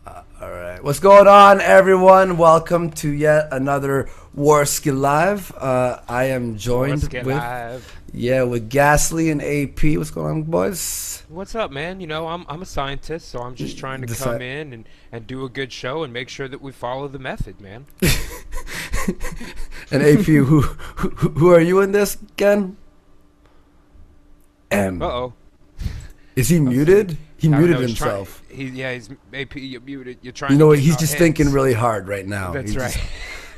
All right. What's going on, everyone? Welcome to yet another Warski Live. I am joined Let's get with, live. with Gasly and AP. What's going on, boys? What's up, man? I'm a scientist, so I'm just trying to come Decide. in and do a good show and make sure that we follow the method, man. And AP, who are you in this again? Uh M. oh. Is he I was thinking, muted? He I don't muted know. himself. He's AP. You're muted. You're You trying know to what? get in He's our just thinking heads. really hard right now. That's He's right. just-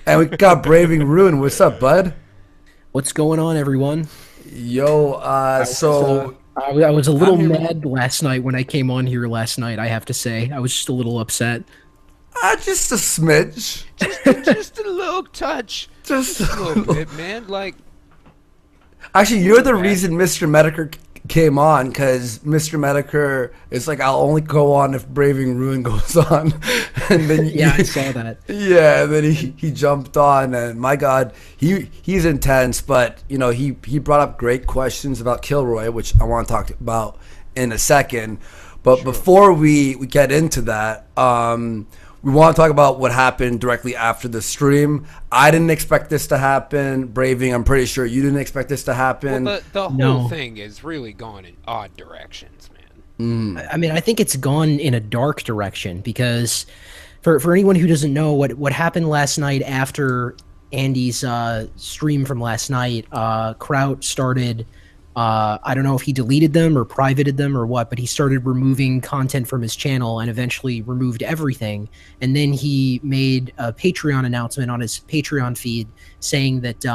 and we got Braving Ruin. What's up, bud? What's going on, everyone? Yo, I was a little I'm here, man. mad last night when I came on here last night. I have to say, I was just a little upset. Just a smidge. Just a little touch. Just Just a little bit, man. Like, Actually, you're the bad. reason Mr. Medicare came on, because Mr. Medicare is like, I'll only go on if Braving Ruin goes on. And then Yeah, I saw that. yeah, and then he jumped on, and my God, he's intense. But he brought up great questions about Kilroy, which I want to talk about in a second. But before we get into that, we want to talk about what happened directly after the stream. I didn't expect this to happen. Braving, I'm pretty sure you didn't expect this to happen. well, the whole No. thing is really gone in odd directions, man. I mean, I think it's gone in a dark direction because, for anyone who doesn't know what happened last night after Andy's stream from last night, Kraut started. I don't know if he deleted them or privated them or what, but he started removing content from his channel and eventually removed everything. And then he made a Patreon announcement on his Patreon feed saying that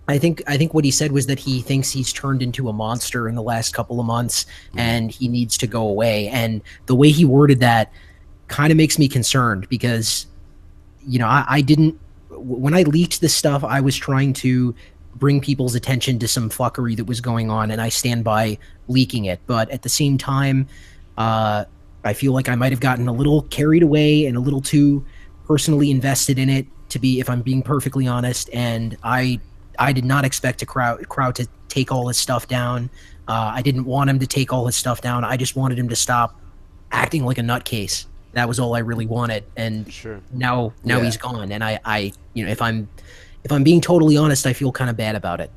I think what he said was that he thinks he's turned into a monster in the last couple of months and he needs to go away. And the way he worded that kind of makes me concerned because, I didn't, when I leaked this stuff, I was trying to bring people's attention to some fuckery that was going on, and I stand by leaking it. But at the same time, I feel like I might have gotten a little carried away and a little too personally invested in it, if I'm being perfectly honest. And I did not expect Kraut to take all his stuff down. I didn't want him to take all his stuff down. I just wanted him to stop acting like a nutcase. That was all I really wanted. And Sure. now Yeah. he's gone. And I if I'm being totally honest, I feel kind of bad about it.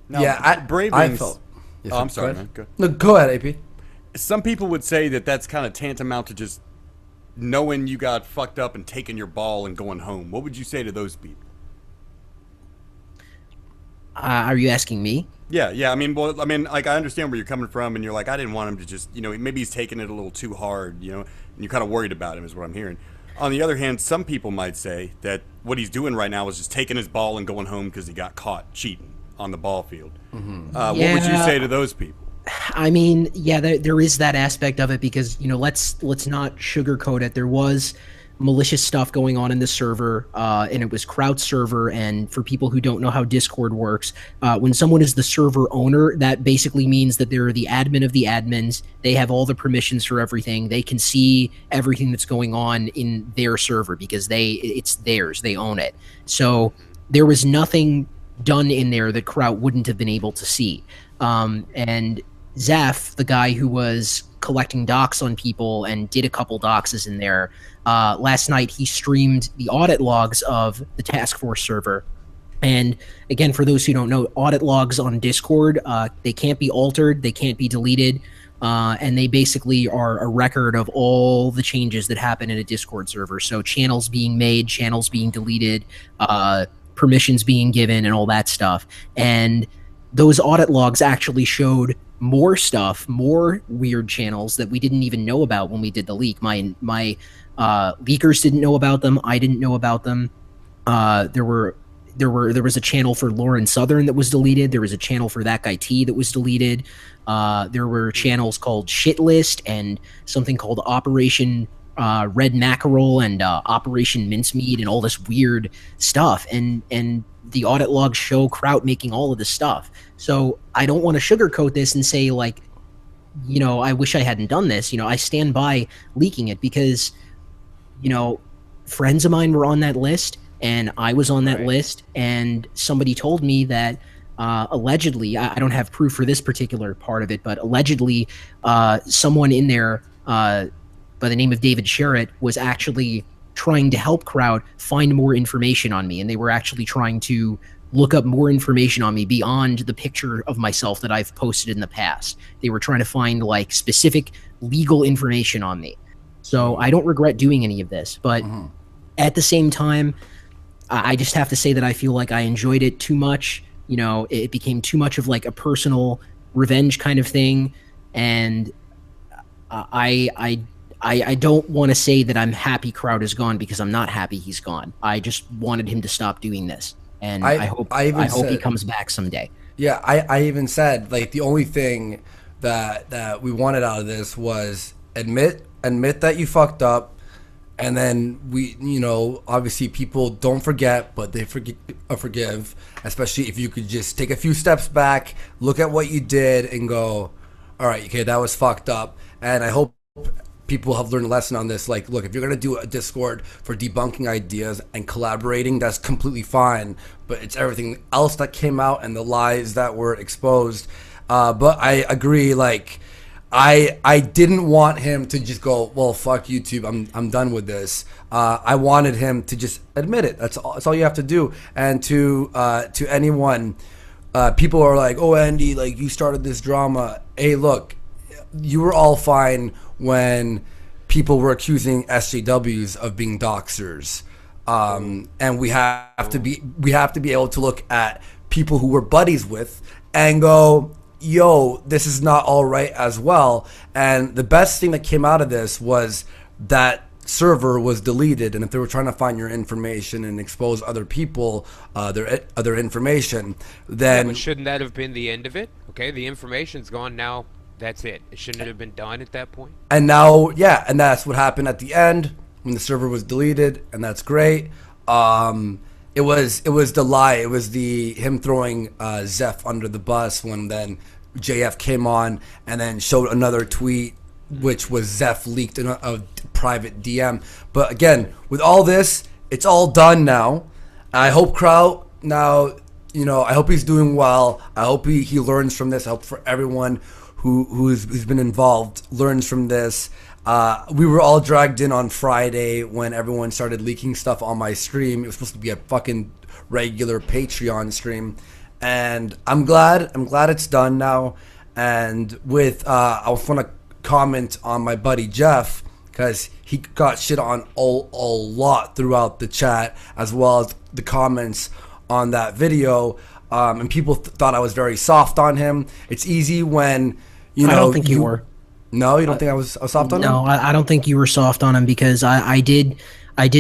Now, Yeah, I Bravings. felt. Yes, Oh, sir. I'm sorry, Go ahead. man. Go. No, go ahead, AP. Some people would say that that's kind of tantamount to just knowing you got fucked up and taking your ball and going home. What would you say to those people? Are you asking me? Yeah. Like I understand where you're coming from, and you're like, I didn't want him to just, maybe he's taking it a little too hard, and you're kind of worried about him, is what I'm hearing. On the other hand, some people might say that what he's doing right now is just taking his ball and going home because he got caught cheating on the ball field. What would you Yeah. say to those people? I mean, yeah, there is that aspect of it because let's not sugarcoat it. There was malicious stuff going on in the server, and it was Kraut's server. And for people who don't know how Discord works, when someone is the server owner, that basically means that they're the admin of the admins. They have all the permissions for everything. They can see everything that's going on in their server because it's theirs. They own it. So there was nothing done in there that Kraut wouldn't have been able to see. And Zeph, the guy who was collecting docs on people and did a couple doxes in there, last night he streamed the audit logs of the task force server. And again, for those who don't know, audit logs on Discord, they can't be altered, they can't be deleted, and they basically are a record of all the changes that happen in a Discord server. So channels being made, channels being deleted, permissions being given, and all that stuff. And those audit logs actually showed more stuff, more weird channels that we didn't even know about when we did the leak. My leakers didn't know about them. I didn't know about them. There was a channel for Lauren Southern that was deleted. There was a channel for that guy T that was deleted. There were channels called Shitlist and something called Operation Red Mackerel and Operation Mincemeat and all this weird stuff. And the audit logs show Kraut making all of this stuff. So I don't want to sugarcoat this and say like, I wish I hadn't done this. I stand by leaking it because, friends of mine were on that list and I was on that list, and somebody told me that allegedly, I don't have proof for this particular part of it, but allegedly someone in there by the name of David Sherritt was actually trying to help Kraut find more information on me, and they were actually trying to look up more information on me beyond the picture of myself that I've posted in the past. They were trying to find like specific legal information on me. So I don't regret doing any of this, but at the same time, I just have to say that I feel like I enjoyed it too much. You know, it became too much of like a personal revenge kind of thing, and I don't want to say that I'm happy Kraut is gone, because I'm not happy he's gone. I just wanted him to stop doing this, and I hope he comes back someday. Yeah, I even said, like, the only thing that we wanted out of this was admit that you fucked up, and then we, you know, obviously people don't forget, but they forgive, especially if you could just take a few steps back, look at what you did, and go, all right, okay, that was fucked up. And I hope people have learned a lesson on this. Like, look, if you're going to do a Discord for debunking ideas and collaborating, that's completely fine, but it's everything else that came out and the lies that were exposed. But I agree, like, I didn't want him to just go, well, fuck YouTube, I'm done with this. I wanted him to just admit it. That's all you have to do. And to anyone, people are like, oh, Andy, like, you started this drama. Hey, look, you were all fine when people were accusing SJWs of being doxers. And we have to be able to look at people who we're buddies with and go, yo, this is not all right as well. And the best thing that came out of this was that server was deleted, and if they were trying to find your information and expose other people, their other information, then but shouldn't that have been the end of it? Okay, the information's gone now. That's it. Shouldn't it have been done at that point? And now, yeah, and that's what happened at the end when the server was deleted, and that's great. It was the lie. It was him throwing Zeph under the bus when then JF came on and then showed another tweet, which was Zeph leaked in a private DM. But again, with all this, it's all done now. I hope Kraut now, you know, I hope he's doing well. I hope he learns from this. I hope for everyone who's been involved learns from this. We were all dragged in on Friday when everyone started leaking stuff on my stream. It was supposed to be a fucking regular Patreon stream, and I'm glad it's done now. And with I want to comment on my buddy Jeff, because he got shit on a lot throughout the chat, as well as the comments on that video, and people thought I was very soft on him. It's easy when, you know, I don't think you were. No, you don't think I was soft on him? No, I don't think you were soft on him, because I did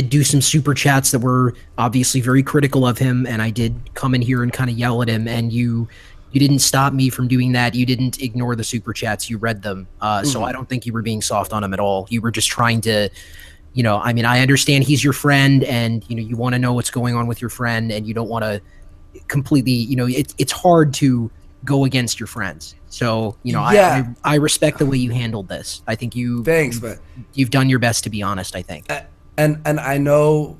do some super chats that were obviously very critical of him, and I did come in here and kind of yell at him, and you didn't stop me from doing that. You didn't ignore the super chats. You read them. So I don't think you were being soft on him at all. You were just trying to, you know, I mean, I understand he's your friend, and, you know, you want to know what's going on with your friend, and you don't want to completely, you know, it's hard to go against your friends. So, you know, yeah. I respect the way you handled this. I think you've done your best, to be honest, I think. And I know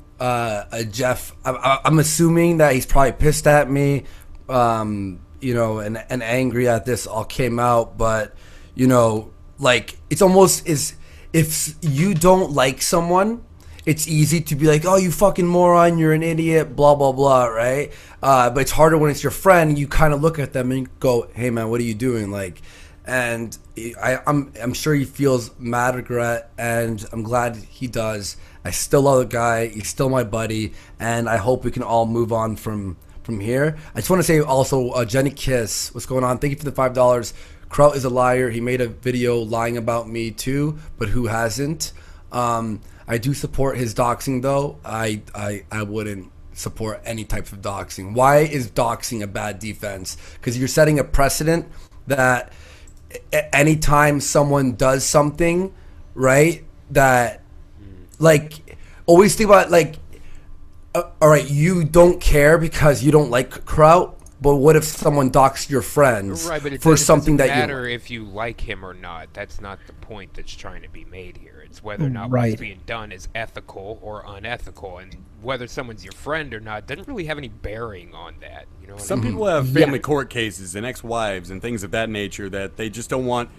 Jeff, I'm assuming that he's probably pissed at me, you know, and angry at this all came out. But, you know, like, it's almost is, if you don't like someone, it's easy to be like, oh, you fucking moron, you're an idiot, blah, blah, blah, right? But it's harder when it's your friend. You kind of look at them and go, hey, man, what are you doing? Like, and I'm sure he feels mad regret, and I'm glad he does. I still love the guy. He's still my buddy, and I hope we can all move on from here. I just want to say also, Jenny Kiss, what's going on? Thank you for the $5. Kraut is a liar. He made a video lying about me too, but who hasn't? I do support his doxing, though. I wouldn't support any type of doxing. Why is doxing a bad defense? Because you're setting a precedent that anytime someone does something, right, that, like, always think about, like, all right, you don't care because you don't like Kraut, but what if someone doxed your friends for something that you... It doesn't matter if you like him or not. That's not the point that's trying to be made here. It's whether or not what's being done is ethical or unethical, and whether someone's your friend or not doesn't really have any bearing on that. You know, some people have family court cases and ex-wives and things of that nature that they just don't want,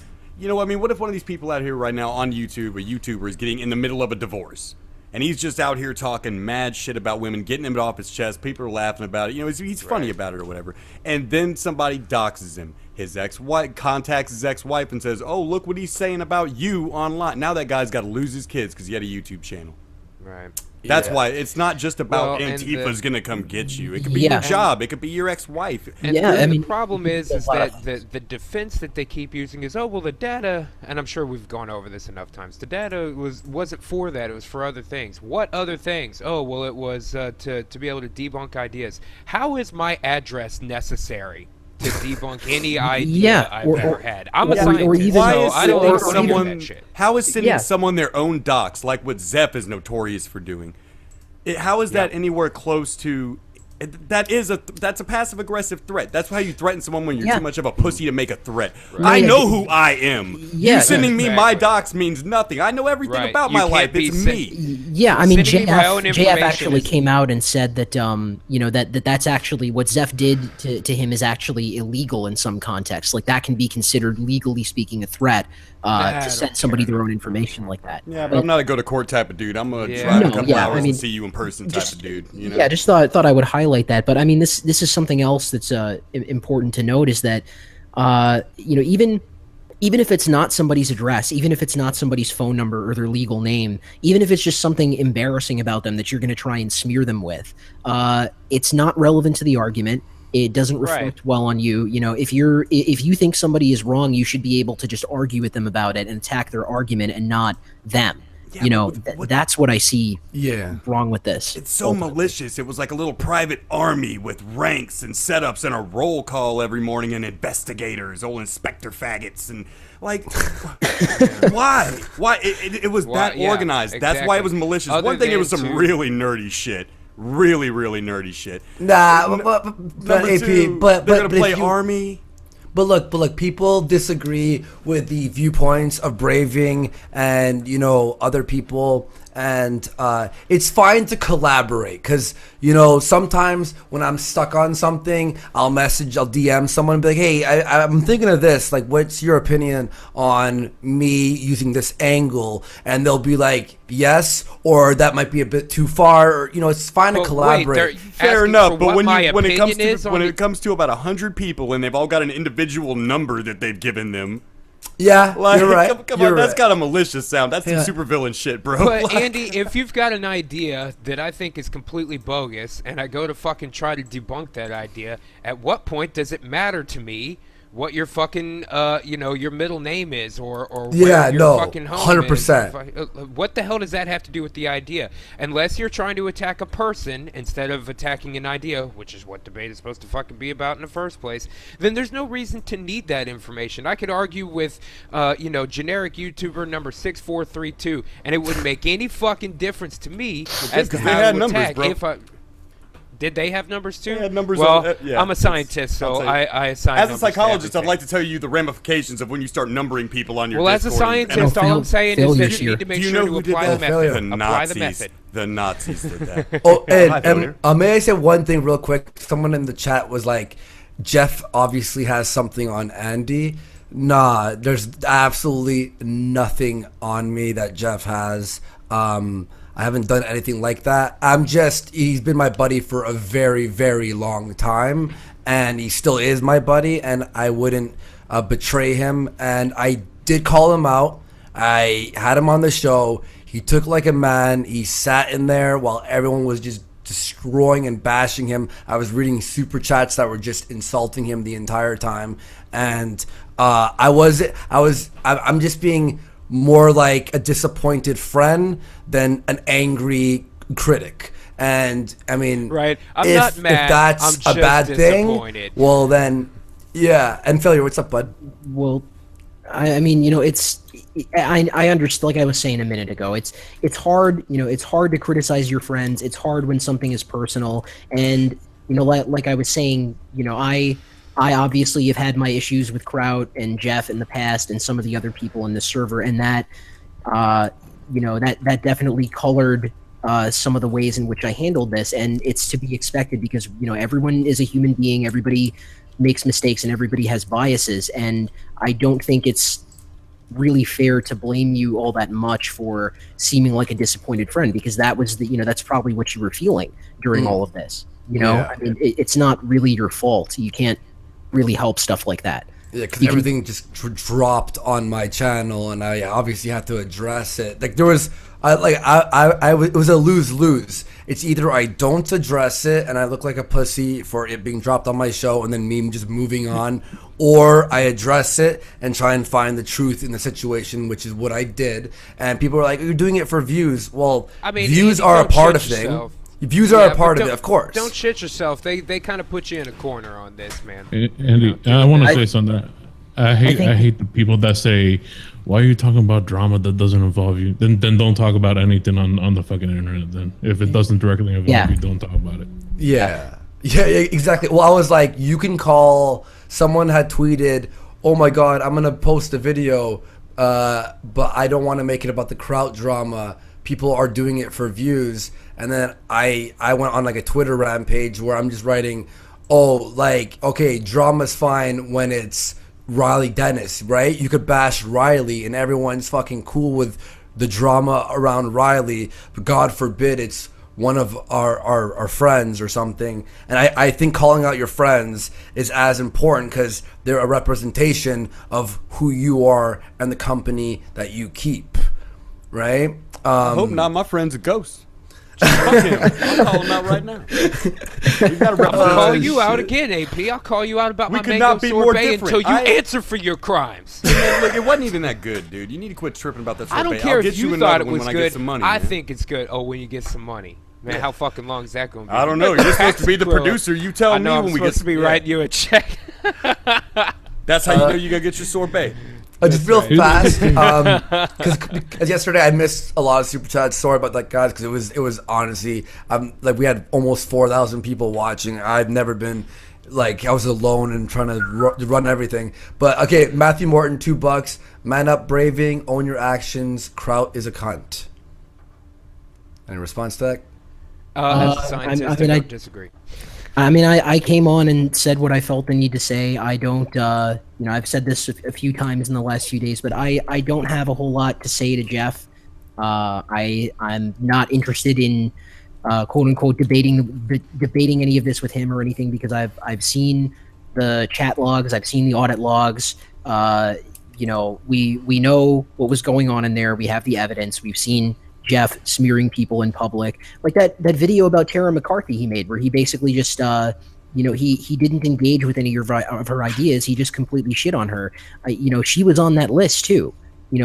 you know, I mean, what if one of these people out here right now on YouTube, a YouTuber, is getting in the middle of a divorce? And he's just out here talking mad shit about women, getting him off his chest. People are laughing about it. You know, he's funny about it or whatever. And then somebody doxes him. His ex-wife contacts his ex-wife and says, "Oh, look what he's saying about you online." Now that guy's got to lose his kids because he had a YouTube channel. Right. That's why it's not just about Antifa's going to come get you. It could be your job. It could be your ex-wife. And the problem is that the defense that they keep using is, oh, well, the data, and I'm sure we've gone over this enough times, the data wasn't for that. It was for other things. What other things? Oh, well, it was to be able to debunk ideas. How is my address necessary to debunk any idea I've ever had? I'm a scientist, so I don't think someone. How is sending someone their own docs, like what Zeph is notorious for doing? How is that anywhere close to? That's a passive aggressive threat. That's how you threaten someone when you're too much of a pussy to make a threat. Right. I know who I am. You sending me my docs means nothing. I know everything about my life. It's me. Yeah, I mean, JF actually came out and said that you know, that's actually what Zeph did to him is actually illegal in some contexts. Like that can be considered, legally speaking, a threat to send somebody their own information like that. Yeah, but I'm not a go to court type of dude. I'm gonna drive a couple hours and see you in person type of dude. You know? Yeah, just thought I would highlight that. But I mean, this is something else that's important to note is that you know, even if it's not somebody's address, even if it's not somebody's phone number or their legal name, even if it's just something embarrassing about them that you're going to try and smear them with, it's not relevant to the argument. It doesn't reflect well on you. You know, if you think somebody is wrong, you should be able to just argue with them about it and attack their argument and not them. Yeah, you know, that's what I see wrong with this. It's so malicious. It was like a little private army with ranks and setups and a roll call every morning and investigators, old inspector faggots, and like, why? It was that organized. Exactly. That's why it was malicious. One thing, it was some really nerdy shit. Really nerdy shit. Nah, but AP, but they're gonna play army. But look, people disagree with the viewpoints of Braving and, you know, other people. And it's fine to collaborate because, you know, sometimes when I'm stuck on something, I'll DM someone and be like, hey, I'm thinking of this. Like, what's your opinion on me using this angle? And they'll be like, yes, or that might be a bit too far. Or, you know, it's fine to collaborate. Fair enough, but when it comes to about 100 people and they've all got an individual number that they've given them. Yeah, like, you're right. Come on, that's got a malicious sound. That's some supervillain shit, bro. But like, Andy, if you've got an idea that I think is completely bogus, and I go to fucking try to debunk that idea, at what point does it matter to me what your fucking you know, your middle name is or where your fucking home 100%. is? What the hell does that have to do with the idea? Unless you're trying to attack a person instead of attacking an idea, which is what debate is supposed to fucking be about in the first place, then there's no reason to need that information. I could argue with you know, generic YouTuber number 6432, and it wouldn't make any fucking difference to me as to how to attack if I. Did they have numbers too? They had numbers. Well, I'm a scientist, so I assign numbers. As a psychologist, I'd like to tell you the ramifications of when you start numbering people on your Discord. Well, as a scientist, all I'm saying is that you need to make sure to apply the method. Apply the method. The Nazis did that. Oh, and may I say one thing real quick? Someone in the chat was like, Jeff obviously has something on Andy. Nah, there's absolutely nothing on me that Jeff has. I haven't done anything like that. He's been my buddy for a very, very long time, and he still is my buddy, and I wouldn't betray him. And I did call him out. I had him on the show. He took like a man. He sat in there while everyone was just destroying and bashing him. I was reading super chats that were just insulting him the entire time, and I'm just being more like a disappointed friend than an angry critic. And I mean, I'm not mad. If that's I'm a bad thing, well then, yeah. And Failure, what's up, bud? Well, I mean, you know, I understand. Like I was saying a minute ago, it's hard. You know, it's hard to criticize your friends. It's hard when something is personal. And you know, like I was saying, you know, I obviously have had my issues with Kraut and Jeff in the past and some of the other people in the server, and that, you know, that definitely colored some of the ways in which I handled this, and it's to be expected because, you know, everyone is a human being, everybody makes mistakes, and everybody has biases, and I don't think it's really fair to blame you all that much for seeming like a disappointed friend, because that was that's probably what you were feeling during all of this. I mean, it's not really your fault. You can't really help stuff like that. Yeah, because everything just dropped on my channel, and I obviously had to address it. Like there was, it was a lose-lose. It's either I don't address it and I look like a pussy for it being dropped on my show, and then me just moving on, or I address it and try and find the truth in the situation, which is what I did. And people are like, "You're doing it for views." Well, I mean, views are a part of things. Views are a part of it, of course. Don't shit yourself. They kind of put you in a corner on this, man. Andy, I want to say something. I hate the people that say, "Why are you talking about drama that doesn't involve you?" Then don't talk about anything on the fucking internet. Then if it doesn't directly involve you, don't talk about it. Yeah, exactly. Well, I was like, you can call. Someone had tweeted, "Oh my God, I'm gonna post a video, but I don't want to make it about the Kraut drama. People are doing it for views." And then I went on like a Twitter rampage where I'm just writing, "Oh, like, okay, drama's fine when it's Riley Dennis, right? You could bash Riley and everyone's fucking cool with the drama around Riley, but God forbid it's one of our friends or something." And I think calling out your friends is as important because they're a representation of who you are and the company that you keep, right? I hope not. My friend's a ghost. Fuck him. I'll call him out right now. I'll call you out again, AP. I'll call you out about my mango sorbet until you answer for your crimes. Man, look, it wasn't even that good, dude. You need to quit tripping about that sorbet. I don't care if you thought it was good. I man. think it's good. Oh, when you get some money. Man, how fucking long is that going to be? I don't know. You're supposed to be the producer. You tell me when we get to be writing you a check. That's how you know you got to get your sorbet. Just real fast, because yesterday I missed a lot of super chats. Sorry about that, guys, because it was honestly, like we had almost 4,000 people watching. I've never been like I was alone and trying to run everything. But okay, Matthew Morton, $2. Man up, braving, own your actions. Kraut is a cunt. Any response to that? As a scientist, I don't disagree. I mean, I came on and said what I felt the need to say. I don't, I've said this a few times in the last few days, but I don't have a whole lot to say to Jeff. I'm not interested in, quote unquote, debating any of this with him or anything, because I've seen the chat logs, I've seen the audit logs. We know what was going on in there. We have the evidence. We've seen Jeff smearing people in public, like that video about Tara McCarthy he made, where he basically just he didn't engage with any of her ideas. He just completely shit on her. She was on that list too.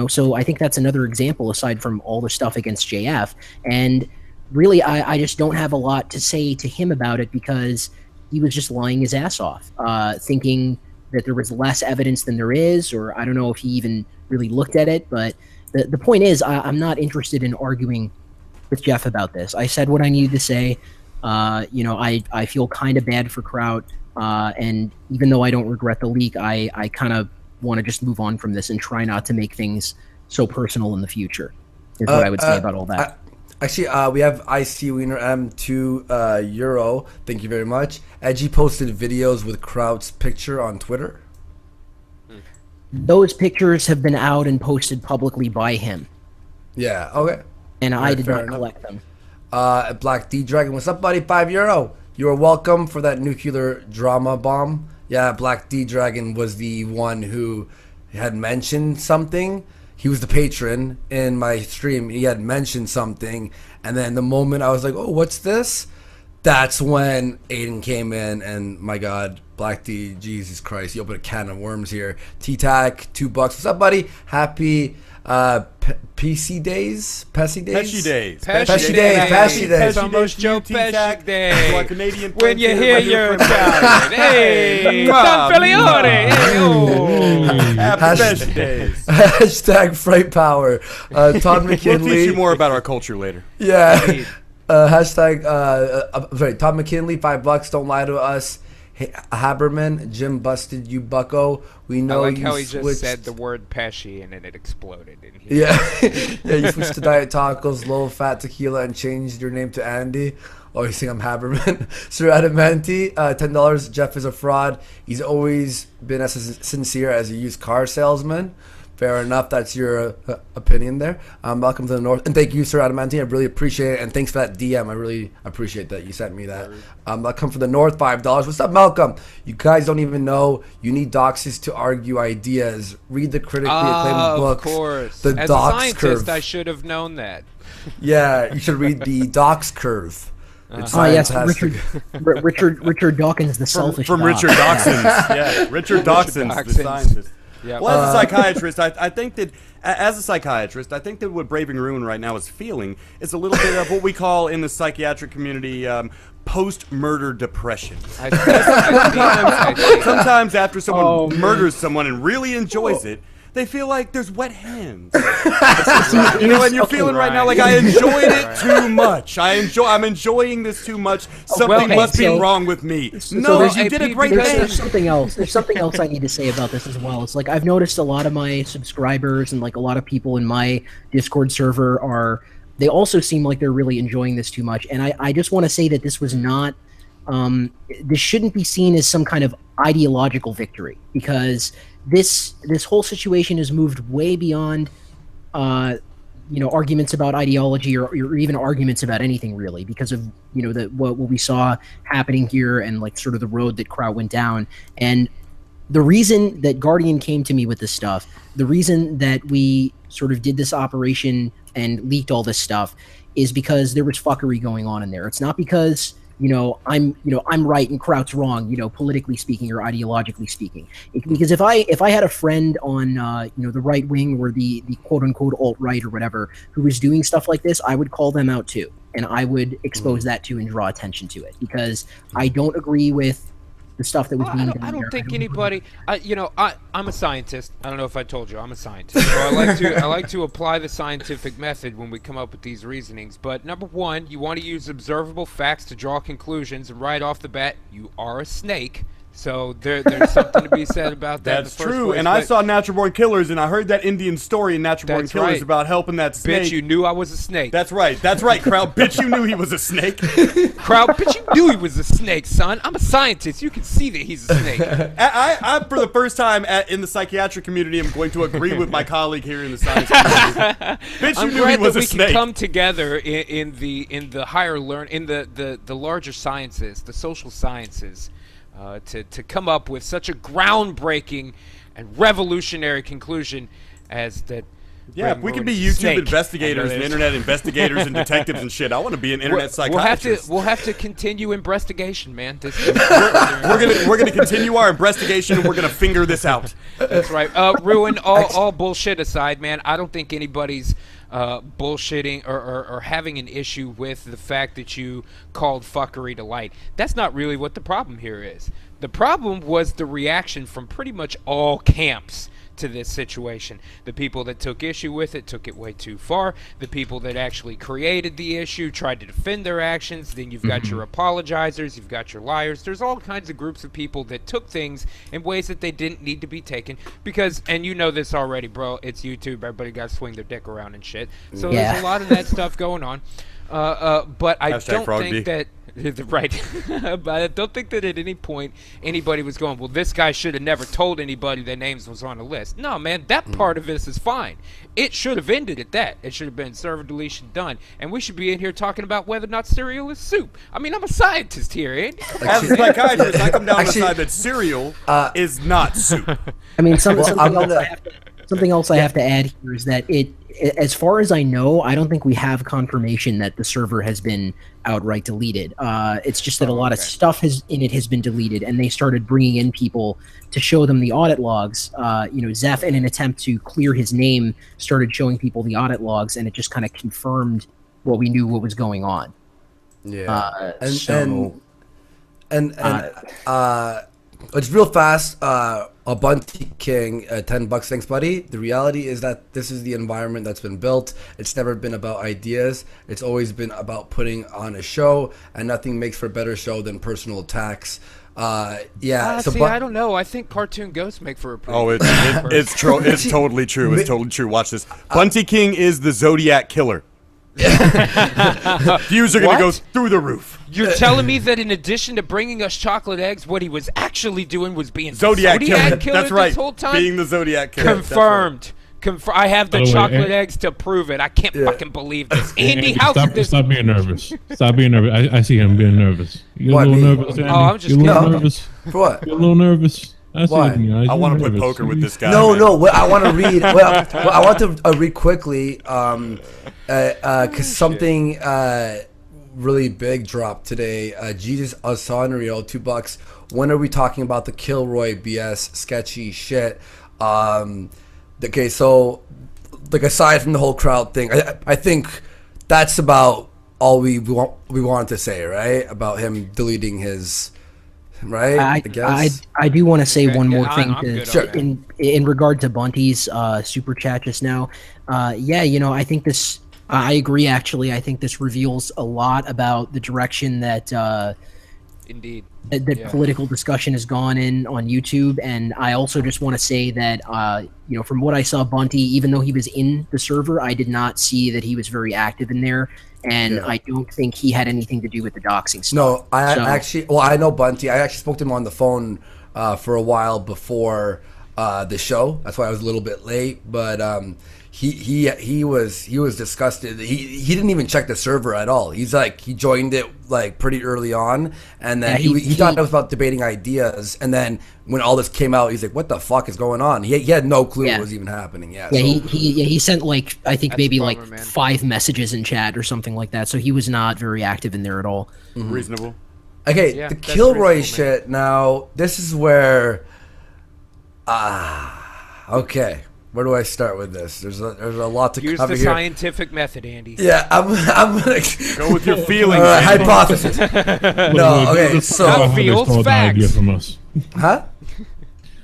So I think that's another example aside from all the stuff against JF. And really, I just don't have a lot to say to him about it, because he was just lying his ass off, thinking that there was less evidence than there is, or I don't know if he even really looked at it, but the point is, I'm not interested in arguing with Jeff about this. I said what I needed to say. I feel kind of bad for Kraut, and even though I don't regret the leak, I kind of want to just move on from this and try not to make things so personal in the future, is what I would say about all that. Actually, we have IC Wiener M €2. Thank you very much. Edgy posted videos with Kraut's picture on Twitter. Those pictures have been out and posted publicly by him. Yeah, okay. And I did not collect them. Black D Dragon, what's up, buddy? €5. You are welcome for that nuclear drama bomb. Yeah, Black D Dragon was the one who had mentioned something. He was the patron in my stream. He had mentioned something, and then the moment I was like, "Oh, what's this?" That's when Aiden came in, and my God, Black D, Jesus Christ, he opened a can of worms here. T-Tac, $2. What's up, buddy? Happy PC days? Pesci days? Pesci days. Pesci days. Pesci days. Almost Joe Pesci Day. Like Canadian when you hear your Italian. Hey, Don Filione. Happy Pesci days. Hashtag Fright Power. Todd McKinley. We'll teach you more about our culture later. Yeah. Hashtag, Todd McKinley, $5. Don't lie to us. Hey, Haberman, Jim busted you, bucko. We know I like you how he switched. just said the word pesci and then it exploded. Yeah, you switched to diet tacos, low fat tequila, and changed your name to Andy. Oh, you think I'm Haberman? Sir Adamanti, $10. Jeff is a fraud. He's always been as sincere as a used car salesman. Fair enough. That's your opinion there. Welcome to the North. And thank you, Sir Adamantine. I really appreciate it. And thanks for that DM. I really appreciate that you sent me that. Malcolm from the North, $5. What's up, Malcolm? You guys don't even know. You need doxes to argue ideas. Read the critically acclaimed books. Of course. The As dox a scientist, curve. I should have known that. Yeah, you should read the dox curve. It's yes, fantastic. Richard Dawkins, the selfish from doc. Richard Dawkins. Yeah, Richard Dawkins, the scientist. Yep. Well, as a psychiatrist, I think that as a psychiatrist, I think that what Braving Ruin right now is feeling is a little bit of what we call in the psychiatric community post-murder depression. Sometimes after someone murders someone and really enjoys it, they feel like there's wet hands. You know, and you're feeling right now like I enjoyed it too much. I'm enjoying this too much. Something must be wrong with me. No, you did a great thing. There's something else. There's something else I need to say about this as well. It's like I've noticed a lot of my subscribers and like a lot of people in my Discord server they also seem like they're really enjoying this too much. And I just want to say that this was not. This shouldn't be seen as some kind of ideological victory, because this whole situation has moved way beyond arguments about ideology or even arguments about anything really, because of what we saw happening here and like sort of the road that Kraut went down. And the reason that Guardian came to me with this stuff, the reason that we sort of did this operation and leaked all this stuff, is because there was fuckery going on in there. It's not because I'm right and Kraut's wrong, politically speaking or ideologically speaking. Because if I had a friend on the right wing or the quote unquote alt right or whatever who was doing stuff like this, I would call them out too, and I would expose that too and draw attention to it, because I don't agree with the stuff that was being done. I don't think anybody. I'm a scientist. I don't know if I told you I'm a scientist. So I like to apply the scientific method when we come up with these reasonings. But number one, you want to use observable facts to draw conclusions, and right off the bat, you are a snake. So there's something to be said about that. That's true. And I saw Natural Born Killers, and I heard that Indian story in Natural Born Killers about helping that snake. Bitch, you knew I was a snake. That's right. That's right, Kraut. Bitch, you knew he was a snake. Kraut, bitch, you knew he was a snake, son. I'm a scientist. You can see that he's a snake. I for the first time in the psychiatric community, am going to agree with my colleague here in the science community. Bitch, you knew he was a snake. We can come together in the higher in the larger sciences, the social sciences. To come up with such a groundbreaking and revolutionary conclusion as that. Yeah, if we could be YouTube investigators and internet investigators and detectives and shit, I want to be an internet psychiatrist. We'll have to continue investigation, man. We're gonna continue our investigation, and we're gonna figure this out. That's right. Ruin all bullshit aside, man. I don't think anybody's bullshitting or having an issue with the fact that you called fuckery to light. That's not really what the problem here is. The problem was the reaction from pretty much all camps to this situation. The people that took issue with it took it way too far. The people that actually created the issue tried to defend their actions. Then you've got your apologizers, you've got your liars. There's all kinds of groups of people that took things in ways that they didn't need to be taken, because, and you know this already, bro, it's YouTube, everybody got to swing their dick around and shit. So there's a lot of that stuff going on. But I don't think that right. But I don't think that at any point anybody was going, well, this guy should have never told anybody their names was on the list. No, man, that part of this is fine. It should have ended at that. It should have been server deletion done. And we should be in here talking about whether or not cereal is soup. I mean, I'm a scientist here, ain't As a psychiatrist, I come down on the side that cereal is not soup. I mean, something else I have to add here is that as far as I know, I don't think we have confirmation that the server has been outright deleted. It's just that a lot of stuff has been deleted, and they started bringing in people to show them the audit logs. Zeph, in an attempt to clear his name, started showing people the audit logs, and it just kind of confirmed what we knew what was going on. Yeah, it's real fast. A Bunty King, $10. Thanks, buddy. The reality is that this is the environment that's been built. It's never been about ideas. It's always been about putting on a show, and nothing makes for a better show than personal attacks. I don't know. I think cartoon ghosts make for a pretty it's totally true. It's totally true. Watch this. Bunty King is the Zodiac killer. Views are going to go through the roof. You're telling me that in addition to bringing us chocolate eggs, what he was actually doing was being Zodiac killer. Killer That's right. This whole time? Being the Zodiac killer. Confirmed. I have the By the way, chocolate eggs to prove it. I can't fucking believe this. Andy, how could this... Stop being nervous. Stop being nervous. I see him being nervous. You're a little nervous, Andy. Oh, I'm just You're a little nervous. For what? You're a little nervous. I want to play poker with this guy. No. What I want to read. Well, I want to read quickly, because something really big dropped today. Jesus Unreal, $2. When are we talking about the Kilroy BS sketchy shit? Okay, so like aside from the whole Kraut thing, I think that's about all we wanted to say, right? About him deleting his, right? I guess. I do want to say one more thing in regard to Bunty's super chat just now. I think this. I agree. Actually, I think this reveals a lot about the direction that. Indeed. That political discussion has gone in on YouTube, and I also just want to say that from what I saw, Bunty, even though he was in the server, I did not see that he was very active in there, and I don't think he had anything to do with the doxing stuff. No, I know Bunty. I actually spoke to him on the phone for a while before the show. That's why I was a little bit late, but he was disgusted. He didn't even check the server at all. He joined it like pretty early on, and then he thought it was about debating ideas. And then when all this came out, he's like, "What the fuck is going on?" He had no clue what was even happening. He sent I think maybe like 5 messages in chat or something like that. So he was not very active in there at all. Mm-hmm. Reasonable. Okay, the Kilroy shit. Now this is where okay. Where do I start with this? There's a lot to Use cover here. Use the scientific method, Andy. Yeah, I'm gonna go with your feelings. Hypothesis. No, okay. So feels facts. From us. Huh?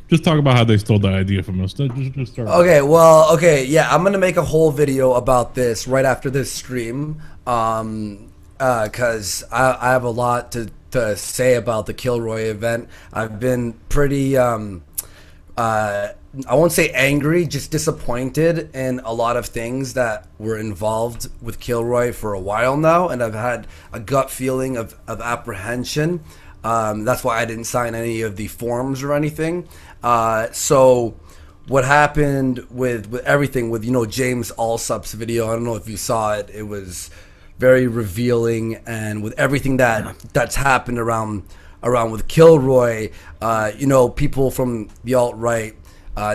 Just talk about how they stole the idea from us. Just start. Okay. Yeah, I'm gonna make a whole video about this right after this stream, because I have a lot to say about the Kilroy event. I've been pretty I won't say angry, just disappointed in a lot of things that were involved with Kilroy for a while now, and I've had a gut feeling of apprehension. That's why I didn't sign any of the forms or anything. So what happened with everything, with James Allsup's video, I don't know if you saw it. It was very revealing, and with everything that's happened around with Kilroy, people from the alt-right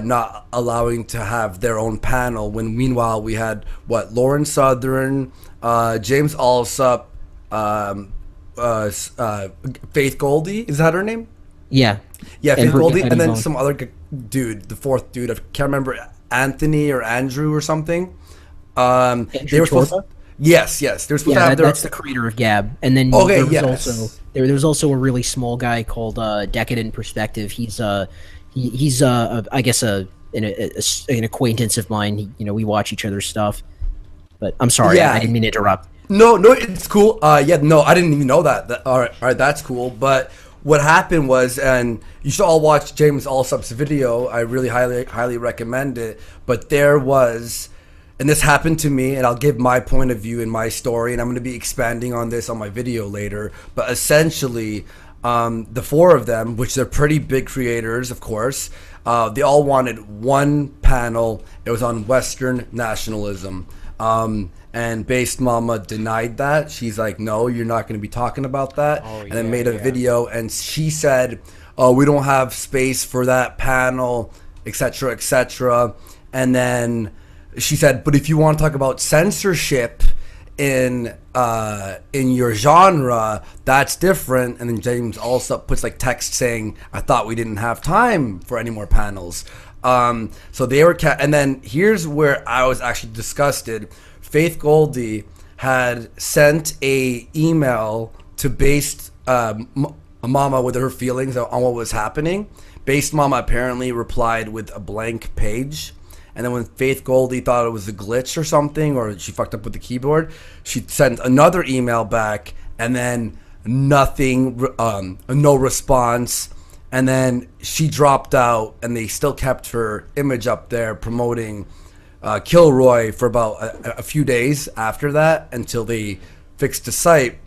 not allowing to have their own panel, when meanwhile we had Lauren Southern, James Allsup, Faith Goldie, is that her name? Yeah, Faith Goldie, and then some other dude, the fourth dude, I can't remember, Anthony or Andrew or something. They were supposed to, yes, they're supposed to have that's the creator of Gab, and then there was also a really small guy called Decadent Perspective. He's I guess an acquaintance of mine. We watch each other's stuff. But I'm sorry, I didn't mean to interrupt. No, it's cool. I didn't even know that. All right, that's cool. But what happened was, and you should all watch James Allsup's video. I really highly recommend it. But there was, and this happened to me, and I'll give my point of view in my story, and I'm going to be expanding on this on my video later. But essentially, the 4 of them, which they're pretty big creators, of course, they all wanted one panel. It was on Western nationalism. And Based Mama denied that. She's like, no, you're not going to be talking about that. And then made a video, and she said, oh, we don't have space for that panel, etc., etc. And then she said, but if you want to talk about censorship in your genre, that's different. And then James also puts text saying, I thought we didn't have time for any more panels. So they were and then here's where I was actually disgusted. Faith Goldie had sent a email to Based Mama with her feelings on what was happening. Based Mama apparently replied with a blank page. And then when Faith Goldie thought it was a glitch or something, or she fucked up with the keyboard, she sent another email back, and then nothing, no response. And then she dropped out, and they still kept her image up there promoting Kilroy for about a few days after that, until they fixed the site.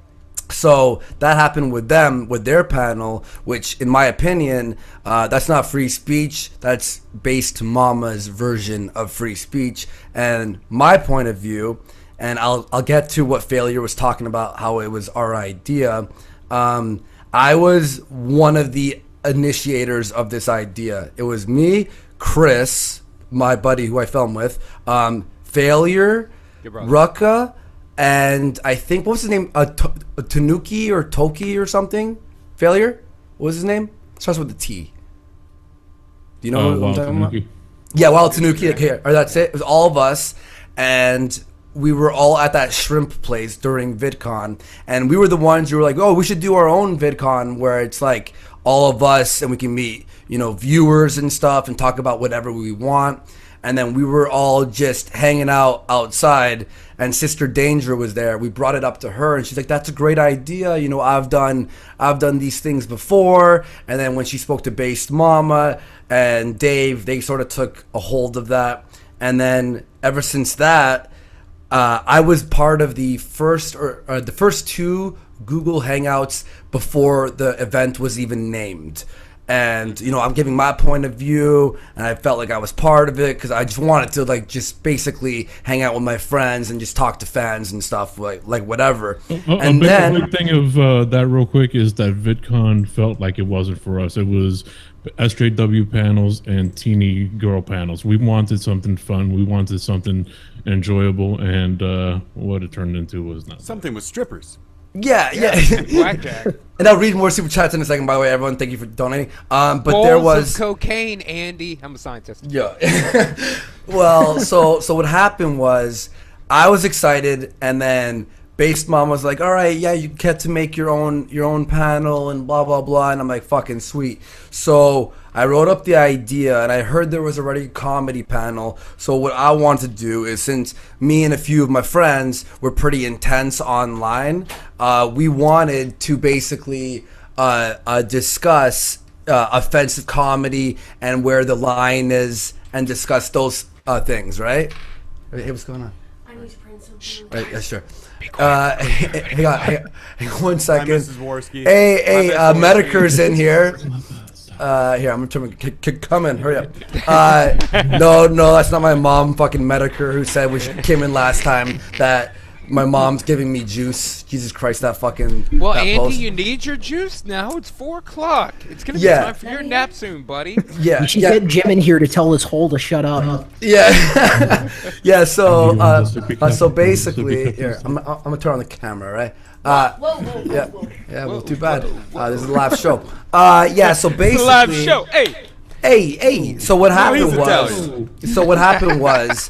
So that happened with them, with their panel, which, in my opinion, that's not free speech. That's based Mama's version of free speech. And my point of view, and I'll get to what Failure was talking about, how it was our idea. I was one of the initiators of this idea. It was me, Chris, my buddy who I filmed with, Failure, Rucka, and I think, what was his name? Tanuki or Toki or something? Failure? What was his name? Starts with a T. Do you know what I'm talking about? Yeah, Wild Tanuki. Okay, or that's it. It was all of us, and we were all at that shrimp place during VidCon, and we were the ones who were like, oh, we should do our own VidCon where it's like all of us and we can meet, viewers and stuff and talk about whatever we want. And then we were all just hanging out outside, and Sister Danger was there. We brought it up to her, and she's like, that's a great idea. I've done these things before. And then when she spoke to Based Mama and Dave, they sort of took a hold of that. And then ever since that, I was part of the first two Google Hangouts before the event was even named. And, I'm giving my point of view, and I felt like I was part of it because I just wanted to, just basically hang out with my friends and just talk to fans and stuff, like whatever. A big thing of that real quick is that VidCon felt like it wasn't for us. It was SJW panels and teeny girl panels. We wanted something fun. We wanted something enjoyable, and what it turned into was not something with strippers. Yeah. Blackjack. And I'll read more super chats in a second, by the way, everyone. Thank you for donating. But Bowls there was of cocaine, Andy. I'm a scientist. Yeah. Well, so what happened was I was excited, and then Based Mom was like, all right, yeah, you get to make your own panel and blah, blah, blah. And I'm like, fucking sweet. So I wrote up the idea, and I heard there was already a comedy panel. So what I want to do is, since me and a few of my friends were pretty intense online, we wanted to basically discuss offensive comedy and where the line is and discuss those things, right? Hey, what's going on? I need to print something. Right, yeah, sure. Hang on 1 second. Hi, Mrs. Worski. Hey, Medicare's in here. Here, I'm gonna come in. Hurry up. No, that's not my mom. Fucking Medicare, who said when she came in last time that my mom's giving me juice. Jesus Christ, that fucking. Well, that Andy, post. you need your juice now. It's 4:00. It's gonna be time for your nap soon, buddy. Yeah. We should get Jim in here to tell this hole to shut up. Yeah. Yeah. So basically, here, I'm gonna turn on the camera, right? Whoa. Yeah. Well, too bad. This is a live show. Yeah. So basically, It's a live show. Hey. So what happened was,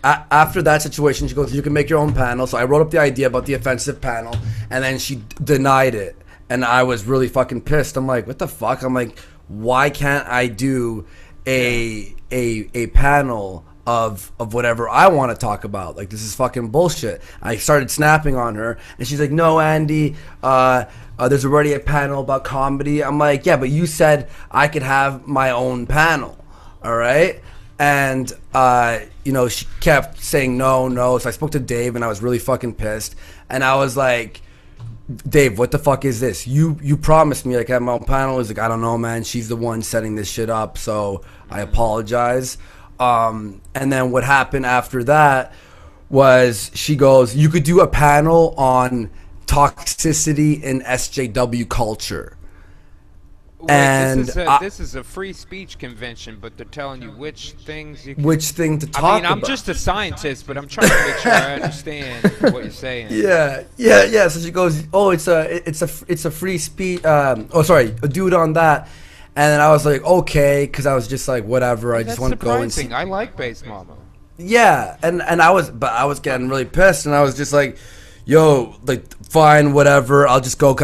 after that situation, she goes, you can make your own panel. So I wrote up the idea about the offensive panel, and then she denied it. And I was really fucking pissed. I'm like, what the fuck? I'm like, why can't I do a panel of whatever I want to talk about? Like, this is fucking bullshit. I started snapping on her, and she's like, no, Andy, there's already a panel about comedy. I'm like, yeah, but you said I could have my own panel, all right? And she kept saying no. So I spoke to Dave, and I was really fucking pissed. And I was like, Dave, what the fuck is this? You promised me like I have my own panel. He's like, I don't know, man. She's the one setting this shit up, so I apologize. And then what happened after that was she goes, you could do a panel on toxicity in SJW culture. Wait, and this is a free speech convention, but they're telling you which things you can... Which thing to talk about. I'm just a scientist, but I'm trying to make sure I understand what you're saying. Yeah. So she goes, oh, it's a free speech. Do it on that. And then I was like, okay, because I was just like, whatever. I just want to go and see. I like Based Mama. Yeah, and I was getting really pissed, and I was just like, yo, like, fine, whatever. I'll just go.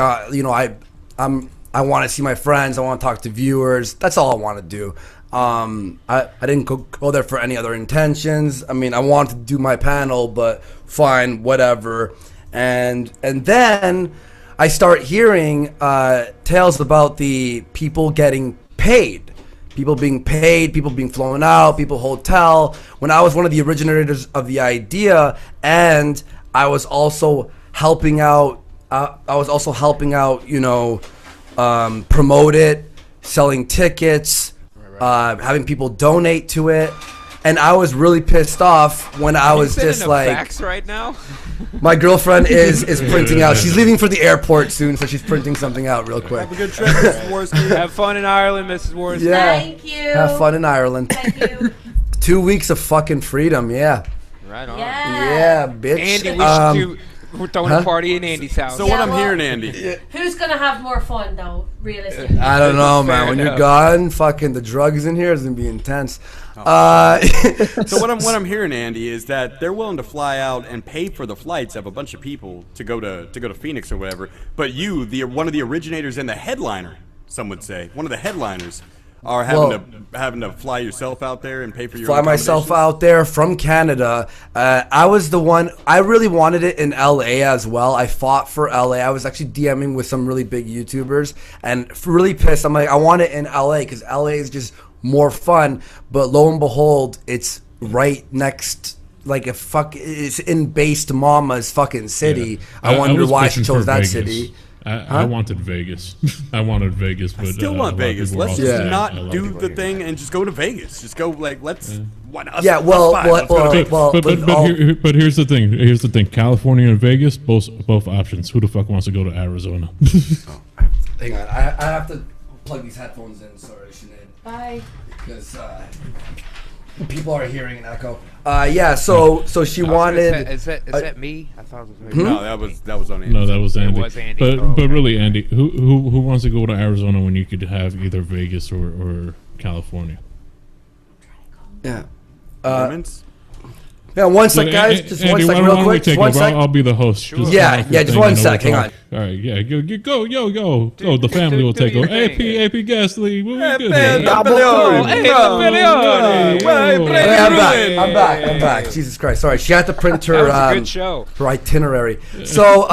I want to see my friends. I want to talk to viewers. That's all I want to do. I didn't go there for any other intentions. I mean, I wanted to do my panel, but fine, whatever. And then I start hearing tales about the people getting paid. People being paid, people being flown out, people hotel. When I was one of the originators of the idea, and I was also helping out. I was also helping out, promote it, selling tickets, having people donate to it. And I was really pissed off when I was just like, facts right now? My girlfriend is printing out. She's leaving for the airport soon, so she's printing something out real quick. Have a good trip, Mrs. Worski. Have fun in Ireland, Mrs. Worski. Yeah. Thank you. Have fun in Ireland. Thank you. 2 weeks of fucking freedom, yeah. Right on. Yeah, bitch. Andy, we're throwing a party in Andy's house. So what I'm hearing, Andy. Who's gonna have more fun though, realistically? I don't know, man. When you're gone, fucking the drugs in here is gonna be intense. So what I'm hearing, Andy, is that they're willing to fly out and pay for the flights of a bunch of people to go to Phoenix or whatever. But you, one of the originators and the headliner, some would say, one of the headliners, are having to fly yourself out there and pay for your fly myself out there from Canada. I was the one. I really wanted it in LA as well. I fought for LA. I was actually DMing with some really big YouTubers and really pissed. I'm like, I want it in LA because LA is just more fun. But lo and behold, it's right next. Like it's in based mama's fucking city. Yeah. I wonder why she chose that city. I wanted Vegas. I wanted Vegas, but I still want Vegas. Let's just not do the thing and just go to Vegas. Just go let's. Yeah, but here's the thing. Here's the thing. California and Vegas, both options. Who the fuck wants to go to Arizona? Hang on, I have to plug these headphones in. Sorry, Sinead. Bye. Because people are hearing an echo. So she wanted. Is that me? I thought it was me. No, that was on Andy. No, that was Andy. It was Andy. But really, Andy, who wants to go to Arizona when you could have either Vegas or California? Yeah. Yeah, one sec, guys. Just Andy, one sec, real quick. Just one sec. I'll be the host. Sure. Just one sec. Hang on. All right, yeah, go. The family will take over. AP Gasly. I'm back. Jesus Christ. Sorry, she had to print her good show. her itinerary. So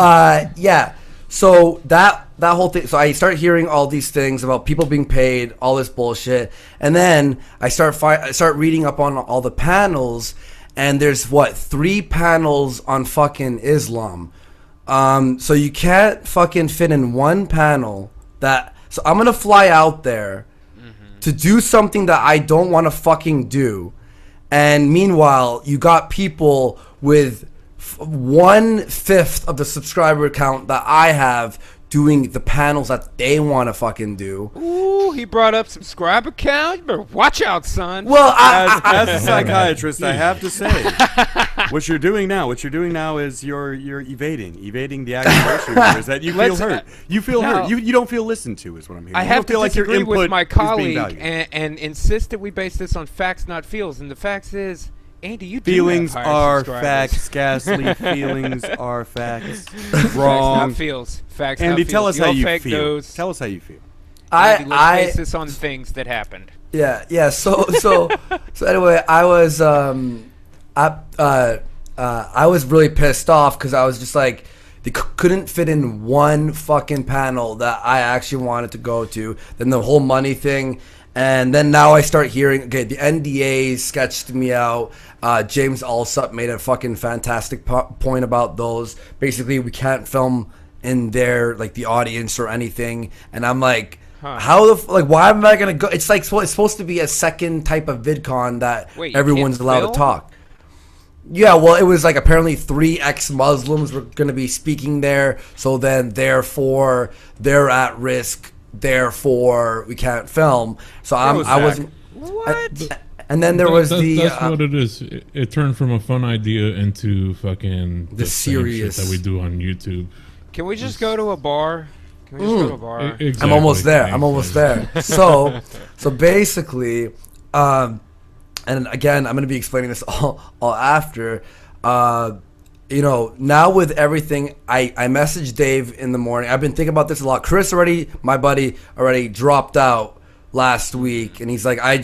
So that whole thing. So I start hearing all these things about people being paid, all this bullshit, and then I start reading up on all the panels. And there's 3 panels on fucking Islam. So you can't fucking fit in one panel so I'm gonna fly out there to do something that I don't want to fucking do. And meanwhile, you got people with 1/5 of the subscriber count that I have doing the panels that they want to fucking do. Ooh, he brought up subscriber count. You better watch out, son. Well, as a psychiatrist, I have to say, what you're doing now is you're evading the accusation is that you feel hurt. You feel hurt. You don't feel listened to, is what I'm hearing. I have to disagree with my colleague and insist that we base this on facts, not feels. And the facts is, Andy, you do feelings have are facts, Gasly. Feelings are facts. Wrong. Facts, not feels. Facts, Andy, not tell feels. us how you fake feel. news. Tell us how you feel. Andy, let's base this on things that happened. Yeah. So anyway, I was I was really pissed off because I was just like, they couldn't fit in one fucking panel that I actually wanted to go to. Then the whole money thing. And then now I start hearing, okay, the NDAs sketched me out. James Alsop made a fucking fantastic point about those. Basically, we can't film in there, like, the audience or anything. And I'm like, why am I going to go? It's like, it's supposed to be a second type of VidCon that everyone's allowed to talk. Yeah, well, it was like apparently 3 ex-Muslims were going to be speaking there. So then, therefore, they're at risk. Therefore, we can't film. So I wasn't. What? And then there was that's what it is. It turned from a fun idea into fucking the serious shit that we do on YouTube. Can we just go to a bar? Can we just go to a bar? Exactly. I'm almost there. So basically, and again, I'm going to be explaining this all after. Now with everything, I messaged Dave in the morning. I've been thinking about this a lot. Chris my buddy, already dropped out last week, and he's like, I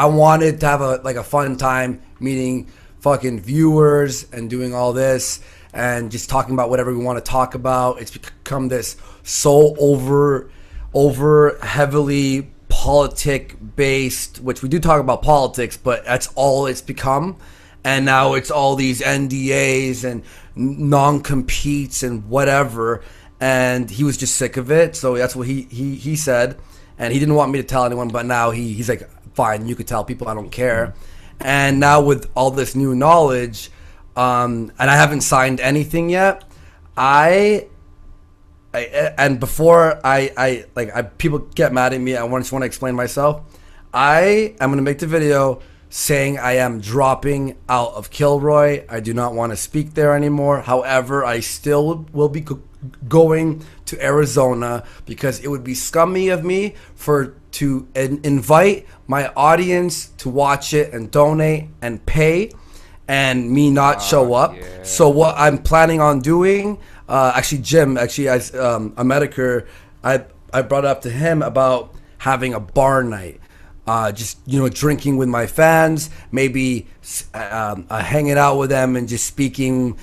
wanted to have a fun time meeting fucking viewers and doing all this and just talking about whatever we want to talk about. It's become this so over heavily politic based, which we do talk about politics, but that's all it's become. and now it's all these NDAs and non-competes and whatever. And he was just sick of it, so that's what he said. And he didn't want me to tell anyone, but now he's like, fine, you could tell people, I don't care. And now with all this new knowledge, and I haven't signed anything yet, and before people get mad at me, I just want to explain myself. I am going to make the video saying I am dropping out of Kilroy. I do not want to speak there anymore. However, I still will be going to Arizona because it would be scummy of me to invite my audience to watch it and donate and pay, and me not show up. Yeah. So what I'm planning on doing, Jim, as a Medicare, I brought up to him about having a bar night. Just drinking with my fans, maybe hanging out with them and just speaking,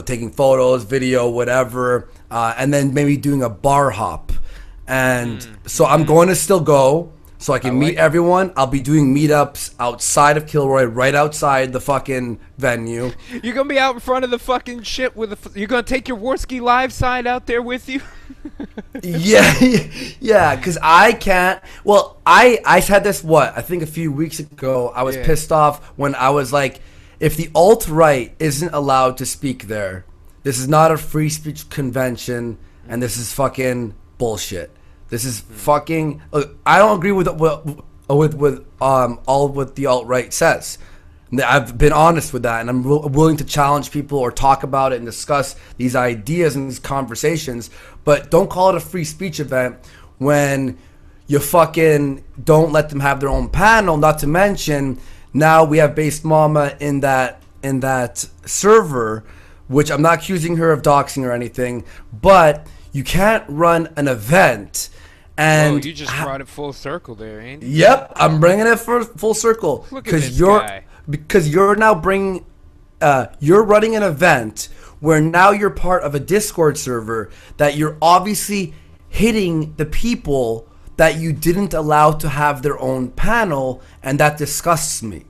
taking photos, video, whatever, and then maybe doing a bar hop. And so I'm going to still go so I can meet everyone. I'll be doing meetups outside of Kilroy, right outside the fucking venue. You're gonna be out in front of the fucking shit with you're gonna take your Warski Live sign out there with you. yeah, because I can't. Well, I had this I think a few weeks ago. I was pissed off when I was like, if the alt-right isn't allowed to speak there, this is not a free speech convention, and this is fucking bullshit. This is fucking. I don't agree with all what the alt-right says. I've been honest with that, and I'm willing to challenge people or talk about it and discuss these ideas and these conversations. But don't call it a free speech event when you fucking don't let them have their own panel. Not to mention, now we have Based Mama in that server, which I'm not accusing her of doxing or anything, but you can't run an event. And you just brought it full circle there, ain't you? Yep, I'm bringing it full circle. Look at this guy. Because you're now you're running an event where now you're part of a Discord server that you're obviously hitting the people that you didn't allow to have their own panel, and that disgusts me.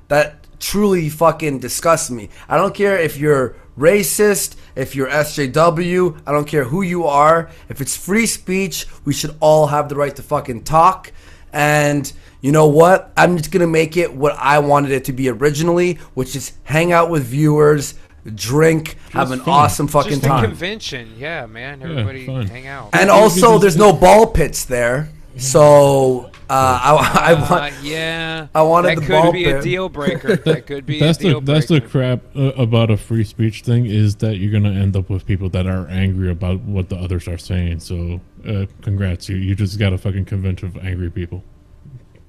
That truly fucking disgusts me. I don't care if you're racist, if you're SJW, I don't care who you are. If it's free speech, we should all have the right to fucking talk. And you know what? I'm just going to make it what I wanted it to be originally, which is hang out with viewers, drink, have an awesome fucking just time. Just a convention. Yeah, man. Everybody hang out. And also, there's no ball pits there. So I wanted the ball pit. That could be a deal breaker. That could be a deal breaker. That's the crap about a free speech thing, is that you're going to end up with people that are angry about what the others are saying. So congrats. You just got a fucking convention of angry people.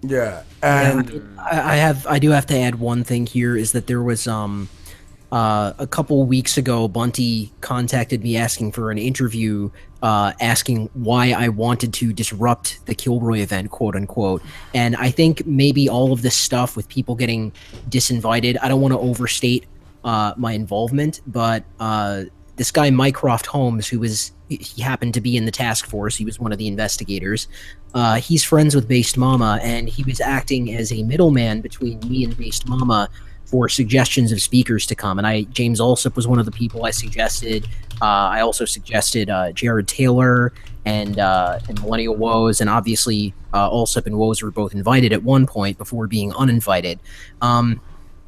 Yeah. And I do have to add one thing here, is that there was a couple weeks ago, Bunty contacted me asking for an interview, asking why I wanted to disrupt the Kilroy event, quote unquote. And I think maybe all of this stuff with people getting disinvited, I don't want to overstate my involvement, but this guy Mycroft Holmes, he happened to be in the task force, he was one of the investigators. He's friends with Based Mama, and he was acting as a middleman between me and Based Mama for suggestions of speakers to come. And James Alsop was one of the people I suggested. I also suggested Jared Taylor and Millennial Woes, and obviously Alsop and Woes were both invited at one point before being uninvited.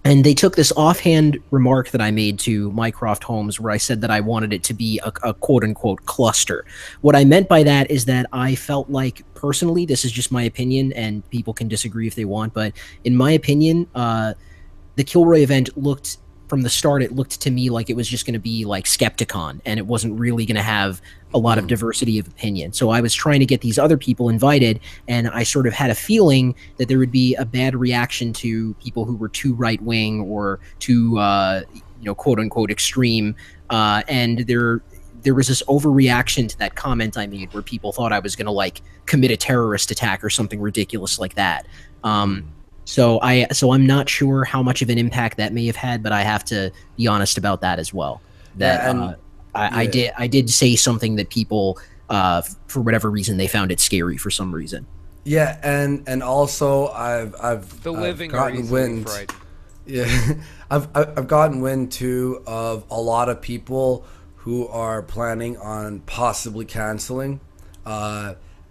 And they took this offhand remark that I made to Mycroft Holmes, where I said that I wanted it to be a quote-unquote cluster. What I meant by that is that I felt like, personally, this is just my opinion, and people can disagree if they want, but in my opinion, the Kilroy event from the start, it looked to me like it was just going to be like Skepticon, and it wasn't really going to have a lot of diversity of opinion. So I was trying to get these other people invited, and I sort of had a feeling that there would be a bad reaction to people who were too right-wing or too, quote-unquote extreme, and there was this overreaction to that comment I made, where people thought I was going to like commit a terrorist attack or something ridiculous like that. So I'm not sure how much of an impact that may have had, but I have to be honest about that as well. That I did say something that people, for whatever reason, they found it scary for some reason. Yeah, and also I've the living gotten wind. Yeah, I've gotten wind too of a lot of people who are planning on possibly canceling.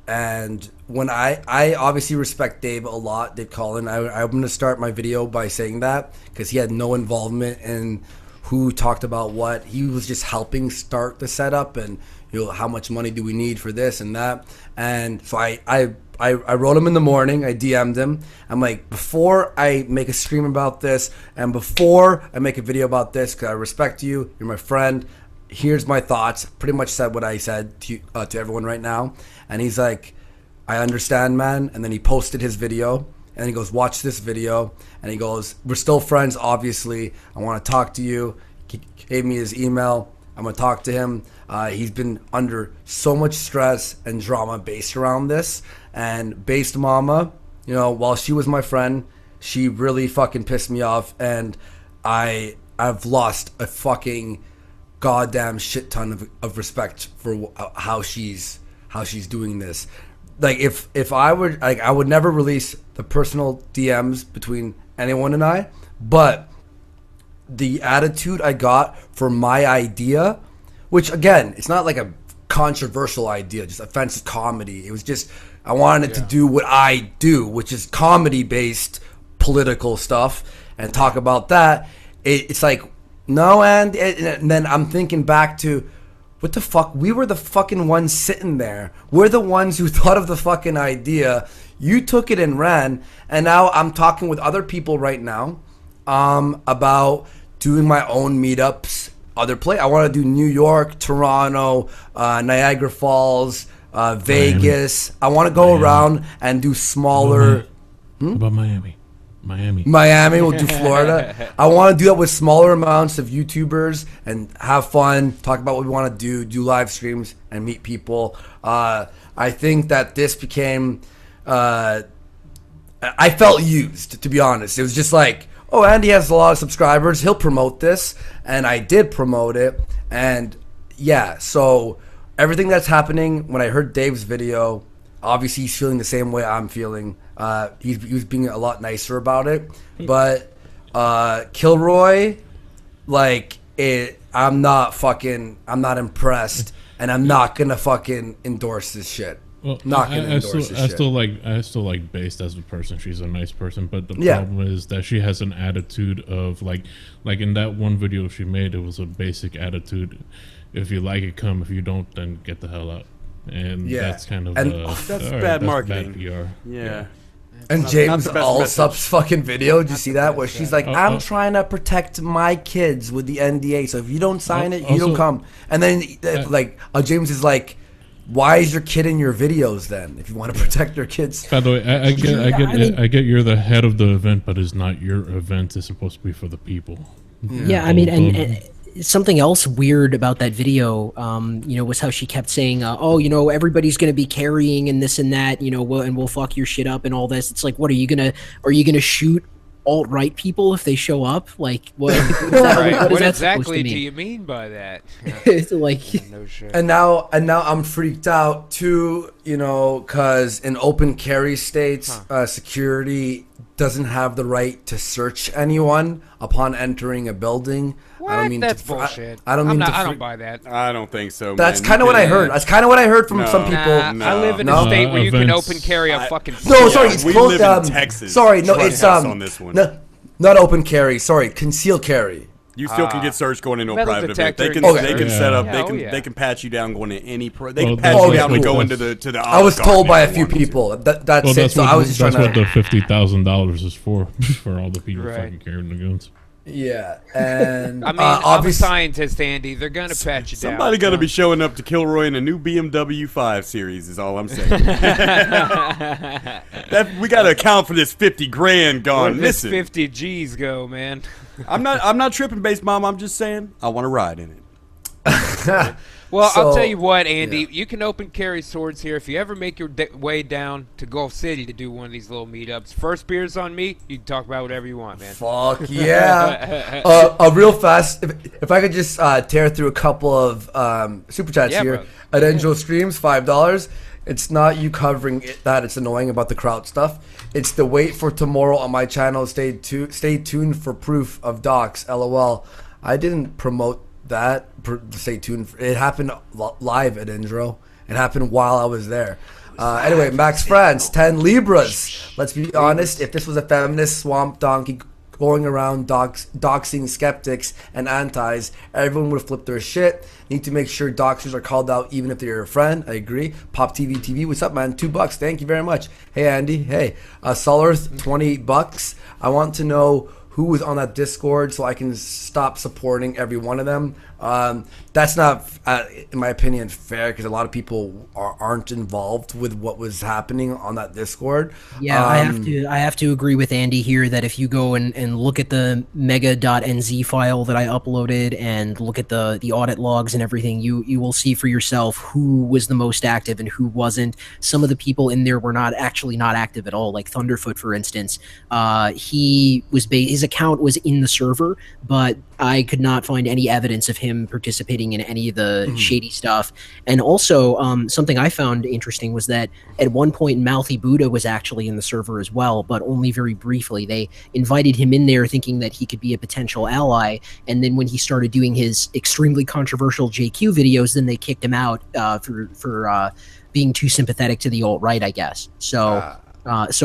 And when I obviously respect Dave a lot, Dave Collin. I'm going to start my video by saying that because he had no involvement in who talked about what. He was just helping start the setup and, you know, how much money do we need for this and that. And so I wrote him in the morning. I DM'd him. I'm like, before I make a stream about this and before I make a video about this, because I respect you, you're my friend, here's my thoughts. Pretty much said what I said to everyone right now. And he's like, I understand, man. And then he posted his video and he goes, watch this video. And he goes, we're still friends, obviously. I want to talk to you. He gave me his email. I'm going to talk to him. He's been under so much stress and drama based around this. And Based Mama, you know, while she was my friend, she really fucking pissed me off. And I've lost a fucking goddamn shit ton of respect for how she's doing this. Like if I were, like, I would never release the personal DMs between anyone and I, but the attitude I got for my idea, which again, it's not like a controversial idea, just offensive comedy. It was just, I wanted to do what I do, which is comedy based political stuff and talk about that. It's like, no, and then I'm thinking back to, what the fuck? We were the fucking ones sitting there. We're the ones who thought of the fucking idea. You took it and ran. And now I'm talking with other people right now about doing my own meetups. I want to do New York, Toronto, Niagara Falls, Vegas. I want to go around and do smaller. What about Miami? We'll do Florida. I want to do that with smaller amounts of YouTubers and have fun, talk about what we want to do live streams and meet people. I think that this became, I felt used, to be honest. It was just like, oh, Andy has a lot of subscribers, he'll promote this. And I did promote it. And yeah, so everything that's happening, when I heard Dave's video, obviously he's feeling the same way I'm feeling. He was being a lot nicer about it, but Kilroy, like, I'm not impressed, and I'm not gonna fucking endorse this shit. Well, I still like Based as a person. She's a nice person, but the problem is that she has an attitude of like in that one video she made, it was a basic attitude. If you like it, come. If you don't, then get the hell out. And that's kind of that's bad marketing. Bad PR. Yeah. And James Allsup's fucking video, did you see that? Where she's like, I'm trying to protect my kids with the NDA, so if you don't sign it, you don't come. And then James is like, why is your kid in your videos then? If you want to protect your kids. By the way, I get you're the head of the event, but it's not your event. It's supposed to be for the people. Yeah, I mean, and something else weird about that video, was how she kept saying, everybody's going to be carrying and this and that, and we'll fuck your shit up and all this. It's like, what are you going to shoot alt-right people if they show up? Like, what? What exactly do you mean by that? It's like, no shit. And now I'm freaked out too, because in open carry states, security doesn't have the right to search anyone upon entering a building. What? I don't mean that's bullshit. I don't buy that. I don't think so. That's kind of what I heard. That's kind of what I heard from some people. I live in a state where you can open carry a fucking. No, sorry, it's we closed. live in Texas. Sorry, no, it's on this one. No, not open carry. Sorry, conceal carry. You still can get searched going into a metal private event. They detector can set up. Yeah, they can pat you down going to any. They can pat you down to go into the. I was told by a few people that's it. So I was just trying to. That's what the $50,000 is for all the people fucking carrying the guns. Yeah, and I mean, I'm a scientist, Andy. They're gonna pat you down. Somebody got to be showing up to Kilroy in a new BMW 5 Series. Is all I'm saying. We got to account for this 50 grand gone. Listen, 50 G's go, man. I'm not tripping, Based Mom. I'm just saying I want to ride in it. Well, I'll tell you what, Andy. You can open carry swords here. If you ever make your way down to Gulf City to do one of these little meetups, first beer's on me. You can talk about whatever you want, man. Fuck yeah. Real fast, if I could just tear through a couple of super chats here. Bro. At Angel Streams, $5. It's not you covering that it's annoying about the Kraut stuff. It's the wait for tomorrow on my channel. Stay tuned for proof of docs. LOL. I didn't promote that. Stay tuned. It happened live at Indro. It happened while I was there. Anyway, Max France, 10 Libras. Let's be honest. If this was a feminist swamp donkey going around doxing skeptics and antis, everyone would flip their shit. Need to make sure doxers are called out even if they're your friend. I agree. Pop TV, what's up, man? $2. Thank you very much. Hey, Andy. Hey, Sullers, $20. I want to know who was on that Discord so I can stop supporting every one of them. That's not, in my opinion, fair because a lot of people aren't involved with what was happening on that Discord. Yeah, I have to agree with Andy here that if you go and look at the mega.nz file that I uploaded and look at the audit logs and everything, you will see for yourself who was the most active and who wasn't. Some of the people in there were not active at all, like Thunderfoot, for instance. His account was in the server, but I could not find any evidence of him participating in any of the shady stuff. And also, something I found interesting was that at one point Mouthy Buddha was actually in the server as well, but only very briefly. They invited him in there thinking that he could be a potential ally, and then when he started doing his extremely controversial JQ videos, then they kicked him out for being too sympathetic to the alt-right, I guess. So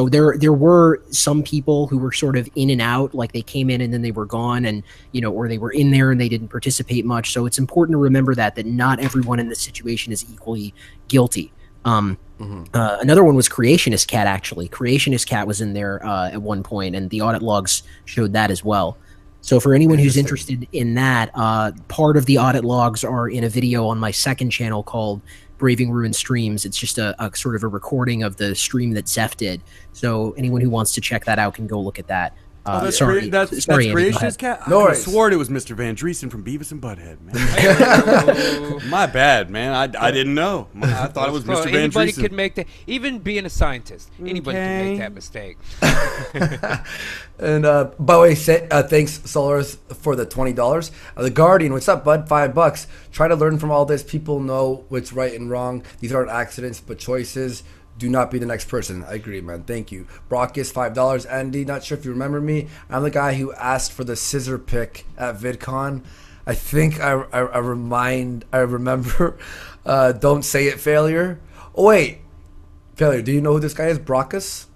there were some people who were sort of in and out, like they came in and then they were gone, and or they were in there and they didn't participate much. So it's important to remember that not everyone in this situation is equally guilty. Another one was Creationist Cat. Actually, Creationist Cat was in there at one point, and the audit logs showed that as well. So for anyone who's interested in that, part of the audit logs are in a video on my second channel called Braving Ruin Streams. It's just a sort of a recording of the stream that Zeph did. So anyone who wants to check that out can go look at that. That's Andy, Creationist Cat? No I worries. swore it was Mr. Van Driesen from Beavis and Butthead, man. My bad, man. I didn't know. I thought it was Mr. Van Driesen. Anybody could make that. Even being a scientist, anybody can make that mistake. And by the way, thanks Solars for the $20. The Guardian, what's up, bud? $5. Try to learn from all this. People know what's right and wrong. These aren't accidents, but choices. Do not be the next person. I agree, man. Thank you. Brockus, $5. Andy, not sure if you remember me. I'm the guy who asked for the scissor pick at VidCon. I think I remember. Don't say it, failure. Oh wait, failure. Do you know who this guy is? Brockus.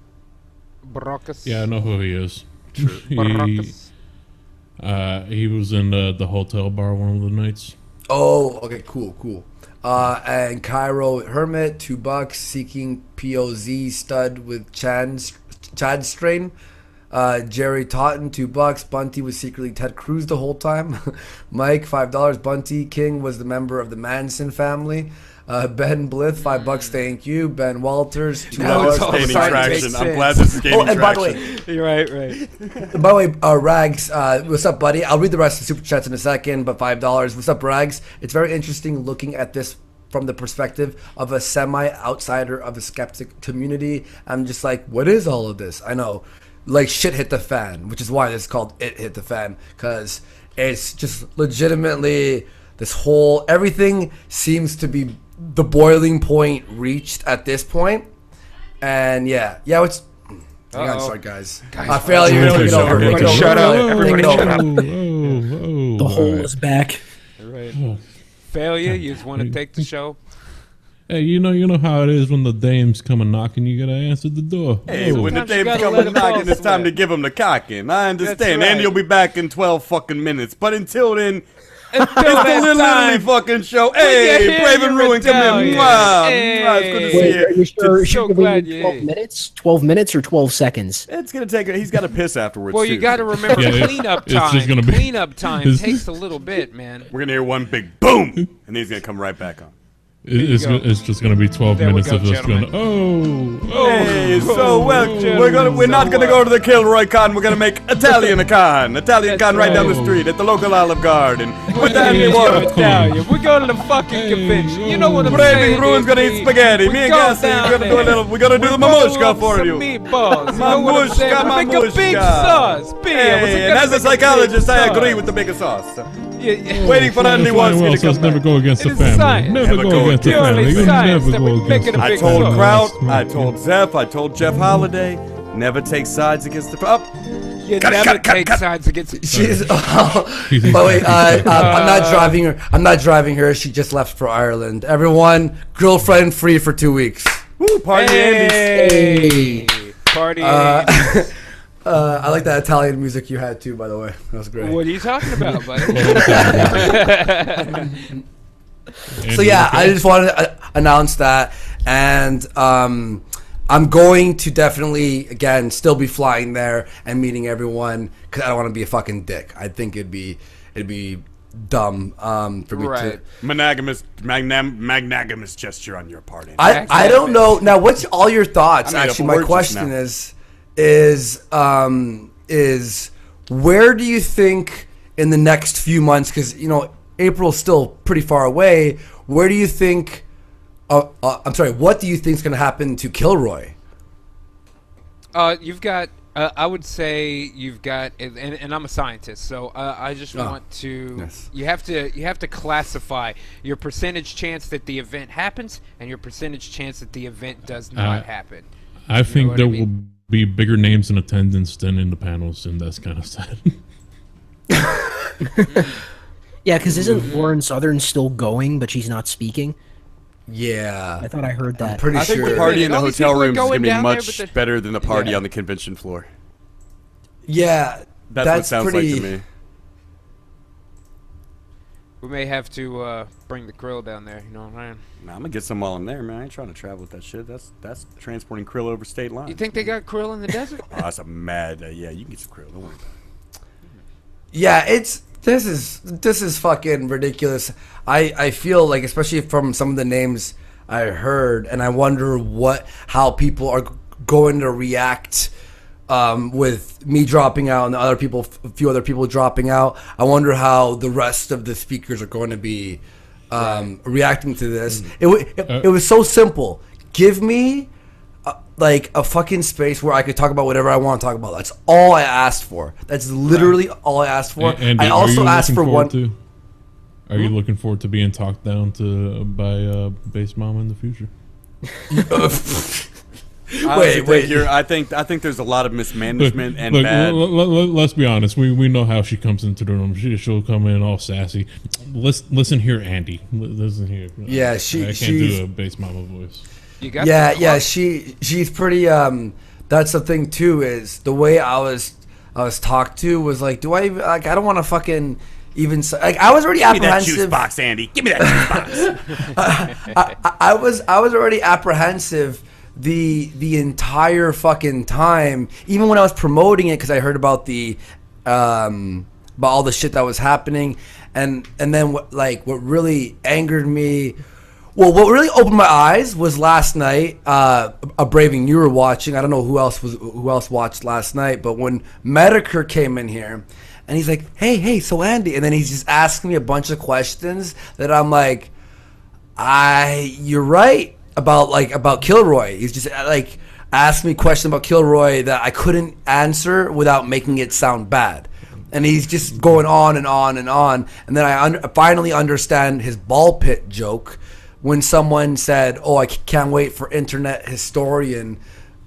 Brockus. Yeah, I know who he is. He was in the hotel bar one of the nights. Oh, okay, cool. And Cairo Hermit, $2. Seeking POZ stud with Chad strain. Jerry Totten, $2. Bunty was secretly Ted Cruz the whole time. Mike, $5. Bunty King was the member of the Manson family. Ben Blith, $5. Thank you. Ben Walters, $2. Traction. I'm glad this is gaining traction. By the way, You're right. By the way, Rags, what's up, buddy? I'll read the rest of the super chats in a second, but $5. What's up, Rags? It's very interesting looking at this from the perspective of a semi-outsider of the skeptic community. I'm just like, what is all of this? I know, like, shit hit the fan, which is why this is called It Hit the Fan, because it's just legitimately this whole, everything seems to be the boiling point reached at this point. And it's... I'm sorry, guys. Failure. Everybody shut up. Everybody shut up. The hole is back. Right. Failure. You just want to take the show. Hey, you know how it is when the dames come and knocking, you gotta answer the door. Hey, when the dames come and knocking, it's time to give them the cocking. I understand. Right. Andy will be back in 12 fucking minutes. But until then... It's the Literally fucking show. Hey, Brave and Ruin, come in. Wow. It's good to see you. Are you sure So glad you 12 minutes? 12 minutes or 12 seconds? It's going to take... He's got to piss afterwards, Well, you got to remember cleanup time. Cleanup time takes a little bit, man. We're going to hear one big boom, and then he's going to come right back on. It's just going to be 12 minutes of just going, Hey, we're not going to go to the Kilroy Con. We're going to make Italian Con right down the street at the local Olive Garden. With Italian. We're going to the fucking convention. You know what I'm saying? Braving Ruin's going to eat spaghetti. Me and Gassi, we're going to do the mamushka for you. Meatballs. Mamushka. Make a big sauce. Hey, and as a psychologist, I agree with the bigger sauce. Waiting for anyone to come never go against the family. Never go against the family. You never go against the family. I told Kraut, I told Zeph, I told Jeff Holiday, never take sides against the... You never take sides against... She's... but wait, I'm not driving her. I'm not driving her. She just left for Ireland. Everyone, girlfriend free for 2 weeks. Woo, party Andy. Party Andy. I like that Italian music you had too, by the way. That was great. What are you talking about, buddy? So yeah, I just wanted to announce that, and I'm going to definitely again still be flying there and meeting everyone because I don't want to be a fucking dick. I think it'd be dumb for me to magnanimous gesture on your part. I don't know. Now, what's all your thoughts? Actually, my question is where do you think in the next few months, because April's still pretty far away, where do you think what do you think is going to happen to Kilroy? You've got I would say you've got, and I'm a scientist, so I just want to. Yes. You have to classify your percentage chance that the event happens and your percentage chance that the event does not happen. I think there will be bigger names in attendance than in the panels, and that's kind of sad. Yeah, because isn't Lauren Southern still going, but she's not speaking? Yeah, I thought I heard that. I'm pretty sure. I think the party in the hotel room is going to be much better than the party on the convention floor. Yeah, that's what it sounds like to me. We may have to bring the krill down there. You know what I'm saying? Nah, I'm gonna get some while I'm there, man. I ain't trying to travel with that shit. That's transporting krill over state lines. You think they got krill in the desert? Oh, that's a mad. Yeah, you can get some krill. Don't worry about it. Yeah, this is fucking ridiculous. I feel like, especially from some of the names I heard, and I wonder how people are going to react with me dropping out and a few other people dropping out. I wonder how the rest of the speakers are going to be reacting to this. It was so simple. Give me like a fucking space where I could talk about whatever I want to talk about. That's all I asked for. That's literally all I asked for. Andy, I also asked for one. Are you looking forward to being talked down to by Base Mama in the future? Wait. I think there's a lot of mismanagement and bad. Let's be honest. We know how she comes into the room. She'll come in all sassy. Listen here, Andy. Listen here. Yeah, I can't do a Base Mama voice. She's pretty. That's the thing too. Is the way I was talked to was like, do I I don't want to fucking even like I was already apprehensive. Give me that juice box, Andy. Give me that juice box. I was already apprehensive the entire fucking time, even when I was promoting it, because I heard about about all the shit that was happening, and then what really angered me. Well, what really opened my eyes was last night. A Braving you were watching. I don't know who else watched last night, but when Medicare came in here, and he's like, "Hey, so Andy," and then he's just asking me a bunch of questions that I'm like, "You're right about Kilroy." He's just like asked me questions about Kilroy that I couldn't answer without making it sound bad. And he's just going on and on and on. And then I finally understand his ball pit joke. When someone said, "Oh, I can't wait for Internet Historian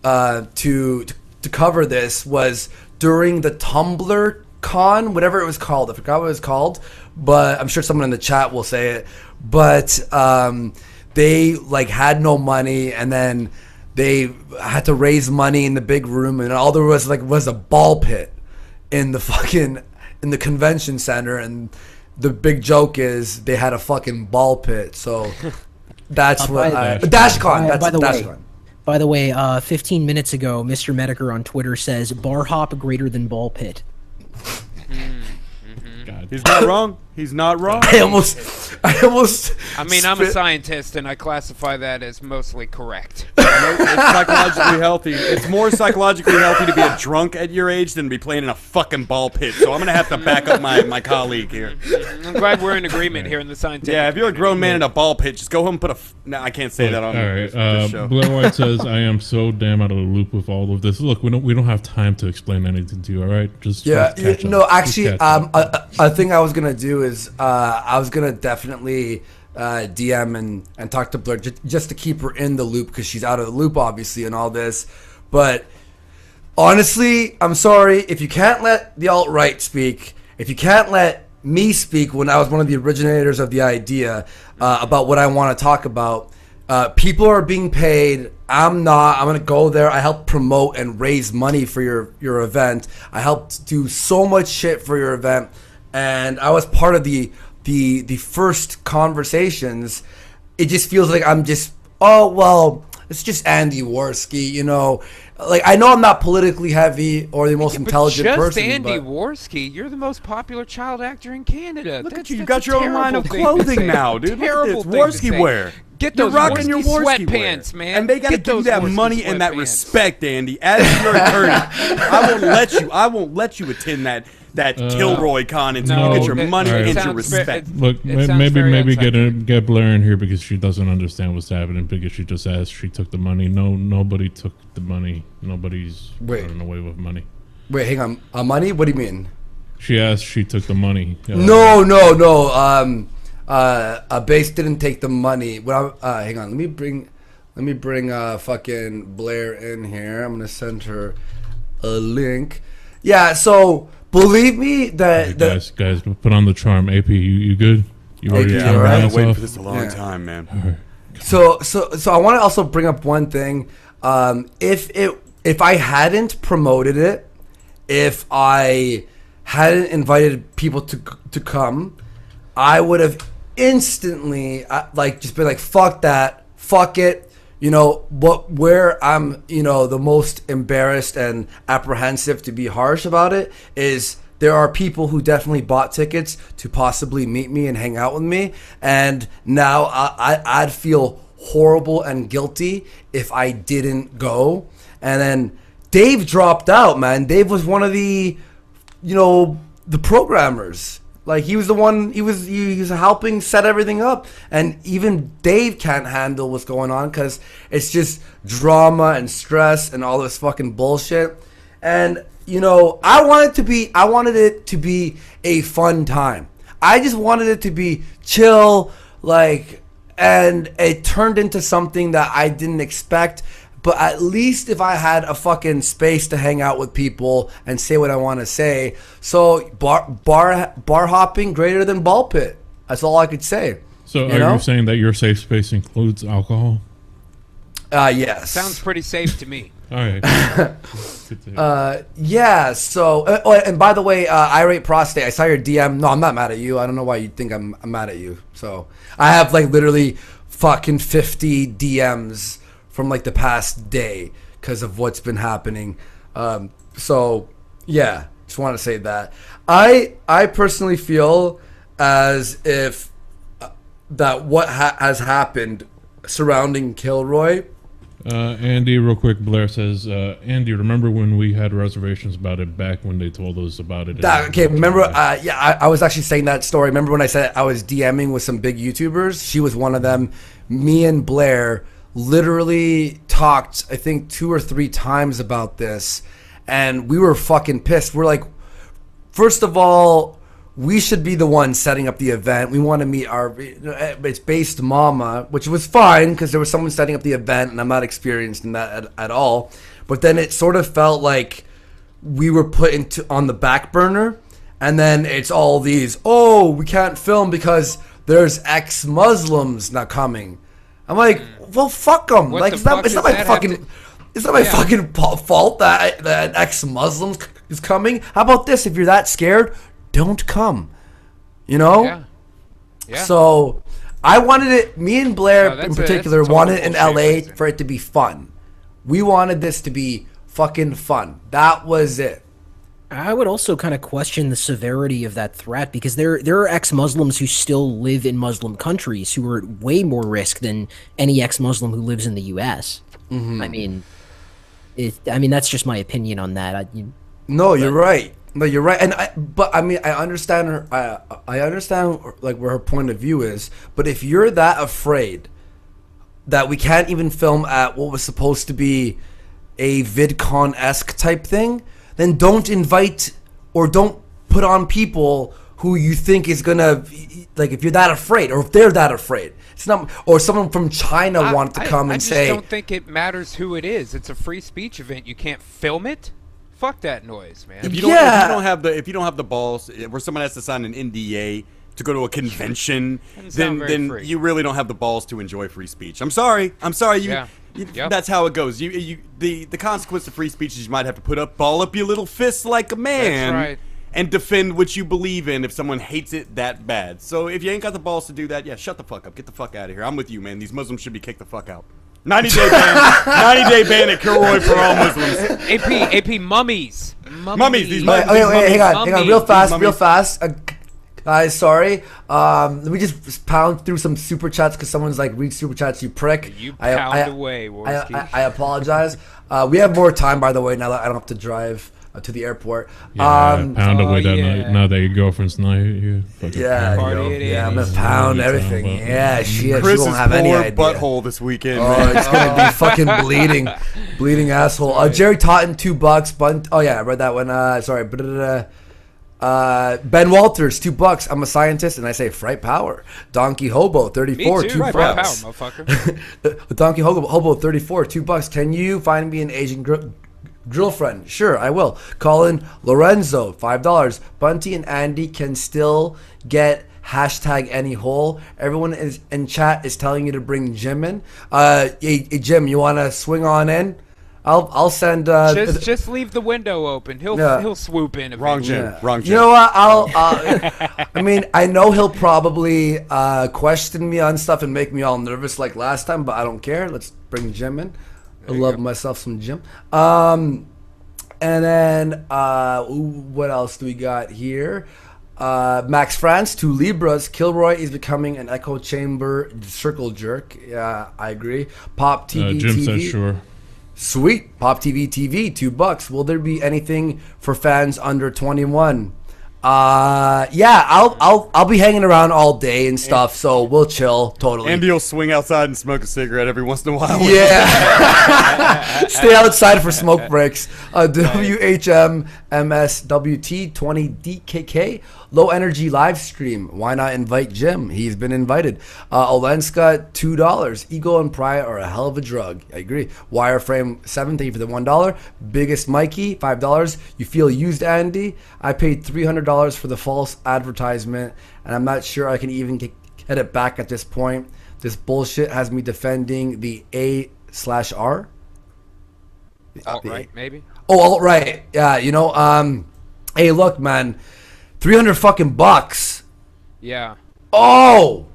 to cover this," was during the Tumblr Con, whatever it was called. I forgot what it was called, but I'm sure someone in the chat will say it. But they had no money, and then they had to raise money in the big room, and all there was was a ball pit in the convention center, and the big joke is they had a fucking ball pit. So that's what DashCon. That's DashCon. By the way, 15 minutes ago, Mr. Medicare on Twitter says bar hop greater than ball pit. God. He's not wrong. He's not wrong. I almost I'm a scientist, and I classify that as mostly correct. It's psychologically healthy. It's more psychologically healthy to be a drunk at your age than to be playing in a fucking ball pit. So I'm going to have to back up my colleague here. I'm glad we're in agreement here in the scientific Yeah, if you're a grown man in a ball pit, just go home and put a... No, I can't say that on this show. Blair White says, I am so damn out of the loop with all of this. Look, we don't have time to explain anything to you, all right? Just catch up. Actually, a thing I was going to do is I was going to definitely... DM and talk to Blair just to keep her in the loop because she's out of the loop obviously and all this. But honestly, I'm sorry if you can't let the alt-right speak, if you can't let me speak when I was one of the originators of the idea about what I want to talk about. People are being paid. I'm not. I'm going to go there. I helped promote and raise money for your event. I helped do so much shit for your event, and I was part of the first conversations. It just feels like I'm just, oh, well, it's just Andy Worski, you know. Like, I know I'm not politically heavy or the most intelligent person. Just Andy Worski, you're the most popular child actor in Canada. Look at you. You got your own line of clothing now, dude. Terrible thing Worski wear. Get those rocking your Worski sweatpants, man. And they got to give you that money and that respect, Andy. As your attorney, I won't let you attend that Kilroy con until you get your money and your respect. Look, maybe get Blair in here because she doesn't understand what's happening because she just asked she took the money. No, nobody took the money. Nobody's running away with money. Wait, hang on. Money? What do you mean? She asked she took the money. No. Base didn't take the money. Hang on. Let me bring fucking Blair in here. I'm gonna send her a link. Yeah. So believe me that guys, put on the charm. AP, you good? You already I've been waiting for this a long time, man. Right. So I want to also bring up one thing. If I hadn't promoted it, if I hadn't invited people to come, I would have instantly just been like, fuck that, fuck it. You know where I'm, the most embarrassed and apprehensive, to be harsh about it, is there are people who definitely bought tickets to possibly meet me and hang out with me, and now I'd feel horrible and guilty if I didn't go. And then Dave dropped out, man. Dave was one of the programmers. Like, he was the one, he was helping set everything up. And even Dave can't handle what's going on because it's just drama and stress and all this fucking bullshit. And, I wanted it to be a fun time. I just wanted it to be chill, and it turned into something that I didn't expect. But at least if I had a fucking space to hang out with people and say what I want to say. So bar hopping greater than ball pit. That's all I could say. So are you saying that your safe space includes alcohol? Yes. Sounds pretty safe to me. All right. Yeah. So, and by the way, Irate Prostate, I saw your DM. No, I'm not mad at you. I don't know why you think I'm mad at you. So I have literally fucking 50 DMs from the past day because of what's been happening. So yeah, just want to say that I personally feel as if that what has happened surrounding Kilroy. Andy, real quick, Blair says, Andy, remember when we had reservations about it back when they told us about it? Okay, remember, I was actually saying that story. Remember when I said I was DMing with some big YouTubers? She was one of them. Me and Blair literally talked, I think, 2 or 3 times about this, and we were fucking pissed. We're like, first of all, we should be the ones setting up the event. We want to meet it's based mama, which was fine because there was someone setting up the event, and I'm not experienced in that at all. But then it sort of felt like we were put on the back burner, and then it's all these, we can't film because there's ex-Muslims not coming. I'm like, well, fuck them. It's not my fucking fault that ex-Muslims is coming. How about this? If you're that scared, don't come. Yeah. So I wanted it. Me and Blair in particular wanted in LA for it to be fun. We wanted this to be fucking fun. That was it. I would also kind of question the severity of that threat because there are ex-Muslims who still live in Muslim countries who are at way more risk than any ex-Muslim who lives in the U.S. Mm-hmm. I mean that's just my opinion on that. No, you're right. No, you're right. But I mean, I understand her. I understand like where her point of view is. But if you're that afraid that we can't even film at what was supposed to be a VidCon-esque type thing, then don't invite or don't put on people who you think is gonna, like, if you're that afraid or if they're that afraid. It's not, or someone from China wanted to come and say. I just don't think it matters who it is. It's a free speech event. You can't film it. Fuck that noise, man. If you don't have the balls, where someone has to sign an NDA to go to a convention, then you really don't have the balls to enjoy free speech. I'm sorry. That's how it goes. The consequence of free speech is you might have to ball up your little fist like a man. That's right. And defend what you believe in if someone hates it that bad. So if you ain't got the balls to do that, yeah, shut the fuck up. Get the fuck out of here. I'm with you, man. These Muslims should be kicked the fuck out. 90-day ban. 90-day ban at Kilroy for all Muslims. AP, mummies. Mummies. These Wait, hang on. Real fast. Guys, sorry. Let me just pound through some super chats because someone's like, read super chats, you prick. You pound away, Worski. I apologize. We have more time, by the way, now that I don't have to drive to the airport. Yeah, pound away that night. Now that your girlfriend's not here. I'm gonna pound everything. Yeah, she won't have any idea. Butthole this weekend. Oh, it's gonna be fucking bleeding asshole. Jerry Totten, $2. Oh yeah, I read that one. Sorry, Ben Walters, $2. I'm a scientist and I say fright power. Donkey Hobo, 34, Me too. $2. Fright power, motherfucker. Donkey Hobo, 34, $2. Can you find me an Asian girlfriend? Sure, I will. Colin Lorenzo, $5. Bunty and Andy can still get #anyhole. Everyone in chat is telling you to bring Jim in. Hey, Jim, you want to swing on in? I'll send. Just leave the window open. He'll swoop in. Wrong Jim. Wrong Jim. You know what? I mean, I know he'll probably question me on stuff and make me all nervous like last time, but I don't care. Let's bring Jim in. I love myself some Jim. And then what else do we got here? Max France, 2 Libras. Kilroy is becoming an echo chamber circle jerk. Yeah, I agree. Pop TV Jim TV. says sure. Sweet. Pop TV TV, $2. Will there be anything for fans under 21? Yeah, I'll be hanging around all day and stuff, so we'll chill totally. Andy will swing outside and smoke a cigarette every once in a while. Yeah. Stay outside for smoke breaks. WHMMSWT20DKK, low energy live stream. Why not invite Jim? He's been invited. Olenska, $2. Ego and pride are a hell of a drug. I agree. Wireframe, $7. Thank you for the $1. Biggest Mikey, $5. You feel used, Andy? I paid $300 for the false advertisement, and I'm not sure I can even get it back at this point. This bullshit has me defending the A/R. Alt-right, maybe? Oh, alt-right. Yeah, you know, hey, look, man. $300 fucking bucks. Yeah. Oh!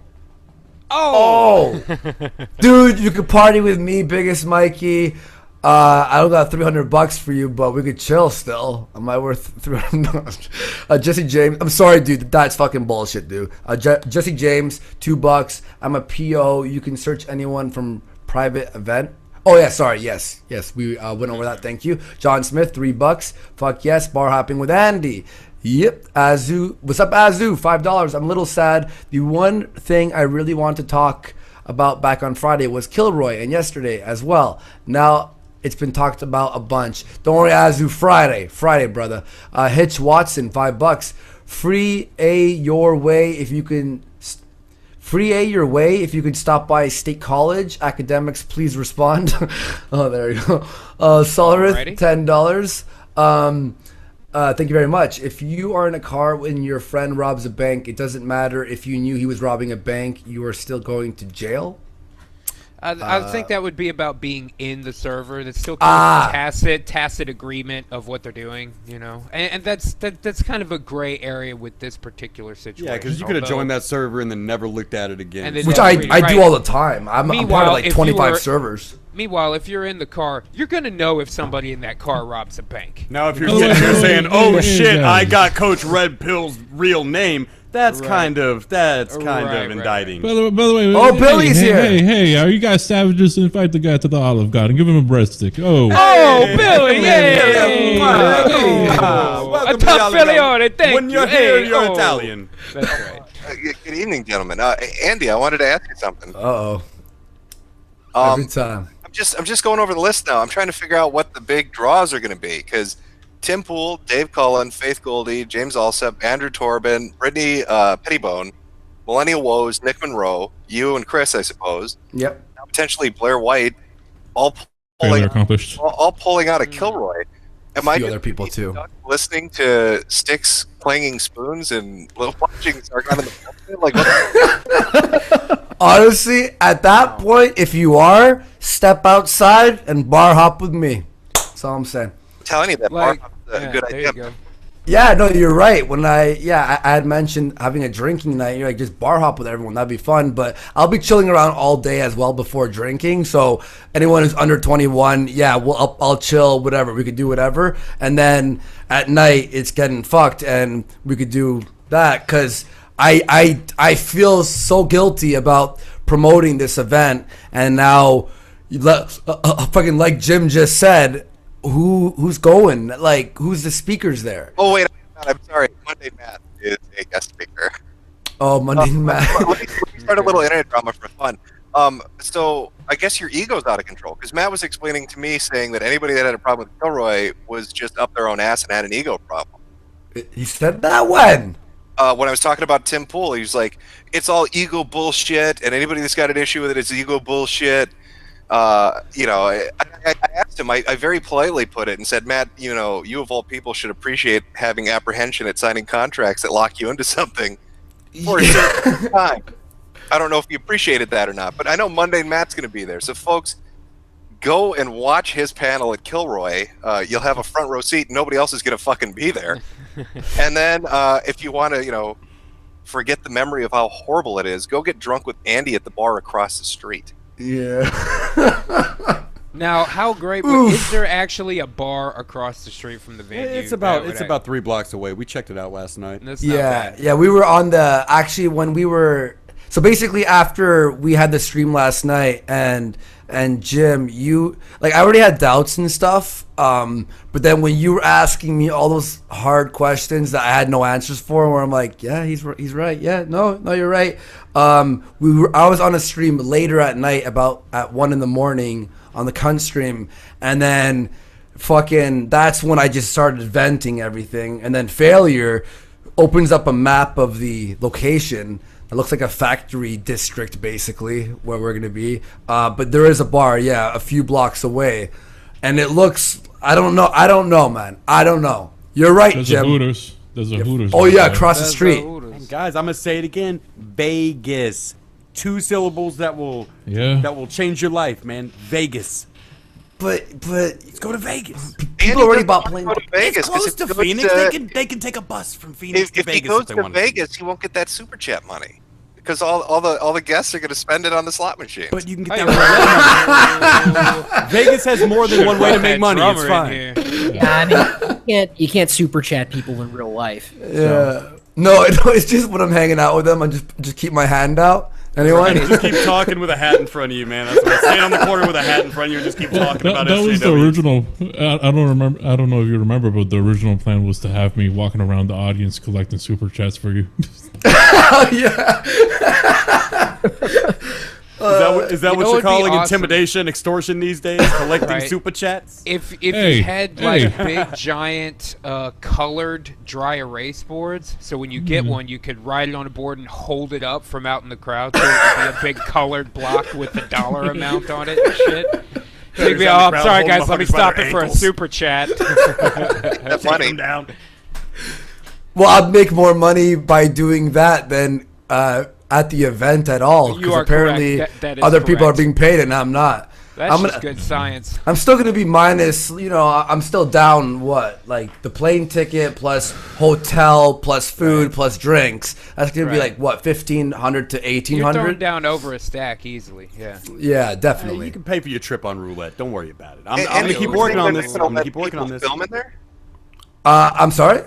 Dude, you could party with me, Biggest Mikey. I don't got $300 for you, but we could chill still. Am I worth $300? Jesse James, I'm sorry, dude. That's fucking bullshit, dude. Jesse James, $2. I'm a PO. You can search anyone from private event. Oh yeah, sorry. Yes. We went over that. Thank you. John Smith, $3. Fuck yes. Bar hopping with Andy. Yep. Azu, what's up, Azu? $5. I'm a little sad. The one thing I really want to talk about back on Friday was Kilroy, and yesterday as well. Now it's been talked about a bunch. Don't worry, Azu. Friday, brother. Hitch Watson, $5. Free A your way if you can. Free A your way if you can stop by State College. Academics, please respond. Oh, there you go. Solarith, $10. Thank you very much. If you are in a car when your friend robs a bank, it doesn't matter if you knew he was robbing a bank. You are still going to jail. I think that would be about being in the server. That's still kind of tacit agreement of what they're doing, you know. And that's kind of a gray area with this particular situation. Yeah, because you could have joined that server and then never looked at it again. Which I do all the time. I'm part of like 25 servers. Meanwhile, if you're in the car, you're going to know if somebody in that car robs a bank. Now, if you're sitting there saying, oh, shit, I got Coach Red Pill's real name, that's kind of indicting. By the way, oh, Billy's here. Hey, are you guys savages? Invite the guy to the Olive Garden. Give him a breadstick. Oh, Billy, a tough Philly on it. Thank you. When you're here, you're Italian. That's right. Good evening, gentlemen. Andy, I wanted to ask you something. Every time. I'm just going over the list now. I'm trying to figure out what the big draws are going to be because Tim Pool, Dave Cullen, Faith Goldie, James Alsop, Andrew Torben, Brittany Pettibone, Millennial Woes, Nick Monroe, you and Chris, I suppose. Yep. Potentially Blair White, all pulling out of Kilroy. Am I other people too listening to Styx clanging spoons and watching Sargon in the Pulpit? Like, what? Honestly, at that point, if you are, step outside and bar hop with me. That's all I'm saying. I'm telling you that bar hop's a good idea. Go. Yeah, no, you're right. When I had mentioned having a drinking night, you're like, just bar hop with everyone. That'd be fun. But I'll be chilling around all day as well before drinking. So anyone who's under 21, I'll chill, whatever. We could do whatever. And then at night, it's getting fucked, and we could do that. Because I feel so guilty about promoting this event. And now, fucking like Jim just said, who's going? Like, who's the speakers there? Oh wait, I'm sorry. Monday Matt is a guest speaker. Oh, Monday Matt. Let me start a little internet drama for fun. So I guess your ego's out of control because Matt was explaining to me saying that anybody that had a problem with Kilroy was just up their own ass and had an ego problem. He said that when I was talking about Tim Pool, he was like, "It's all ego bullshit," and anybody that's got an issue with it is ego bullshit. I asked him, I very politely put it and said, Matt, you of all people should appreciate having apprehension at signing contracts that lock you into something for a certain time. I don't know if you appreciated that or not, but I know Monday Matt's going to be there. So, folks, go and watch his panel at Kilroy. You'll have a front row seat. Nobody else is going to fucking be there. And then if you want to, forget the memory of how horrible it is, go get drunk with Andy at the bar across the street. Yeah. Now, how great? Is there actually a bar across the street from the venue? It's about 3 blocks away. We checked it out last night. Yeah. We were on so basically after we had the stream last night and Jim, I already had doubts and stuff. But then when you were asking me all those hard questions that I had no answers for, where I'm like, yeah, he's right. Yeah, no, you're right. I was on a stream later at night, about at 1 a.m. on the cunt stream, and then that's when I just started venting everything, and then Failure opens up a map of the location. It looks like a factory district, basically, where we're going to be. But there is a bar, a few blocks away. And it looks, I don't know, man. I don't know. You're right, Jim. There's a Hooters. Oh, yeah, across the street. And guys, I'm going to say it again. Vegas. 2 syllables that will change your life, man. Vegas. But let's go to Vegas. People already bought planes. Vegas. It's close to Phoenix. They can take a bus from Phoenix to Vegas. If he goes to Vegas, he won't get that super chat money because all the guests are going to spend it on the slot machine. But you can get that. Vegas has more than one way to make money. It's fine. I mean, you can't super chat people in real life. Yeah. So. No, it's just when I'm hanging out with them, I just keep my hand out. Anyone? Just keep talking with a hat in front of you, man. That's what stand on the corner with a hat in front of you and just keep talking about it. That was the original. I don't remember. I don't know if you remember, but the original plan was to have me walking around the audience collecting super chats for you. Yeah. Is that what you're calling intimidation, extortion these days? Collecting super chats? If you had big giant colored dry erase boards, so when you get one, you could write it on a board and hold it up from out in the crowd, so it would be a big colored block with the dollar amount on it and shit. I'm sorry guys, let me stop it for a super chat. That's funny. Down. Well, I'd make more money by doing that than at the event at all because apparently that is other people are correct. being paid and I'm not. That's just good science. I'm still gonna be minus. You know, I'm still down. What, like the plane ticket plus hotel plus food plus drinks? That's gonna be like what, 1,500 to 1,800. You're throwing down over a stack easily. Yeah. Yeah, definitely. You can pay for your trip on roulette. Don't worry about it. I'm gonna keep working on this. I'm gonna keep working on this. Film in there? I'm sorry.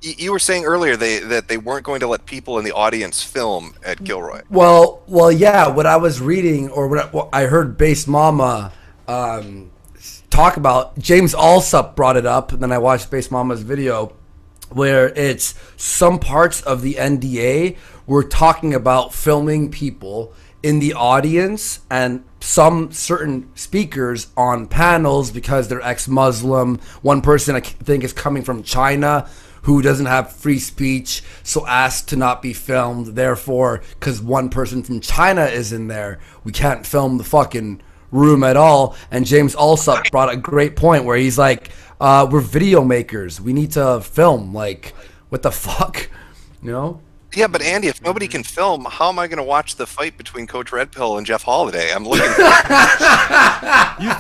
You were saying earlier that they weren't going to let people in the audience film at Kilroy. Well, yeah. What I was reading, or what I heard, Base Mama talk about. James Alsop brought it up, and then I watched Base Mama's video, where it's some parts of the NDA were talking about filming people in the audience and some certain speakers on panels because they're ex-Muslim. One person I think is coming from China, who doesn't have free speech, so asked to not be filmed. Therefore, because one person from China is in there, we can't film the fucking room at all. And James Alsop brought a great point where he's like, we're video makers. We need to film. Like, what the fuck? You know? Yeah, but Andy, if nobody can film, how am I going to watch the fight between Coach Red Pill and Jeff Holiday? I'm looking.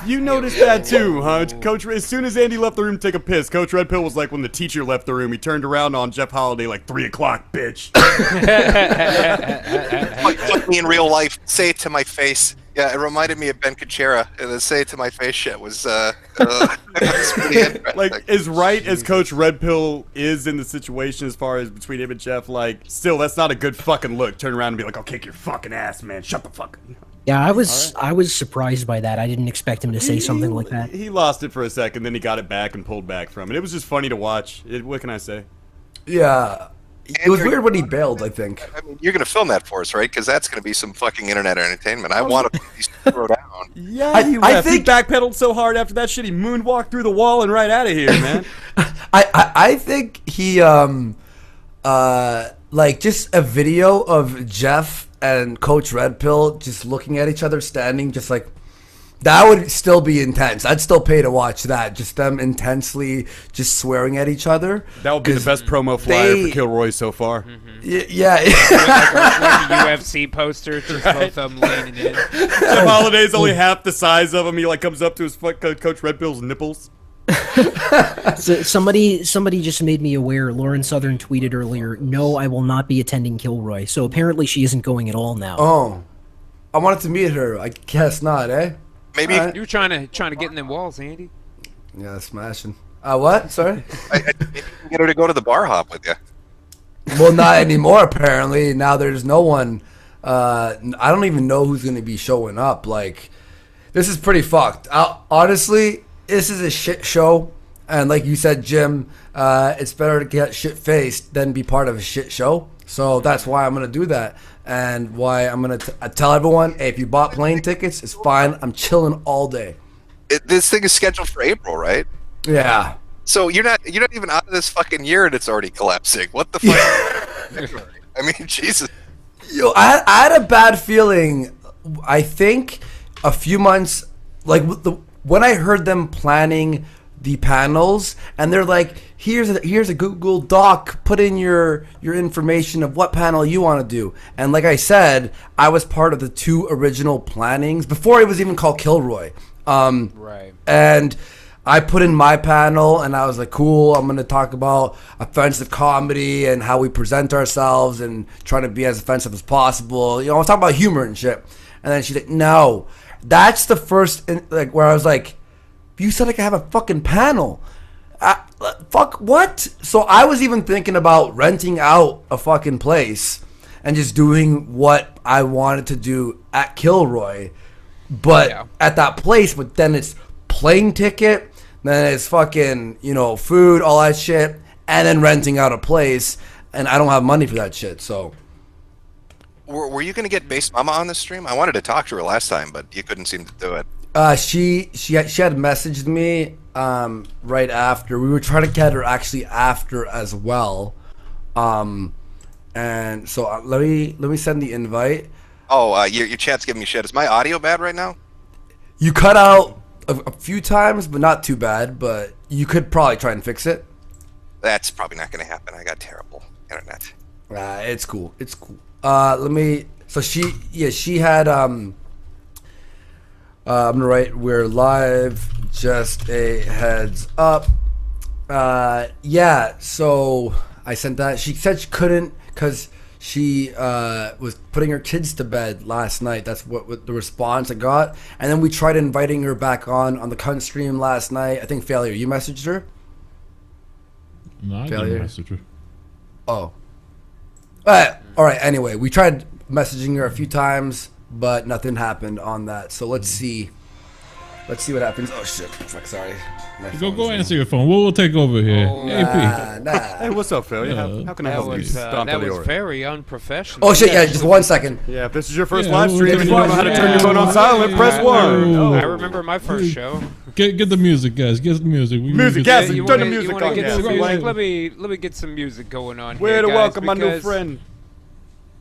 You noticed that too, huh? Coach, as soon as Andy left the room to take a piss, Coach Red Pill was like when the teacher left the room. He turned around on Jeff Holiday like 3 o'clock, bitch. Fuck me in real life. Say it to my face. Yeah, it reminded me of Ben Kuchera. The "say it to my face" shit was pretty interesting. Like, as right as Coach Red Pill is in the situation as far as between him and Jeff, like, still, that's not a good fucking look. Turn around and be like, "I'll kick your fucking ass, man. Shut the fuck up." Yeah, I was surprised by that. I didn't expect him to say something like that. He lost it for a second, then he got it back and pulled back from it. It was just funny to watch. What can I say? Yeah. It was weird when he bailed, I think. I mean, you're going to film that for us, right? Because that's going to be some fucking internet entertainment. I want to throw down. Yeah, I think he backpedaled so hard after that shit, he moonwalked through the wall and right out of here, man. I think he like just a video of Jeff and Coach Red Pill just looking at each other, standing, just like. That would still be intense. I'd still pay to watch that. Just them intensely just swearing at each other. That would be the best promo flyer for Kilroy so far. Mm-hmm. Yeah. like a UFC poster, just both of them leaning in. Jeff Holiday's only half the size of him. He like comes up to his Coach Red Pill's nipples. So somebody just made me aware. Lauren Southern tweeted earlier, "No, I will not be attending Kilroy." So apparently she isn't going at all now. Oh, I wanted to meet her. I guess not, eh? Maybe you were trying to get in them walls, Andy. Yeah, smashing. What? Sorry. maybe you can get her to go to the bar hop with you. Well, not anymore. Apparently, now there's no one. I don't even know who's going to be showing up. Like, this is pretty fucked. Honestly, this is a shit show. And like you said, Jim, it's better to get shit faced than be part of a shit show. So that's why I'm going to do that. And why I'm going to tell everyone, hey, if you bought plane tickets, it's fine. I'm chilling all day. This thing is scheduled for April, right? Yeah. So you're not even out of this fucking year and it's already collapsing. What the fuck? I mean, Jesus. Yo, I had a bad feeling. I think a few months, like when I heard them planning the panels, and they're like, here's a Google Doc, put in your information of what panel you want to do. And like I said, I was part of the 2 original plannings before it was even called Kilroy. Right. And I put in my panel, and I was like, cool, I'm going to talk about offensive comedy and how we present ourselves and trying to be as offensive as possible. You know, I was talking about humor and shit. And then she's like, no. That's the first, like, where I was like, you said I could have a fucking panel. Fuck, what? So I was even thinking about renting out a fucking place and just doing what I wanted to do at Kilroy. But at that place, but then it's plane ticket, then it's fucking, food, all that shit, and then renting out a place, and I don't have money for that shit, so. Were you going to get Base Mama on the stream? I wanted to talk to her last time, but you couldn't seem to do it. She had messaged me right after. We were trying to get her actually after as well. And so let me send the invite. Oh, your chat's giving me shit. Is my audio bad right now? You cut out a few times, but not too bad. But you could probably try and fix it. That's probably not going to happen. I got terrible internet. It's cool. It's cool. Let me. So she had. I'm gonna write. We're live. Just a heads up. Yeah. So I sent that. She said she couldn't because she was putting her kids to bed last night. That's what the response I got. And then we tried inviting her back on the cunt stream last night. I think failure. You messaged her. No, I didn't message her. Oh. All right. Anyway, we tried messaging her a few times, but nothing happened on that. So let's see. Let's see what happens. Oh shit! Fuck, sorry. Go answer your phone. We'll take over here. Hey, what's up, Phil? How can I help you? That was very unprofessional. Oh shit! Yeah, just 1 second. Yeah, if this is your first live stream and you don't know how to turn your phone on silent, press 1. I remember my first show. Get the music, guys. Get the music. Music, guys. Turn the music on, guys. Let me get some music going on. Way to welcome my new friend.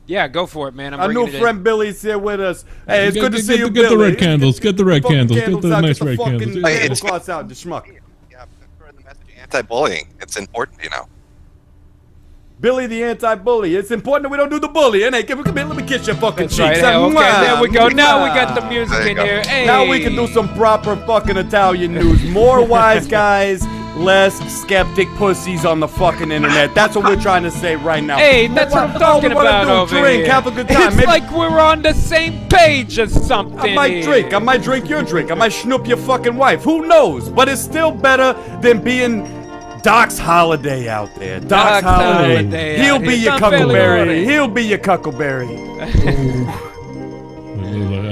Yeah, go for it, man. Our new friend Billy's here with us. Hey, it's good to see you, Billy. Get the red candles. Get the red candles. Get the nice red candles. Hey, it's cloths out, the schmuck. Yeah, for the message anti-bullying. It's important, you know. Billy the anti-bully. It's important that we don't do the bullying. Hey, come here, let me kiss your fucking cheeks. Right. Hey, okay, there we go. Now we got the music in here. Hey. Now we can do some proper fucking Italian news. More wise guys, less skeptic pussies on the fucking internet. That's what we're trying to say right now. Hey, that's what I'm talking about over drink, here. Have a good time. It's like we're on the same page or something. I might drink. I might drink your drink. I might schnoop your fucking wife. Who knows? But it's still better than being Doc's Holiday out there. Doc's Holiday. He'll be your cuckleberry. He'll be your cuckleberry.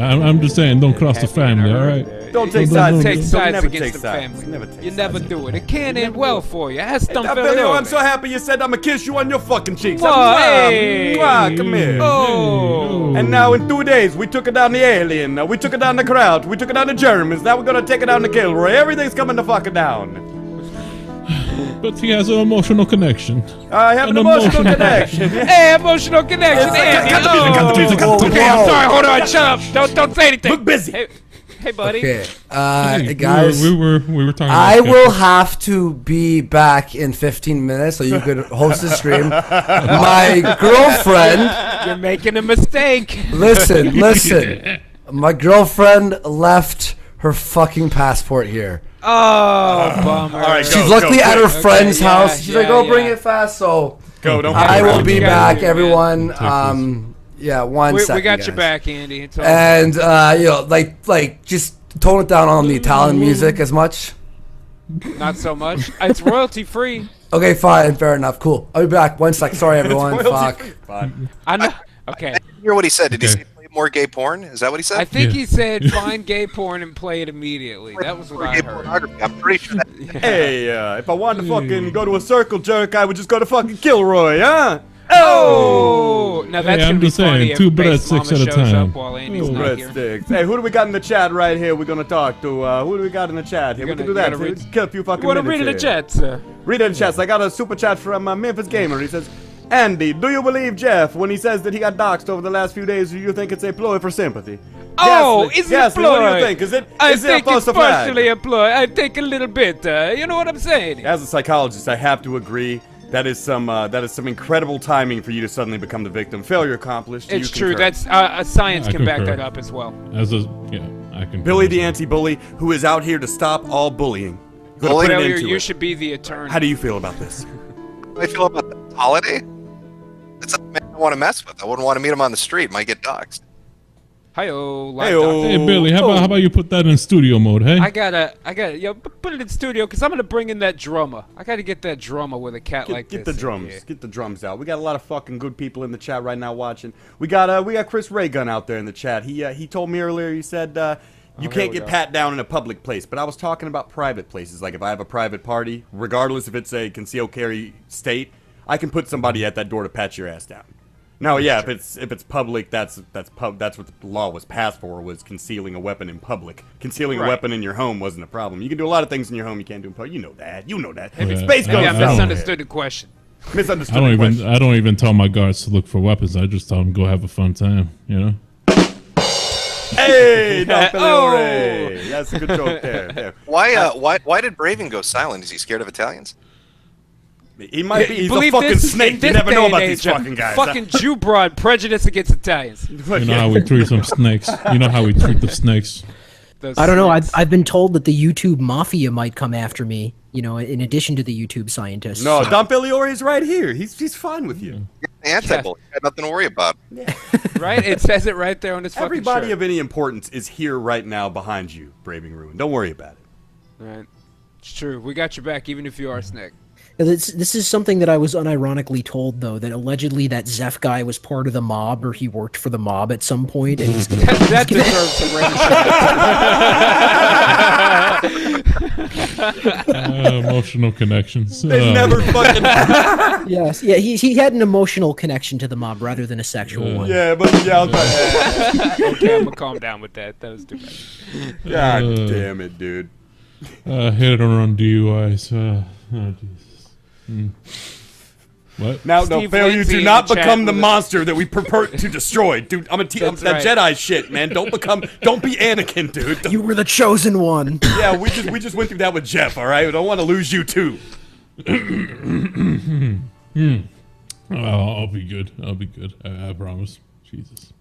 I'm just saying, don't cross the family, all right? Don't take sides. Take sides against the family. You never do it. It can't end well for you. I'm so happy you said I'm gonna kiss you on your fucking cheeks. Hey. Come here. Oh. And now in 2 days, we took it down the alien. We took it down the Kraut. We took it down the Germans. Now we're gonna take it down the Kilroy. Everything's coming the fucking down. But he has an emotional connection. I have an emotional connection. Hey, emotional connection. Cut the music. Okay, I'm sorry. Hold on. Shut up. Don't say anything. Look busy. Hey, buddy. Okay. Hey, guys. We were talking. I will have to be back in 15 minutes, so you could host the stream. My girlfriend. You're making a mistake. Listen. My girlfriend left her fucking passport here. Oh, bummer. All right, She's luckily at her friend's house. She's like, "Go bring it fast." So don't. I will be back, everyone. Yeah, 1 second. We got guys. your back, Andy. And you know, like just tone it down on the Italian music as much. Not so much. It's royalty free. Okay, fine, fair enough. Cool. I'll be back. 1 sec. Sorry, everyone. Fuck. I know. Okay. I didn't hear what he said. Did he say play more gay porn? Is that what he said? I think he said find gay porn and play it immediately. That was what I heard. I'm pretty sure that. Hey, if I wanted to fucking go to a circle jerk, I would just go to fucking Kilroy, huh? Oh! Now that's I'm gonna be just funny saying, if 2 Base breadsticks Mama at a shows time. up while Andy's not here. Breadsticks. Hey, who do we got in the chat right here? We're gonna talk to. Who do we got in the chat here? We can do that. Kill a few fucking minutes. You wanna read in the here. chat, sir? Read in the chat. I got a super chat from Memphis Gamer. He says, Andy, do you believe Jeff when he says that he got doxxed over the last few days? Do you think it's a ploy for sympathy? Oh, is it a ploy? What do you think? Is it it's partially a ploy. I take a little bit. You know what I'm saying? As a psychologist, I have to agree. That is some incredible timing for you to suddenly become the victim. Failure accomplished. It's true. That's science can back that up as well. I can. Billy the anti-bully, who is out here to stop all bullying. Failure, you should be the attorney. How do you feel about this? How do I feel about the holiday? It's a man I want to mess with. I wouldn't want to meet him on the street. Might get doxxed. Hi-oh, Hey Billy, how about you put that in studio mode, hey? I gotta, yo, put it in studio, because I'm gonna bring in that drummer. I gotta get that drummer with a cat like this. Get the drums. Get the drums out. We got a lot of fucking good people in the chat right now watching. We got Chris Raygun out there in the chat. He told me earlier, he said, you can't get pat down in a public place, but I was talking about private places. Like if I have a private party, regardless if it's a concealed carry state, I can put somebody at that door to pat your ass down. Now, yeah, if it's public, that's what the law was passed for, was concealing a weapon in public. Concealing a weapon in your home wasn't a problem. You can do a lot of things in your home you can't do in public. You know that. Space goes I misunderstood the question. Misunderstood. I don't even tell my guards to look for weapons. I just tell them go have a fun time. You know. Hey, that's a good joke there. Why did Braven go silent? Is he scared of Italians? He might be. He's a fucking snake. You never know about these fucking guys. Fucking Jew broad prejudice against Italians. You know how we treat some snakes. You know how we treat the snakes. I don't know. I've been told that the YouTube mafia might come after me. You know, in addition to the YouTube scientists. No, Don Biliori's right here. He's fine with you. Anti-bully. Got nothing to worry about. Yeah. Right? It says it right there on his fucking Everybody shirt. of any importance is here right now behind you, Braving Ruin. Don't worry about it. Right. It's true. We got your back, even if you are a snake. This is something that I was unironically told, though, that allegedly that Zeph guy was part of the mob, or he worked for the mob at some point, and he's gonna, that deserves some emotional connections. They never fucking. Yes, yeah, he had an emotional connection to the mob rather than a sexual one. Yeah, but yeah, I was like, okay, I'm gonna calm down with that. That was too bad. God damn it, dude. Hit or run DUIs. Oh, Jesus. What? Now, Steve no, failure Lindsay do in not the chat become the with monster that we purport to destroy, dude. I'm that right. Jedi shit, man. Don't be Anakin, dude. You were the chosen one. Yeah, we just went through that with Jeff. All right, I don't want to lose you too. I'll be good. I'll be good. I promise. Jesus.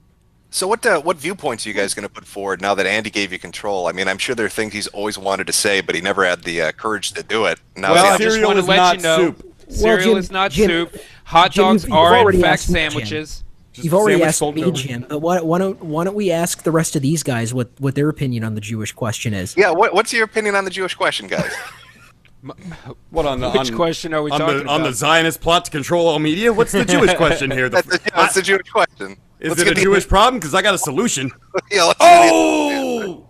So what viewpoints are you guys going to put forward now that Andy gave you control? I mean, I'm sure there are things he's always wanted to say, but he never had the courage to do it. Now Well, I he's just cereal want to is let not you know, soup. cereal Jim- is not Jim- soup. Hot Jim, dogs you've are, in already fact, asked me, Jim. sandwiches. Just You've already sandwich asked folded me, over. Jim, but why don't we ask the rest of these guys what their opinion on the Jewish question is? Yeah, what's your opinion on the Jewish question, guys? What on the Which question are we talking about? on the Zionist plot to control all media? What's the Jewish question here? That's the Jewish question. Is Let's it a get the- Jewish problem? Because I got a solution. Yeah, let's Oh!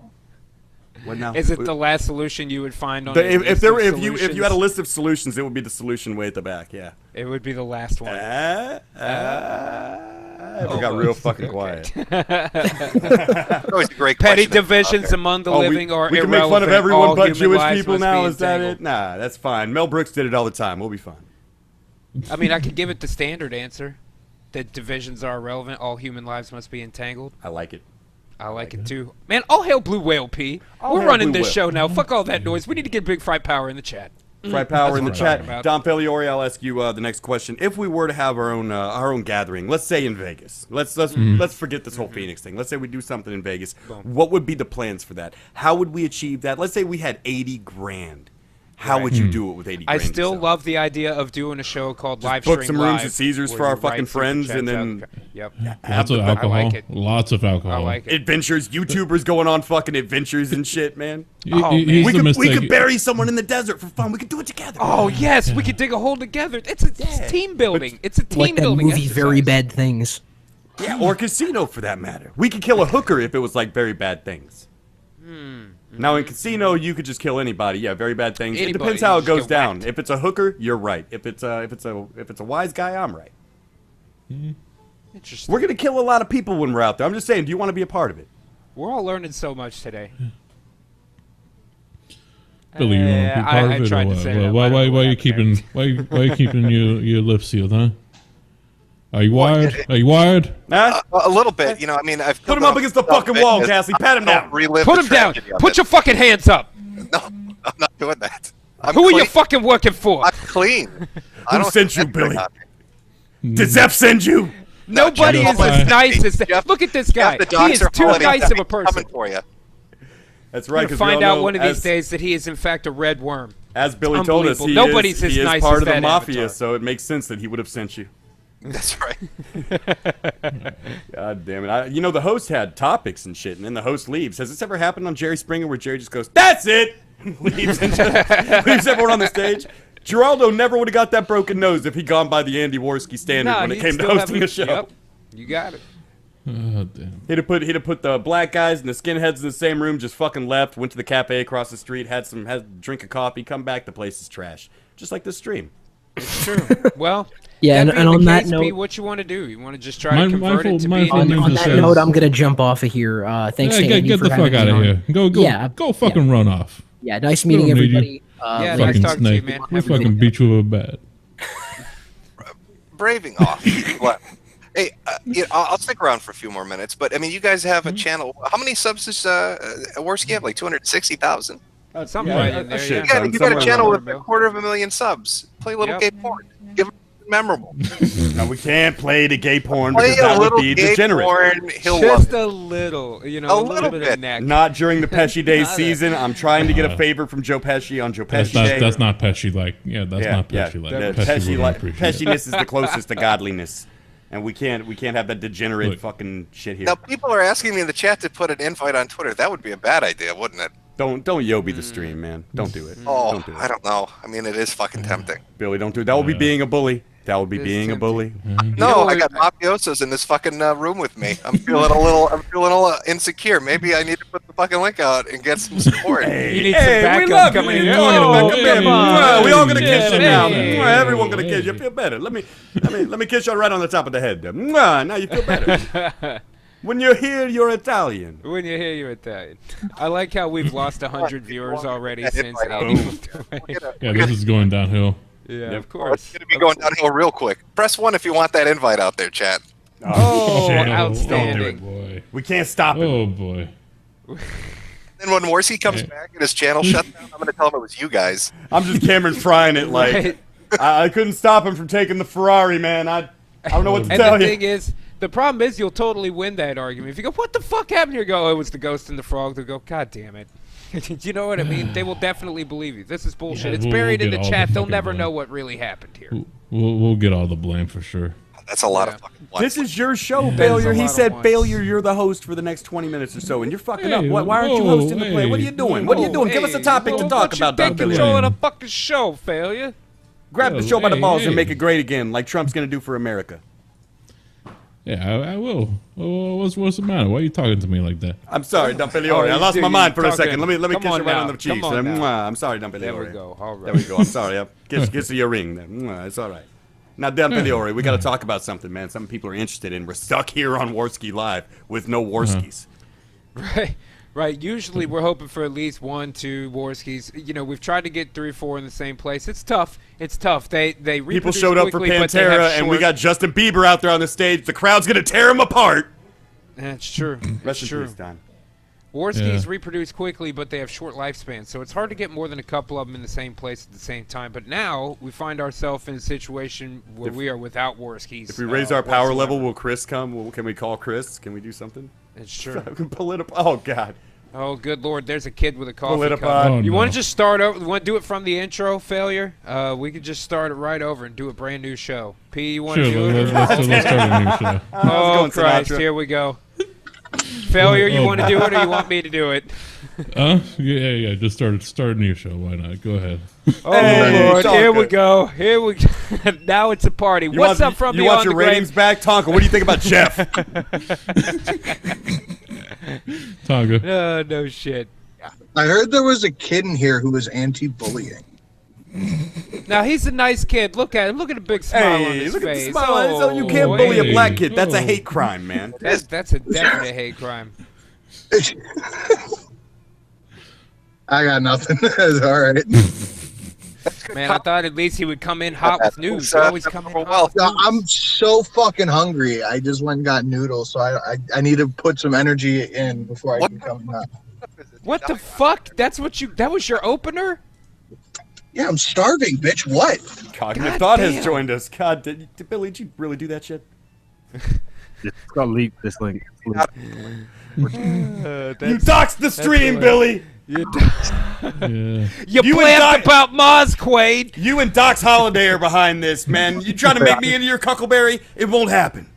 What now? Is it the last solution you would find on? If you had a list of solutions, it would be the solution way at the back. Yeah. it would be the last one. It got real fucking quiet. Always a great Petty question. divisions among the living are we can irrelevant. make fun of everyone All but human Jewish lives people must now. be Is that entangled. it? Nah, that's fine. Mel Brooks did it all the time. We'll be fine. I mean, I could give it the standard answer that divisions are irrelevant. All human lives must be entangled. I like it. I like it too. Man, all hail Blue Whale P. All We're hail running Blue this Whale. show now. Fuck all that noise. We need to get Big Fright Power in the chat. Fry Power in the what I'm chat. talking about. Don Peliori, I'll ask you the next question. If we were to have our own gathering, let's say in Vegas, let's forget this whole Phoenix thing. Let's say we do something in Vegas. What would be the plans for that? How would we achieve that? Let's say we had 80 grand. How would you do it with 80 I grand? still yourself? love the idea of doing a show called Live book Stream some rooms Live, at Caesars where for our you fucking write super friends chats and out then- the- Yep. Lots of I alcohol. like it. Lots of alcohol. I like it. Adventures, YouTubers going on fucking adventures and shit, man. Oh, man. Here's We the could mistake. bury someone in the desert for fun. We could do it together. Oh yes, we could dig a hole together. It's team building. It's a team Like that building. movie Very exercise. Bad Things. Yeah, or Casino for that matter. We could kill a hooker if it was like Very Bad Things. Now in Casino, you could just kill anybody. Yeah, Very Bad Things. It Anybody, depends how you it just goes get down. whacked. If it's a hooker, you're right. If it's a wise guy, I'm right. Interesting. We're gonna kill a lot of people when we're out there. I'm just saying. Do you want to be a part of it? We're all learning so much today. Billy, you want to be part I of it, tried or to what? say that, Why but I don't know are what you happened keeping? Why are you keeping your lips sealed, huh? Are you wired? Are you wired? Huh? A little bit, you know. I mean, I've Put him up against the fucking wall, Cassie. Pat him down. Put him down. Put your fucking hands up. No, I'm not doing that. I'm Who are clean. you fucking working for? I'm clean. I Who don't sent you, have Billy? on me. Did Zeph send you? Nobody Jeff, is as nice as Jeff, Look at this guy. Jeff, the He docs is are too hauling nice in. of a person. Coming for you. That's We're right. gonna 'Cause we find all out know, one of these as- days that he is in fact a red worm. As Billy told us, Unbelievable. Nobody's he as is nice part as of the that mafia, avatar. so it makes sense that he would have sent you. That's right. God damn it. You know, the host had topics and shit, and then the host leaves. Has this ever happened on Jerry Springer where Jerry just goes, "That's it!" leaves, and leaves everyone on the stage? Geraldo never would have got that broken nose if he'd gone by the Andy Worski standard Nah, when it he'd came to still hosting have a show. Yep. You got it. Oh, damn. He'd have put the black guys and the skinheads in the same room, just fucking left, went to the cafe across the street, had a drink of coffee, come back, the place is trash. Just like this stream. It's true. Well, Yeah, and being on the that case, P, note, what you want to do? You want to just try to convert it to my being full on name that just says- note, I'm gonna jump off of here. Thanks to Andy Get for the fuck having out me of on. here. Go fucking run off. Yeah, nice meeting We don't need you. everybody. Yeah, like- nice Fucking talking to you, snake. man. We Have a good fucking one. beat you with a bat. Braving off. What? Hey, I'll stick around for a few more minutes, but I mean, you guys have a channel. How many subs does Worski have? Like 260,000? Something right in there. shit, Yeah. You got a channel with Bill. 250,000 subs. Play a little gay porn. Give it memorable. No, we can't play the gay porn Play because a that would little be gay degenerate. porn. He'll love Just it. a little, you know, A a little little bit bit. of neck. Not during the Pesci Day Not a- season. I'm trying to get a favor from Joe Pesci on Joe Pesci Day. That's not Pesci like. Yeah, that's not Pesci like. The Pesci would appreciate it. Pesciness is the closest to godliness, and we can't have that degenerate fucking shit here. Now, people are asking me in the chat to put an invite on Twitter. That would be a bad idea, wouldn't it? Don't Yobi the stream, man. Don't do it. Oh, Don't do it. I don't know. I mean, it is fucking tempting. Billy, don't do it. That would be being a bully. That would be being a bully. No, I got mafiosos in this fucking room with me. I'm feeling a little insecure. Maybe I need to put the fucking link out and get some support. You need some backup coming in. We all gonna kiss you now. Everyone gonna kiss you. Feel better. Let me kiss you right on the top of the head. There. Now you feel better. When you're here, you're Italian. When you hear you're Italian. I like how we've lost 100 viewers already since. Yeah, this is going downhill. Yeah, of course. It's gonna be going downhill real quick. Press 1 if you want that invite out there, chat. Oh, shit. outstanding. Boy. We can't stop him. Oh boy. Then when Morrissey comes back and his channel shut down, I'm gonna tell him it was you guys. I'm just Cameron frying it like Right. I couldn't stop him from taking the Ferrari, man. I don't know what to And tell the you. thing is, the problem is you'll totally win that argument. If you go, what the fuck happened here? Go, oh, it was the ghost and the frog. They'll go, God damn it. You know what I mean? They will definitely believe you. This is bullshit. Yeah, it's we'll buried in get the all chat. the They'll fucking never blame. know what really happened here. We'll get all the blame for sure. That's a lot of fucking blood. This is your show, That Failure. is a He lot of said, ones. Failure, you're the host for the next 20 minutes or so, and you're fucking Hey, up. Why aren't you whoa, hosting the play? What are you doing? What are you doing? Give us a topic to talk about, Don Take Billy. control of the fucking show, failure. Grab the show by the Hey, balls hey. and make it great again, like Trump's going to do for America. Yeah, I will. Oh, what's the matter? Why are you talking to me like that? I'm sorry, Don Peliori. I you lost do, my you mind for a talking. second. Let me Come kiss you on right now. on the cheeks. Come on now. Mwah. I'm sorry, Don Peliori. There we go. All right. There we go. I'm sorry. Kiss your ring. There. Mwah. It's all right. Now, Don Peliori, we got to talk about something, man. Something people are interested in. We're stuck here on Warski Live with no Warskis. Right. Usually we're hoping for at least 1, 2 Warskis. You know, we've tried to get 3 or 4 in the same place. It's tough. They People reproduce showed up for quickly, but they have Pantera, and we short- got Justin Bieber out there on the stage. The crowd's going to tear him apart. That's true. Rest in true. peace, Don. Warskis reproduce quickly, but they have short lifespans, so it's hard to get more than a couple of them in the same place at the same time. But now we find ourselves in a situation where we are without Warskis. If we raise our power level, will Chris come? Can we call Chris? Can we do something? It's true. Oh, God. Oh, good Lord, there's a kid with a coffee Politipod. cup. Oh, You no. want to just start over? You want to do it from the intro, failure? We could just start it right over and do a brand new show. P, you want Sure, to do it? let's start a new show. Oh, going Christ, Sinatra. here we go. Failure, you want to do it or you want me to do it? Yeah. Just start a new show. Why not? Go ahead. Oh, Hey, Lord, Tonka. here we go. Now it's a party. What's up from you beyond want your the grave? ratings back, Tonka? What do you think about Jeff? Tonga. No shit. I heard there was a kid in here who was anti-bullying. Now he's a nice kid. Look at him. Look at the big smile on Hey, his look at face. the smile. So you can't Oh, bully a hey. black kid. That's a Oh. hate crime, man. That's a definite hate crime. I got nothing. It's all right. Man, I thought at least he would come in hot with news. He always come in hot. Well, No, I'm so fucking hungry. I just went and got noodles, so I need to put some energy in before I can come up. What the fuck? That was your opener? Yeah, I'm starving, bitch. What? Cognitive God Thought damn. has joined us. God, did Billy, did you really do that shit? It's got leaked, this link. You doxed the stream, excellent. Billy. You Yeah. You blabbed and about Maz, Quaid. You and Dox Holiday are behind this, man. You trying to make me into your Cuckleberry? It won't happen.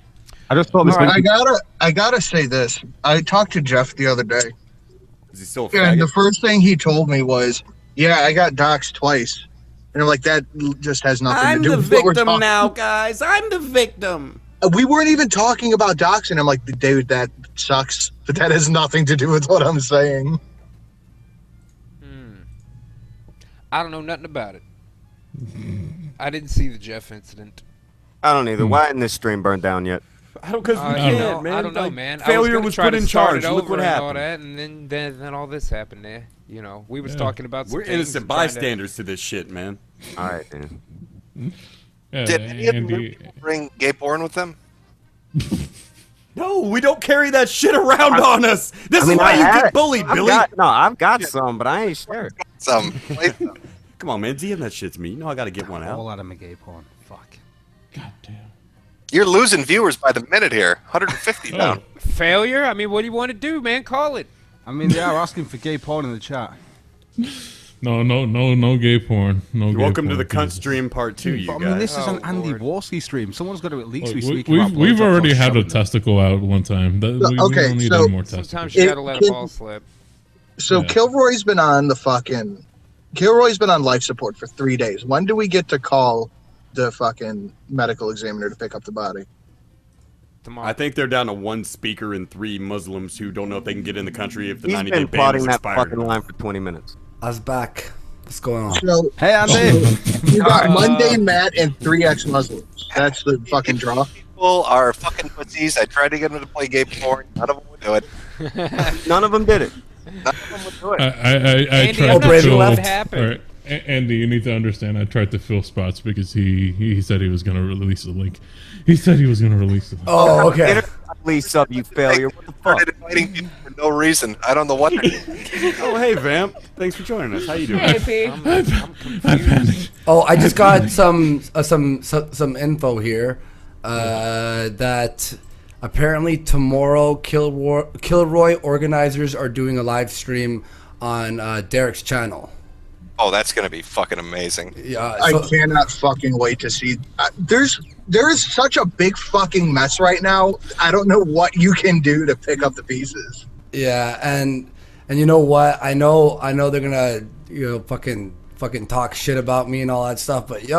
I just thought this All right, link. I gotta say this. I talked to Jeff the other day, Is he still a and the faggot? first thing he told me was, "Yeah, I got doxxed twice," and I'm like, "That just has nothing to do with what we're talking." guys. I'm the victim. We weren't even talking about doxing. I'm like, "Dude, that sucks," but that has nothing to do with what I'm saying. I don't know nothing about it. I didn't see the Jeff incident. I don't either. Why isn't this stream burned down yet? I don't, because we I can't, don't know, man. I don't know, Like, man. Failure I was was try put to in start charge. it Look over what and all happened. that, and then all this happened there. You know, we was talking about some We're things innocent and trying to- bystanders to this shit, man. All right, then. Yeah, did any of Andy, them bring gay porn with them? No, we don't carry that shit around on us. This is why you get bullied, Billy. I've got some, but I ain't sure. Some. Come on, man. DM that shit to me. You know I got to get one out. All out of gay porn. Fuck. God damn. You're losing viewers by the minute here. 150 down. Failure? I mean, what do you want to do, man? Call it. I mean, they are asking for gay porn in the chat. No gay porn. No. You're welcome to the porn, cunt stream part 2, you But, guys. I mean, this is an Andy Warski stream. Someone's got to at least be speaking about We've already blowjobs had a or testicle out one time. We don't need any more testicles. Sometimes you gotta let a ball slip. So Kilroy's been on Kilroy's been on life support for 3 days. When do we get to call the fucking medical examiner to pick up the body? I think they're down to 1 speaker and 3 Muslims who don't know if they can get in the country if the He's 90-day been ban plotting is that expired. fucking line for 20 minutes. I was back. What's going on? So, Hey, Andy. you got Monday Matt and 3 ex-Muslims. That's the fucking draw. People are fucking pussies. I tried to get them to play gay porn. None of them would do it. None of them did it. None of them would do it. I Andy, tried I'm to not sure fill. what happened. All right, Andy, you need to understand. I tried to fill spots because he said he was going to release the link. He said he was going to release the link. Oh, okay. Please sub, you failure. What the Started fuck? inviting people for no reason. I don't know what. Oh, hey, Vamp. Thanks for joining us. How you doing? Hey, P. I'm confused. Oh, I just got some info here that apparently tomorrow Kilroy organizers are doing a live stream on Derek's channel. Oh, that's gonna be fucking amazing. Yeah, I cannot fucking wait to see. There is such a big fucking mess right now. I don't know what you can do to pick up the pieces. yeah, and you know what? I know they're gonna fucking talk shit about me and all that stuff. But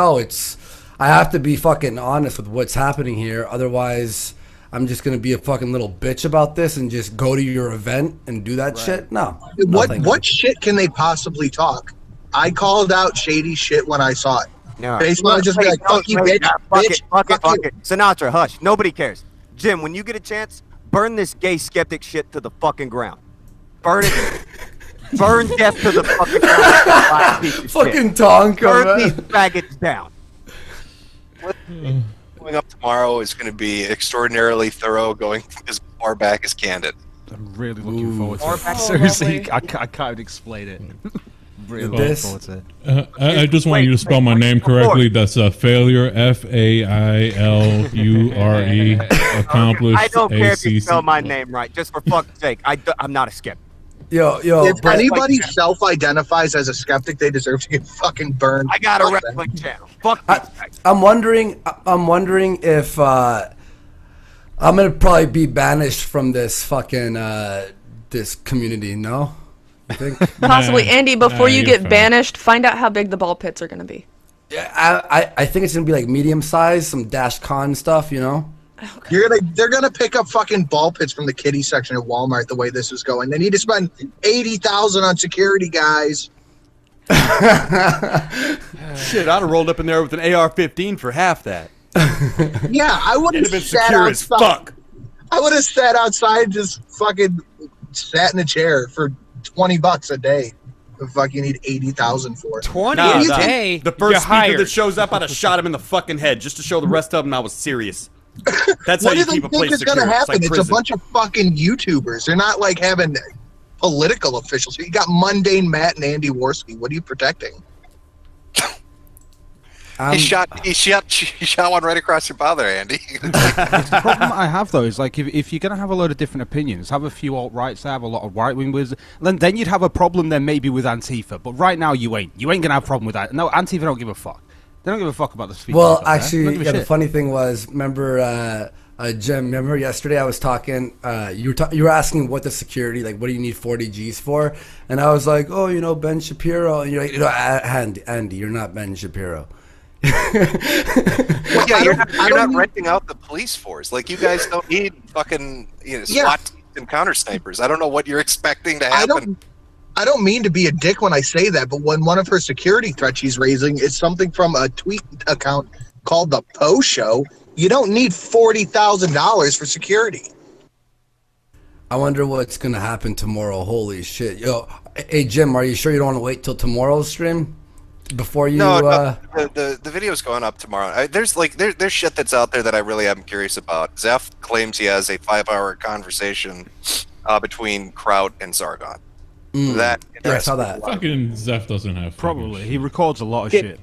I have to be fucking honest with what's happening here. Otherwise, I'm just gonna be a fucking little bitch about this and just go to your event and do that shit. No. What shit can they possibly talk? I called out shady shit when I saw it. No. Basically, I just be like, fuck you, bitch, bitch, Fuck fuck it. Sinatra, hush. Nobody cares. Jim, when you get a chance, burn this gay skeptic shit to the fucking ground. Burn it. Burn death to the fucking ground. Piece of Fucking shit. Tonka, Burn man. these faggots down. Going up tomorrow is going to be extraordinarily thorough, going as far back as candid. I'm really looking forward to it. Oh, Seriously, lovely. I can't explain it. Really looking This- forward to it. I just want you to spell my name correctly. That's a failure. Failure. Accomplished. I don't care if you ACC. spell my name right. Just for fuck's sake. I'm not a skeptic. Yo, If Brett, anybody self-identifies as a skeptic, they deserve to get fucking burned. I got a Fuck them. wrestling channel. Fuck these guys. I'm wondering if I'm gonna probably be banished from this fucking this community. No, you think? Possibly, Nah, Andy. Before you you're get fine. banished, find out how big the ball pits are going to be. Yeah, I think it's gonna be like medium size, some Dash Con stuff. You know. They're gonna pick up fucking ball pits from the kiddie section at Walmart the way this is going. They need to spend $80,000 on security, guys. Shit, I'd have rolled up in there with an AR-15 for half that. Yeah, I would It'd have have been sat secure as outside. fuck. I would have sat outside, and just fucking sat in a chair for $20 a day. The fuck you need 80,000 for? 20 Nah, a nah. day. The You're first speaker hired. that shows up, I'd have shot him in the fucking head just to show the rest of them I was serious. That's how What you do they keep a think place is secure. gonna happen? It's like It's a prison. bunch of fucking YouTubers. They're not like having political officials. You got mundane Matt and Andy Warski. What are you protecting? He shot one right across your bow there, Andy. The problem I have though is like if you're gonna have a load of different opinions, have a few alt-rights, have a lot of right-wing with, then you'd have a problem then maybe with Antifa. But right now you ain't gonna have a problem with that. No, Antifa don't give a fuck. They don't give a fuck about the speech. Well, actually, yeah. The funny thing was, remember, Jim? Remember yesterday I was talking. You were asking what the security, like, what do you need 40 Gs for? And I was like, oh, Ben Shapiro. And you're like, Andy, you're not Ben Shapiro. Well, yeah, you're not renting out the police force. Like, you guys don't need fucking SWAT teams and counter snipers. I don't know what you're expecting to happen. I don't mean to be a dick when I say that, but when one of her security threats she's raising is something from a tweet account called the Poe Show, you don't need $40,000 for security. I wonder what's gonna happen tomorrow. Holy shit, yo! Hey Jim, are you sure you don't want to wait till tomorrow's stream before you. No, the video's going up tomorrow. There's shit that's out there that I really am curious about. Zeph claims he has a 5-hour conversation between Kraut and Zargon. That I saw that. Fucking Zeph doesn't have. Probably he records a lot of shit.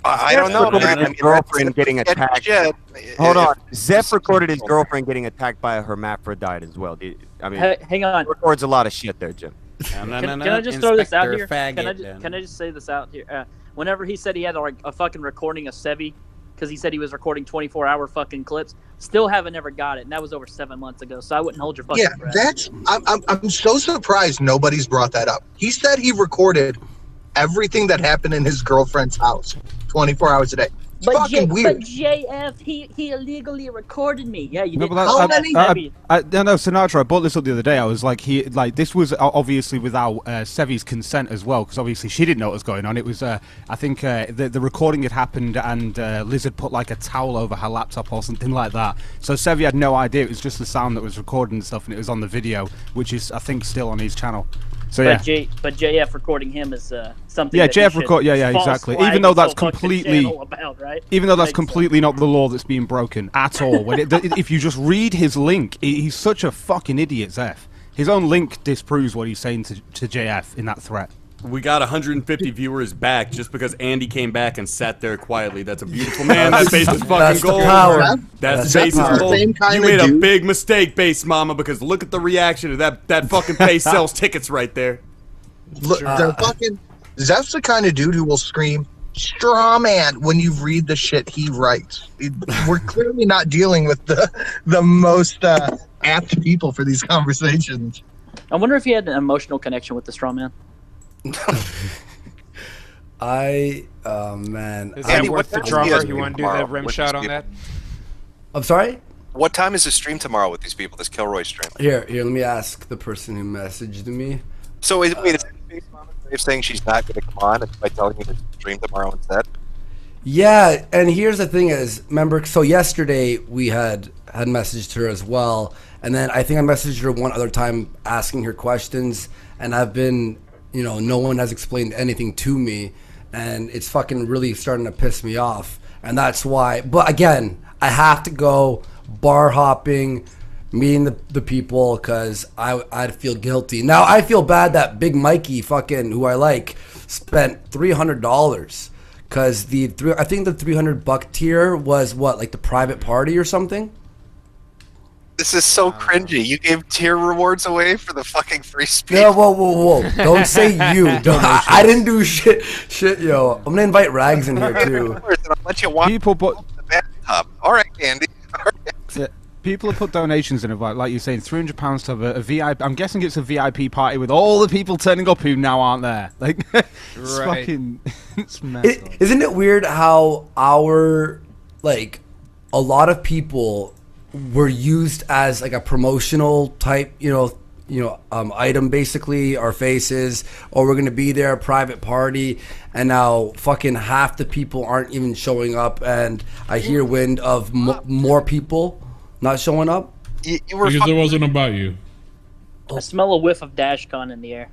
I don't know. His girlfriend getting attacked. Hold on, Zeph recorded his girlfriend getting attacked by a hermaphrodite as well. Hang on. He records a lot of shit there, Jim. Can I just throw this out here? Can I just say this out here? Whenever he said he had like a fucking recording of Sevi, because he said he was recording 24-hour fucking clips, still haven't ever got it, and that was over 7 months ago. So I wouldn't hold your fucking breath. I'm so surprised nobody's brought that up. He said he recorded everything that happened in his girlfriend's house, 24 hours a day. But, weird. JF, he illegally recorded me. Yeah, you did. How many? No, Sinatra. I brought this up the other day. I was like, this was obviously without Sevi's consent as well, because obviously she didn't know what was going on. It was, I think, the recording had happened, and Liz had put like a towel over her laptop or something like that. So Sevi had no idea. It was just the sound that was recorded and stuff, and it was on the video, which is, I think, still on his channel. So but JF recording him is something. Yeah, that JF record. Yeah, exactly. Even though that's completely, even though that's completely not the law that's being broken at all. If you just read his link, he's such a fucking idiot, Zeph. His own link disproves what he's saying to JF in that threat. We got 150 viewers back just because Andy came back and sat there quietly. That's a beautiful man. That base is fucking gold. That's base is gold. You made a big mistake, base mama, because look at the reaction to that fucking base sells tickets right there. Look, Zeph's the kind of dude who will scream "straw man" when you read the shit he writes. We're clearly not dealing with the most apt people for these conversations. I wonder if he had an emotional connection with the straw man. Man. Is that worth the drama? You want to do that rim shot on that? I'm sorry? What time is the stream tomorrow with these people, this Kilroy stream? Here, let me ask the person who messaged me. So is Base Mama saying she's not going to come on by telling me to stream tomorrow instead? Yeah, and here's the thing is, remember, so yesterday we had messaged her as well, and then I think I messaged her one other time asking her questions, and I've been... no one has explained anything to me, and it's fucking really starting to piss me off. And that's why, but again, I have to go bar hopping, meeting the people, because I'd feel guilty. Now, I feel bad that Big Mikey, fucking, who I like, spent $300, because I think the $300 tier was what, like the private party or something? This is so cringy. You gave tier rewards away for the fucking free speech. Yeah, whoa. Don't say you. I didn't do shit, yo. I'm gonna invite Rags in here too. I'll let you walk people put the bathtub. All right, Andy. All right. Yeah, people have put donations in, like you're saying, £300 to have a VIP. I'm guessing it's a VIP party with all the people turning up who now aren't there. Like, it's fucking. It's messed up. Isn't it weird how a lot of people were used as like a promotional type, item, basically, our faces, or we're gonna be there, a private party, and now fucking half the people aren't even showing up, and I hear wind of more people not showing up. Because it wasn't about you. I smell a whiff of DashCon in the air.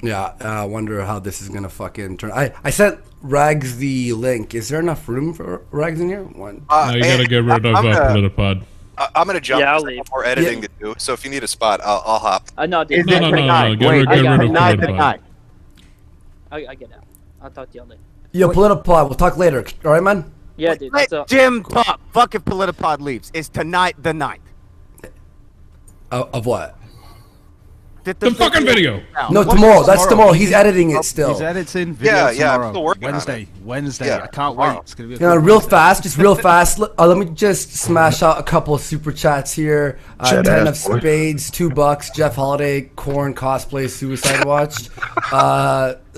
Yeah, I wonder how this is gonna fucking turn. I sent Rags the link. Is there enough room for Rags in here? One. No, you gotta get rid of Politipod. I'm gonna jump. Yeah, I'll leave. More editing to do. So if you need a spot, I'll hop. No, dude. No. Get rid of Politipod. I get out. I'll talk to y'all later. Yo, Politipod. We'll talk later. All right, man. Yeah, dude. Let Jim talk. Fuck if Politipod leaves. Is tonight the night? Of what? The fucking video. No, tomorrow. That's tomorrow. He's editing it still. He's editing video tomorrow. I'm still working Wednesday. Yeah. I can't wait. It's gonna be real fast. Let me just smash out a couple of super chats here. 10 of spades, $2. Jeff Holiday, Corn cosplay, Suicide Watch.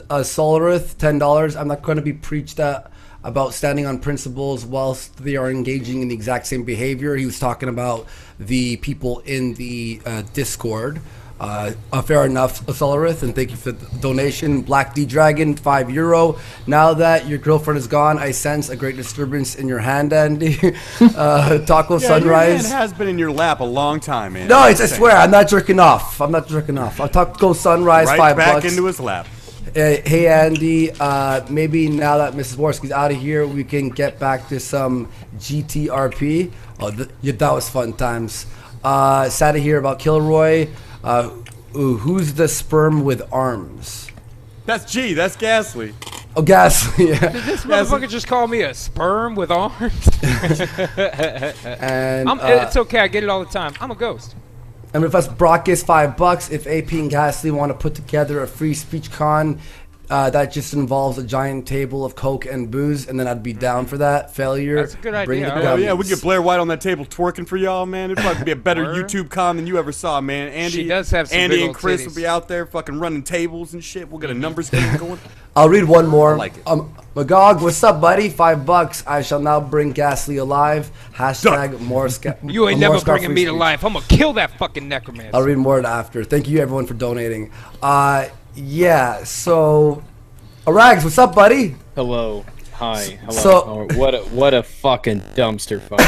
Solarith, $10. I'm not going to be preached at about standing on principles whilst they are engaging in the exact same behavior. He was talking about the people in the Discord. Fair enough, Solarith, and thank you for the donation. Black D Dragon, €5. Now that your girlfriend is gone, I sense a great disturbance in your hand, Andy. Taco Sunrise. Your hand has been in your lap a long time, man. No, I swear, I'm not jerking off. Taco Sunrise, right $5. Back into his lap. Hey Andy, maybe now that Mrs. Worski's out of here, we can get back to some GTRP. Oh, that was fun times. Sad to hear about Kilroy. Who's the sperm with arms? That's G. That's Ghastly. Oh, Ghastly. Yeah. Did this motherfucker just call me a sperm with arms? And it's okay. I get it all the time. I'm a ghost. And if us Brock is $5, if AP and Ghastly want to put together a free speech con, that just involves a giant table of Coke and booze, and then I'd be down for that. Failure. That's a good idea. Yeah, we get Blair White on that table twerking for y'all, man. It'd probably be a better YouTube con than you ever saw, man. Andy, she does have some Andy big and Chris titties. will be out there fucking running tables and shit. We'll get a numbers game going. I'll read one more. I like it. Magog, what's up, buddy? $5. I shall now bring Ghastly alive. Hashtag more. You ain't never bringing me to life. I'm gonna kill that fucking necromancer. I'll read more after. Thank you, everyone, for donating. Yeah. So, Rags, what's up, buddy? Hello. Hi. Hello. So, what a fucking dumpster fire.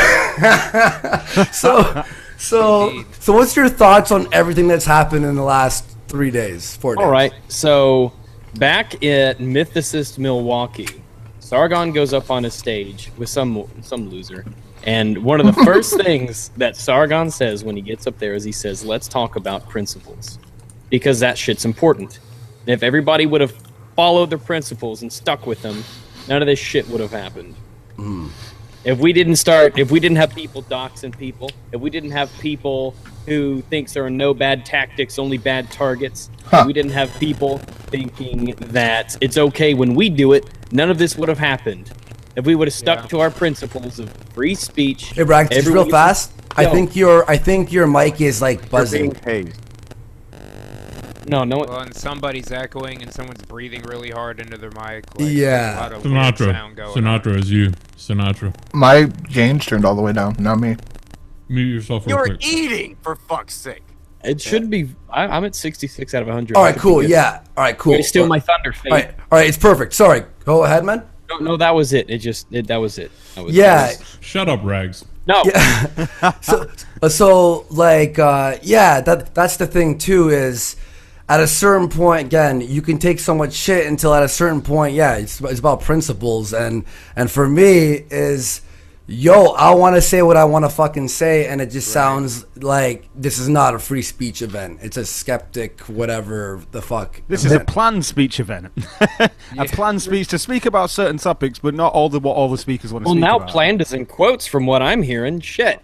So what's your thoughts on everything that's happened in the last 3 days, 4 days? All right. So, back at Mythicist Milwaukee, Sargon goes up on a stage with some loser, and one of the first things that Sargon says when he gets up there is he says, "Let's talk about principles," because that shit's important. And if everybody would have followed their principles and stuck with them, none of this shit would have happened. If we didn't have people doxing people, if we didn't have people who thinks there are no bad tactics, only bad targets, if we didn't have people thinking that it's okay when we do it, none of this would have happened. If we would have stuck to our principles of free speech. Hey, Bragg, just real fast. I think your mic is like buzzing. No. Well, and somebody's echoing, and someone's breathing really hard into their mic. Like, yeah. Sinatra is you. Sinatra. My gain's turned all the way down. Not me. Mute yourself. You're eating, for fuck's sake. It should be. I'm at 66 out of 100. All right, cool. Yeah. All right, cool. You're still my thunder fade. All right, it's perfect. Sorry. Go ahead, man. No, that was it. That was it. Shut up, Rags. No. Yeah. so that's the thing too is. At a certain point, again, you can take so much shit until at a certain point, it's about principles. And for me is, I want to say what I want to fucking say, and it just sounds like this is not a free speech event. It's a skeptic, whatever the fuck. This is a planned speech event. A planned speech to speak about certain topics, but not what all the speakers want to speak about. Well, now planned is in quotes from what I'm hearing. Shit.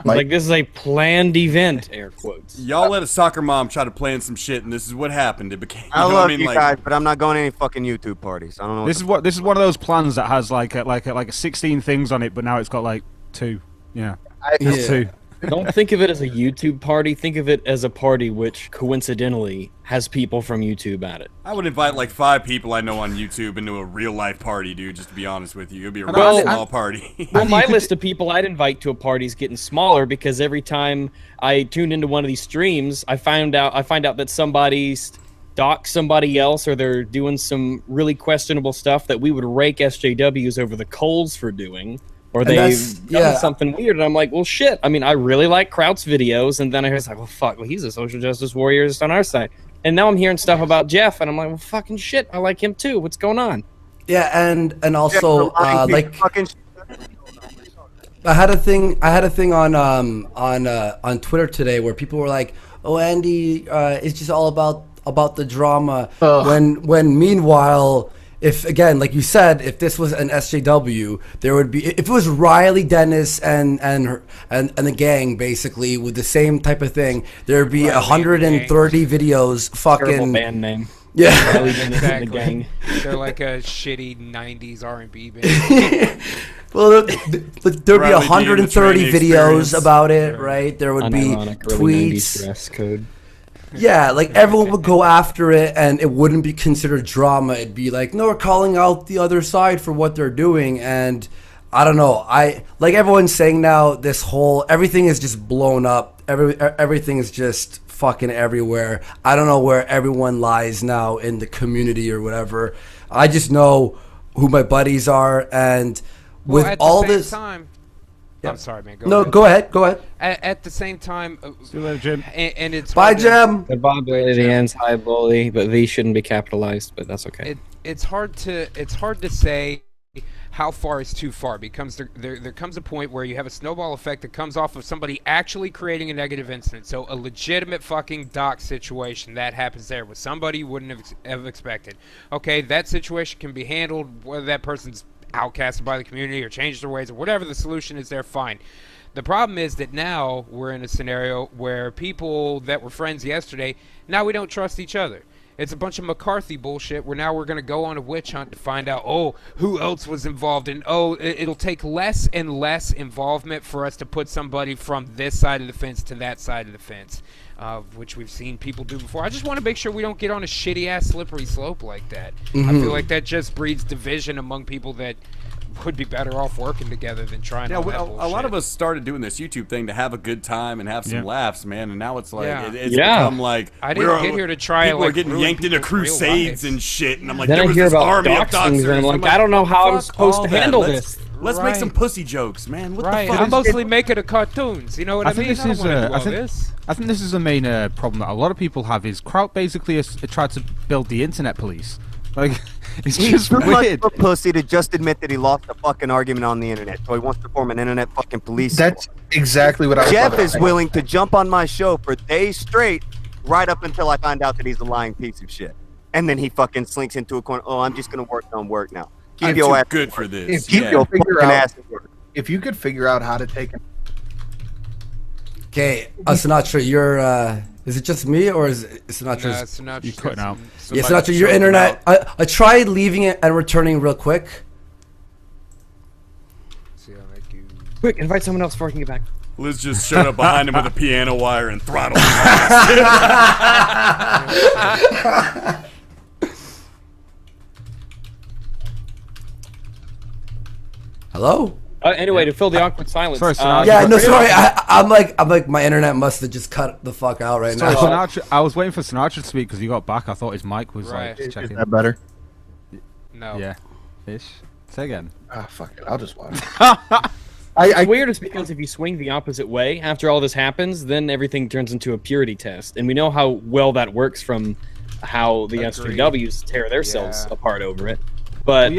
Like this is a planned event, air quotes. Y'all let a soccer mom try to plan some shit, and this is what happened. It became. I love you guys, but I'm not going to any fucking YouTube parties. I don't know. This is one of those plans that has like 16 things on it, but now it's got like 2. Yeah, just 2. Don't think of it as a YouTube party. Think of it as a party which coincidentally has people from YouTube at it. I would invite like 5 people I know on YouTube into a real life party, dude. Just to be honest with you, it'd be a real small party. Well, my list of people I'd invite to a party is getting smaller because every time I tune into one of these streams, I find out that somebody's doxed somebody else, or they're doing some really questionable stuff that we would rake SJWs over the coals for doing. Or they've done something weird, and I'm like, well, shit. I mean, I really like Kraut's videos, and then I was like, well, fuck, he's a social justice warrior on our side. And now I'm hearing stuff about Jeff, and I'm like, well, fucking shit, I like him too. What's going on? Yeah, and also like, I had a thing on Twitter today where people were like, oh, Andy, it's just all about the drama. When meanwhile. If again, like you said, if this was an SJW, there would be. If it was Riley Dennis and the gang, basically with the same type of thing, there would be 130 videos. Fucking terrible band name. Yeah, Riley Dennis and the Exactly. gang. They're like a shitty '90s R&B band. Well, there'd be 130 videos about it, right? There would be tweets. Dress code. Yeah, like everyone would go after it, and it wouldn't be considered drama. It'd be like, no, we're calling out the other side for what they're doing, and I don't know. I like everyone's saying now. This whole everything is just blown up. Everything is just fucking everywhere. I don't know where everyone lies now in the community or whatever. I just know who my buddies are, and with all this time. Yeah. I'm sorry, man. Go ahead. At the same time, see you later, Jim. And it's bye, Jim. Goodbye, Billy. The ends high bully, but V shouldn't be capitalized, but that's okay. It's hard to say how far is too far, because there comes a point where you have a snowball effect that comes off of somebody actually creating a negative incident. So a legitimate fucking dock situation that happens there with somebody you wouldn't have expected. Okay, that situation can be handled, whether that person's outcasted by the community or changed their ways or whatever the solution is there, fine. The problem is that now we're in a scenario where people that were friends yesterday, now we don't trust each other. It's a bunch of McCarthy bullshit where now we're going to go on a witch hunt to find out, oh, who else was involved, and oh, it'll take less and less involvement for us to put somebody from this side of the fence to that side of the fence, which we've seen people do before. I just want to make sure we don't get on a shitty-ass slippery slope like that. I feel like that just breeds division among people that would be better off working together than trying to. Yeah, a lot of us started doing this YouTube thing to have a good time and have some laughs, man. And now it's like it's become like I didn't get here to try. People like, are getting yanked into crusades and shit, and I'm like, then there I was hear this about army of doxings, doxers. and I'm like, I don't know how I'm supposed to handle this. Let's make some pussy jokes, man. What the fuck? I'm mostly making it cartoons. You know what I mean? I think this is the main problem that a lot of people have is Kraut basically tried to build the internet police. Like, it's just too weird. much of a pussy to just admit that he lost a fucking argument on the internet, so he wants to form an internet fucking police. That's exactly what I was Jeff is willing to jump on my show for days straight, right up until I find out that he's a lying piece of shit, and then he fucking slinks into a corner. Oh, I'm just gonna work on work now. Keep I'm your too ass good for this. If you your could figure fucking out, ass at work. if you could figure out how to take an Okay, Sinatra, you're is it just me or is Sinatra's? Sinatra's you cutting out. Yeah, Sinatra, your internet. I tried leaving it and returning real quick. See how that goes. Quick, invite someone else before I can get back. Liz just showed up behind him with a piano wire and throttled him. Hello? Anyway, to fill the awkward silence. Sorry, Sinatra. Yeah, no, sorry. I'm like, my internet must have just cut the fuck out right Sorry, now. Sinatra. I was waiting for Sinatra to speak because he got back. I thought his mic was Right. like checking. Is that better? No. Yeah. Ish. Say again. Ah, fuck it. I'll just watch. It's weird is because if you swing the opposite way, after all this happens, then everything turns into a purity test. And we know how well that works from how the SJWs tear themselves apart over it. But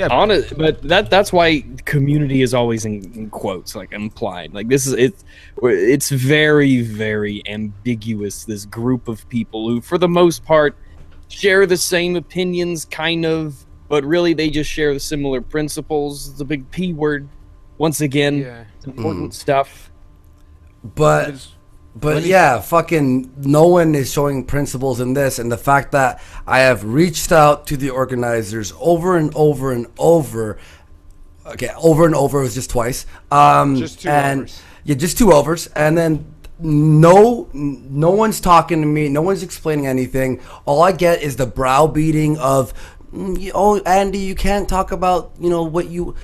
but that's why community is always in quotes, like implied. Like this is it's very, very ambiguous, this group of people who for the most part share the same opinions kind of, but really they just share the similar principles. The big P word. Once again, it's important stuff. But yeah, fucking no one is showing principles in this, and the fact that I have reached out to the organizers over and over and over. Okay, over and over, it was just twice. Just two overs. Yeah, just 2 overs, and then no one's talking to me. No one's explaining anything. All I get is the browbeating of, oh, Andy, you can't talk about what you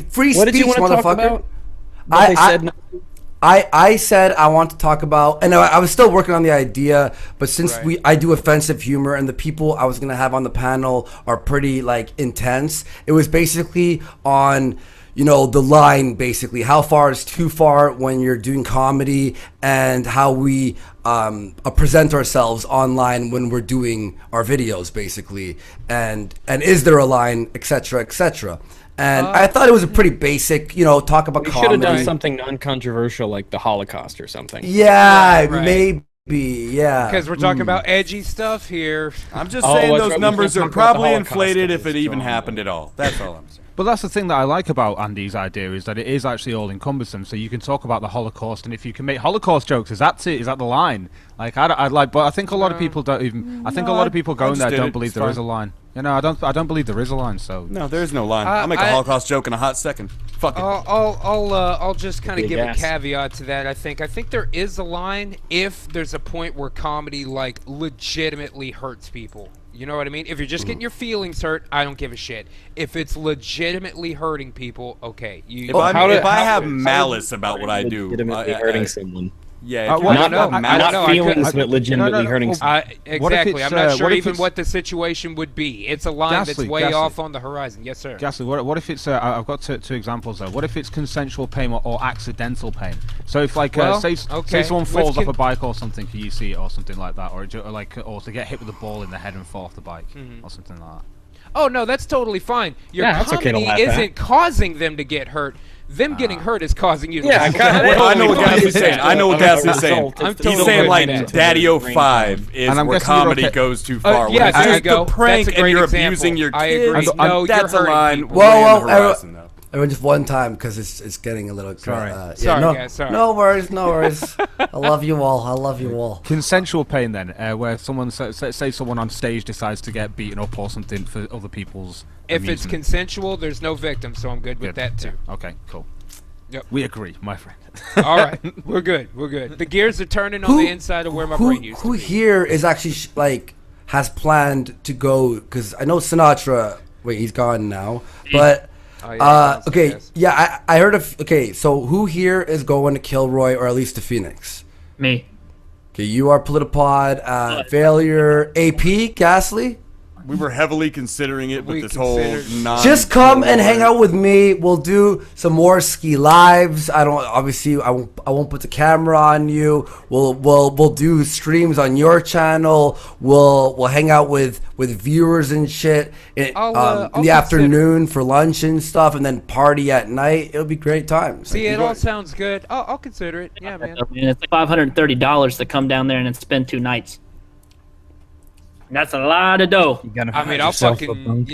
free speech, what did you want to motherfucker. talk about? What they said. I said I want to talk about, and I was still working on the idea, but since I do offensive humor and the people I was gonna have on the panel are pretty like intense, it was basically on the line, basically how far is too far when you're doing comedy, and how we present ourselves online when we're doing our videos, basically, and is there a line, etc., etc. And I thought it was a pretty basic, talk about comedy. We should have done something non-controversial like the Holocaust or something. Yeah, maybe, yeah. Because we're talking about edgy stuff here. I'm just saying those numbers are probably inflated if it even happened at all. That's all I'm saying. But that's the thing that I like about Andy's idea is that it is actually all encompassing. So you can talk about the Holocaust, and if you can make Holocaust jokes, is that the line? Like I'd like, but I think a lot of people don't even. I think a lot of people going there don't believe there is a line. I don't believe there is a line. So no, there is no line. I'll make a Holocaust joke in a hot second. Fuck it. I'll just kind of give a caveat to that. I think there is a line if there's a point where comedy like legitimately hurts people. You know what I mean? If you're just getting your feelings hurt, I don't give a shit. If it's legitimately hurting people, okay. If I have malice about what I do, legitimately hurting someone. Yeah, not feelings, but legitimately hurting someone. Exactly. I'm not sure even what the situation would be. It's a line that's way off on the horizon. Yes, sir. Ghastly, what if it's? I've got two examples though. What if it's consensual pain or accidental pain? So if like say someone falls off a bike or something, can you see it or something like that, or to get hit with a ball in the head and fall off the bike or something like that? Oh no, that's totally fine. Your comedy isn't causing them to get hurt. Them getting hurt is causing you to get hurt. I know what Gas is saying. He's saying like Daddy 05 is where comedy goes too far. Yeah, there you go. The prank and you're abusing your kids. No, that's a line. Whoa, everyone, just one time because it's getting a little. Sorry, sorry. No worries. I love you all. Consensual pain then, where someone say someone on stage decides to get beaten up or something for other people's. If it's consensual, there's no victim, so I'm good with that too. Yeah. Okay, cool. Yep. We agree, my friend. All right, we're good. The gears are turning on the inside of where my brain used to be. Who here is actually has planned to go? Because I know Sinatra. Wait, he's gone now. But okay, yeah, I heard of. Okay, so who here is going to Kilroy or at least to Phoenix? Me. Okay, you are Politipod. Failure. AP Ghastly. We were heavily considering it, but this whole just come and hang out with me. We'll do some more ski lives. I won't put the camera on you. We'll do streams on your channel. We'll hang out with viewers and shit in the afternoon for lunch and stuff, and then party at night. It'll be great times. See, it all sounds good. I'll consider it. Yeah, man. It's like $530 to come down there and spend 2 nights. That's a lot of dough. I mean, I'll fucking, what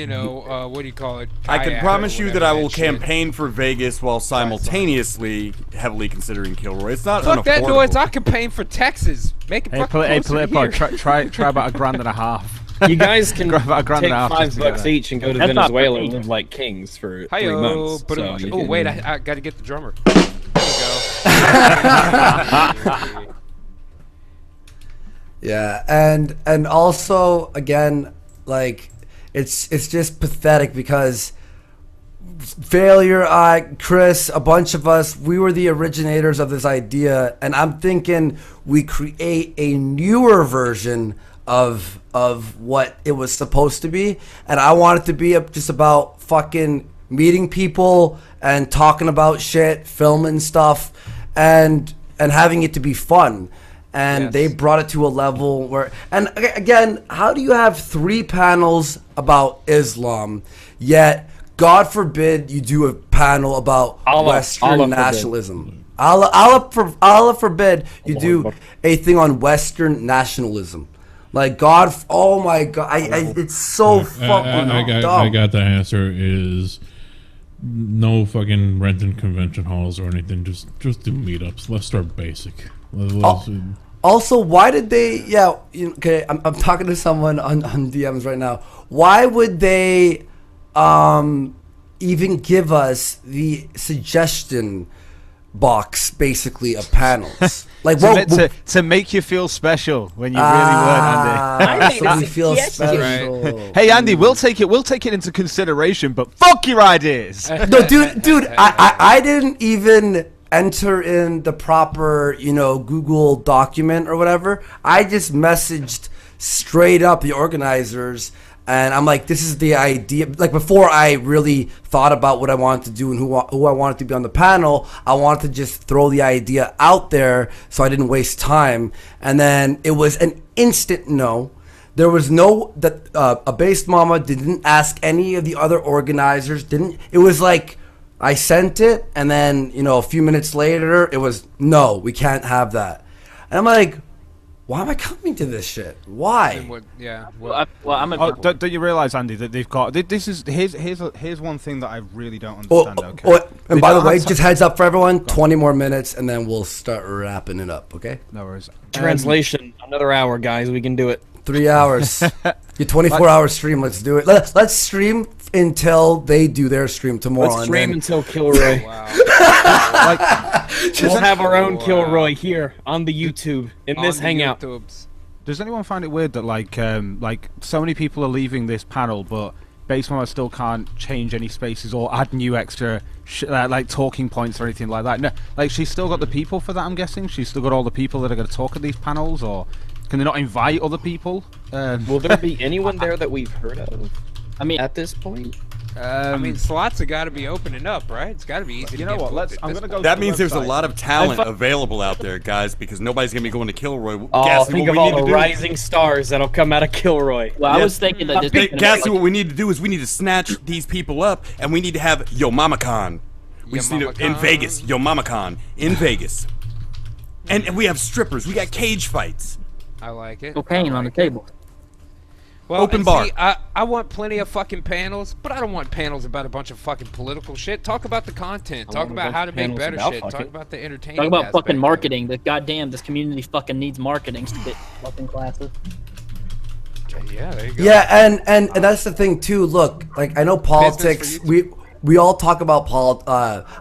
do you call it? I can promise you that I will campaign for Vegas while simultaneously heavily considering Kilroy. It's not fuck that noise. I campaign for Texas. Make it fucking closer to here. Try about $1,500. You guys can grab about $5 each and go to Venezuela and live like kings for 3 months. Oh, wait, I got to get the drummer. There we go. Yeah, and also again, like it's just pathetic because Failure, Chris, a bunch of us, we were the originators of this idea, and I'm thinking we create a newer version of what it was supposed to be, and I want it to be just about fucking meeting people and talking about shit, filming stuff, and having it to be fun. And they brought it to a level where, and again, how do you have 3 panels about Islam, yet God forbid you do a panel about Western nationalism? Allah forbid you do a thing on Western nationalism. Like God, oh my God, it's so fucking dumb. I got the answer is no fucking renting convention halls or anything. Just do meetups. Let's start basic. Also, why did they? Yeah, okay. I'm talking to someone on DMs right now. Why would they even give us the suggestion box, basically, of panels? Like to make you feel special when you really weren't, Andy. So we feel special. Right. Hey, Andy, we'll take it into consideration, but fuck your ideas. No, dude, I didn't even enter in the proper, Google document or whatever. I just messaged straight up the organizers, and I'm like, this is the idea. Like, before I really thought about what I wanted to do and who I wanted to be on the panel, I wanted to just throw the idea out there so I didn't waste time. And then it was an instant no. There was a Based Mama didn't ask any of the other organizers. It was like, I sent it, and then, a few minutes later, it was, no, we can't have that. And I'm like, why am I coming to this shit? Why? Don't you realize, Andy, that they've got here's one thing that I really don't understand. And by the way, just heads up for everyone, 20 more minutes, and then we'll start wrapping it up. Okay? No worries. Translation: another hour, guys. We can do it. 3 hours. Your 24-hour stream. Let's do it. Let's stream until they do their stream tomorrow. Let's stream until Kilroy. Wow. We'll have our own Kilroy here on the YouTube in this hangout. Does anyone find it weird that like so many people are leaving this panel, but Base Mama still can't change any spaces or add new extra like talking points or anything like that? No, like she's still got the people for that. I'm guessing she's still got all the people that are going to talk at these panels, or can they not invite other people? Will there be anyone there that we've heard of? I mean, at this point. I mean, slots have got to be opening up, right? It's got to be easy. You know what? I'm gonna go. That means there's a lot of talent available out there, guys, because nobody's gonna be going to Kilroy. Oh, think of all the rising stars that'll come out of Kilroy. Well, I was thinking that this. Guys, what we need to do is we need to snatch these people up, and we need to have Yo Mama Con. We just need to, in Vegas, Yo Mama Con in Vegas, and we have strippers. We got cage fights. I like it. Cocaine on the table. Well, open bar. See, I want plenty of fucking panels, but I don't want panels about a bunch of fucking political shit. Talk about the content. Talk about how to make better shit. Talk about the entertainment. Talk about fucking marketing. That goddamn, this community fucking needs marketing. Stupid fucking classes. Yeah, there you go. Yeah, and that's the thing too. Look, like I know politics. We all talk about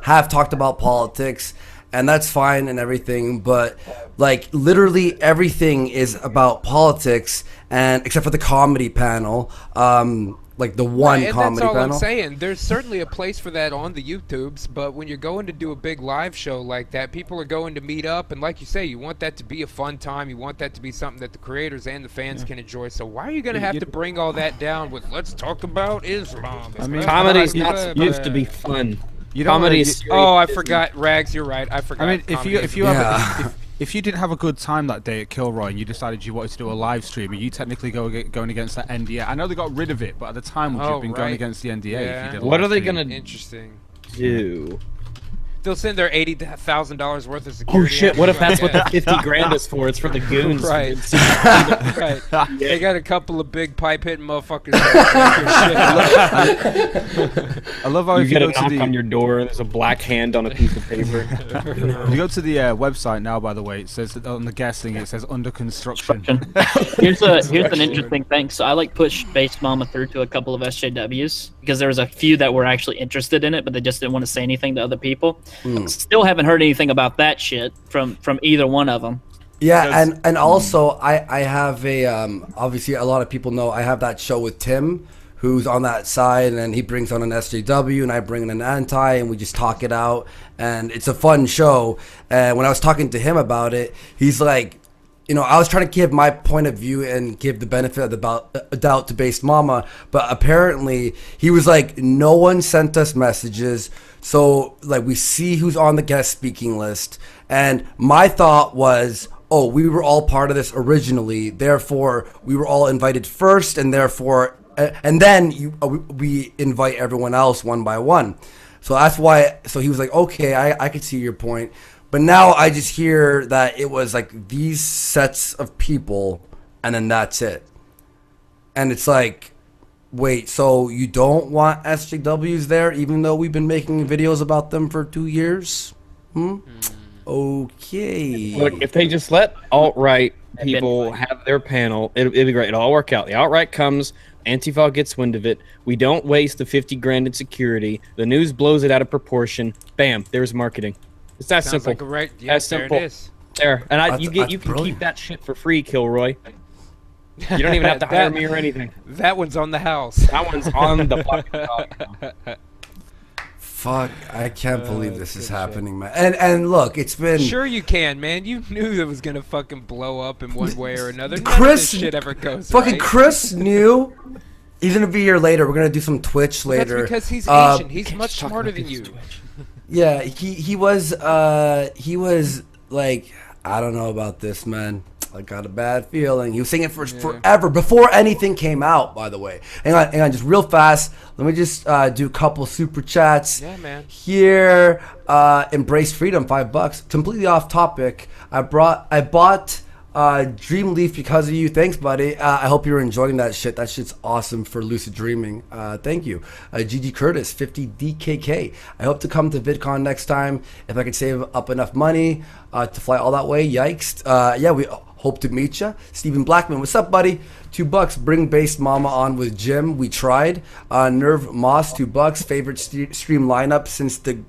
have talked about politics, and that's fine and everything. But like literally everything is about politics, and except for the comedy panel, like the one and comedy that's all panel. I'm saying. There's certainly a place for that on the YouTubes, but when you're going to do a big live show like that, people are going to meet up, and like you say, you want that to be a fun time. You want that to be something that the creators and the fans can enjoy. So why are you going to have to bring all that down with "Let's talk about Islam"? I mean, comedy's not supposed to be fun. Comedy is. Oh, I forgot, Rags. You're right. I forgot. I mean, if you didn't have a good time that day at Kilroy and you decided you wanted to do a live stream, are you technically going against that NDA? I know they got rid of it, but at the time, would you have been going against the NDA? Yeah. If you did What are they going gonna Interesting. do? They'll send their $80,000 worth of security. Oh shit! What if that's what the 50 grand is for? It's for the goons. Right. Right. They got a couple of big pipe hitting motherfuckers. I love how you get a knock on your door and there's a black hand on a piece of paper. If you go to the website now, by the way, it says on the guessing it says under construction. Here's an interesting thing. So I like pushed Base Mama through to a couple of SJWs because there was a few that were actually interested in it, but they just didn't want to say anything to other people. Still haven't heard anything about that shit from either one of them. Yeah, and also I have a obviously a lot of people know I have that show with Tim, who's on that side, and he brings on an SJW and I bring in an anti, and we just talk it out, and it's a fun show. And when I was talking to him about it, he's like, you know, I was trying to give my point of view and give the benefit of the doubt to Based Mama, but apparently he was like, no one sent us messages. So, like, we see who's on the guest speaking list. And my thought was, oh, we were all part of this originally. Therefore, we were all invited first. And therefore, and then we invite everyone else one by one. So that's why. So he was like, okay, I could see your point. But now I just hear that it was like these sets of people and then that's it. And it's like, wait, so you don't want SJWs there, even though we've been making videos about them for 2 years? Okay. Look, if they just let alt-right people have their panel, it'll be great. It'll all work out. The alt-right comes, Antifa gets wind of it. We don't waste the 50 grand in security. The news blows it out of proportion. Bam, there's marketing. It's that Sounds simple. Like That's simple. There it is. There, and you can keep that shit for free, Kilroy. You don't even have to hire me or anything. That one's on the house. That one's on the fucking top. Fuck, I can't believe this is happening, man. And look, it's been... Sure you can, man. You knew it was going to fucking blow up in one way or another. None Chris, of this shit ever goes fucking right. Chris knew. He's going to be here later. We're going to do some Twitch later. That's because he's Asian. He's much smarter than you. Yeah, he was like, I don't know about this, man. I got a bad feeling. He was saying it for forever, before anything came out, by the way. Hang on, just real fast. Let me just do a couple super chats. Yeah, man. Here, Embrace Freedom, $5. Completely off topic. I bought Dreamleaf because of you. Thanks, buddy. I hope you're enjoying that shit. That shit's awesome for lucid dreaming. Thank you. GG Curtis, 50 DKK. I hope to come to VidCon next time if I could save up enough money to fly all that way. Yikes. Yeah, we hope to meet you. Stephen Blackman, what's up, buddy? $2. Bring Based Mama on with Jim. We tried. Nerve Moss, $2. Favorite stream lineup since the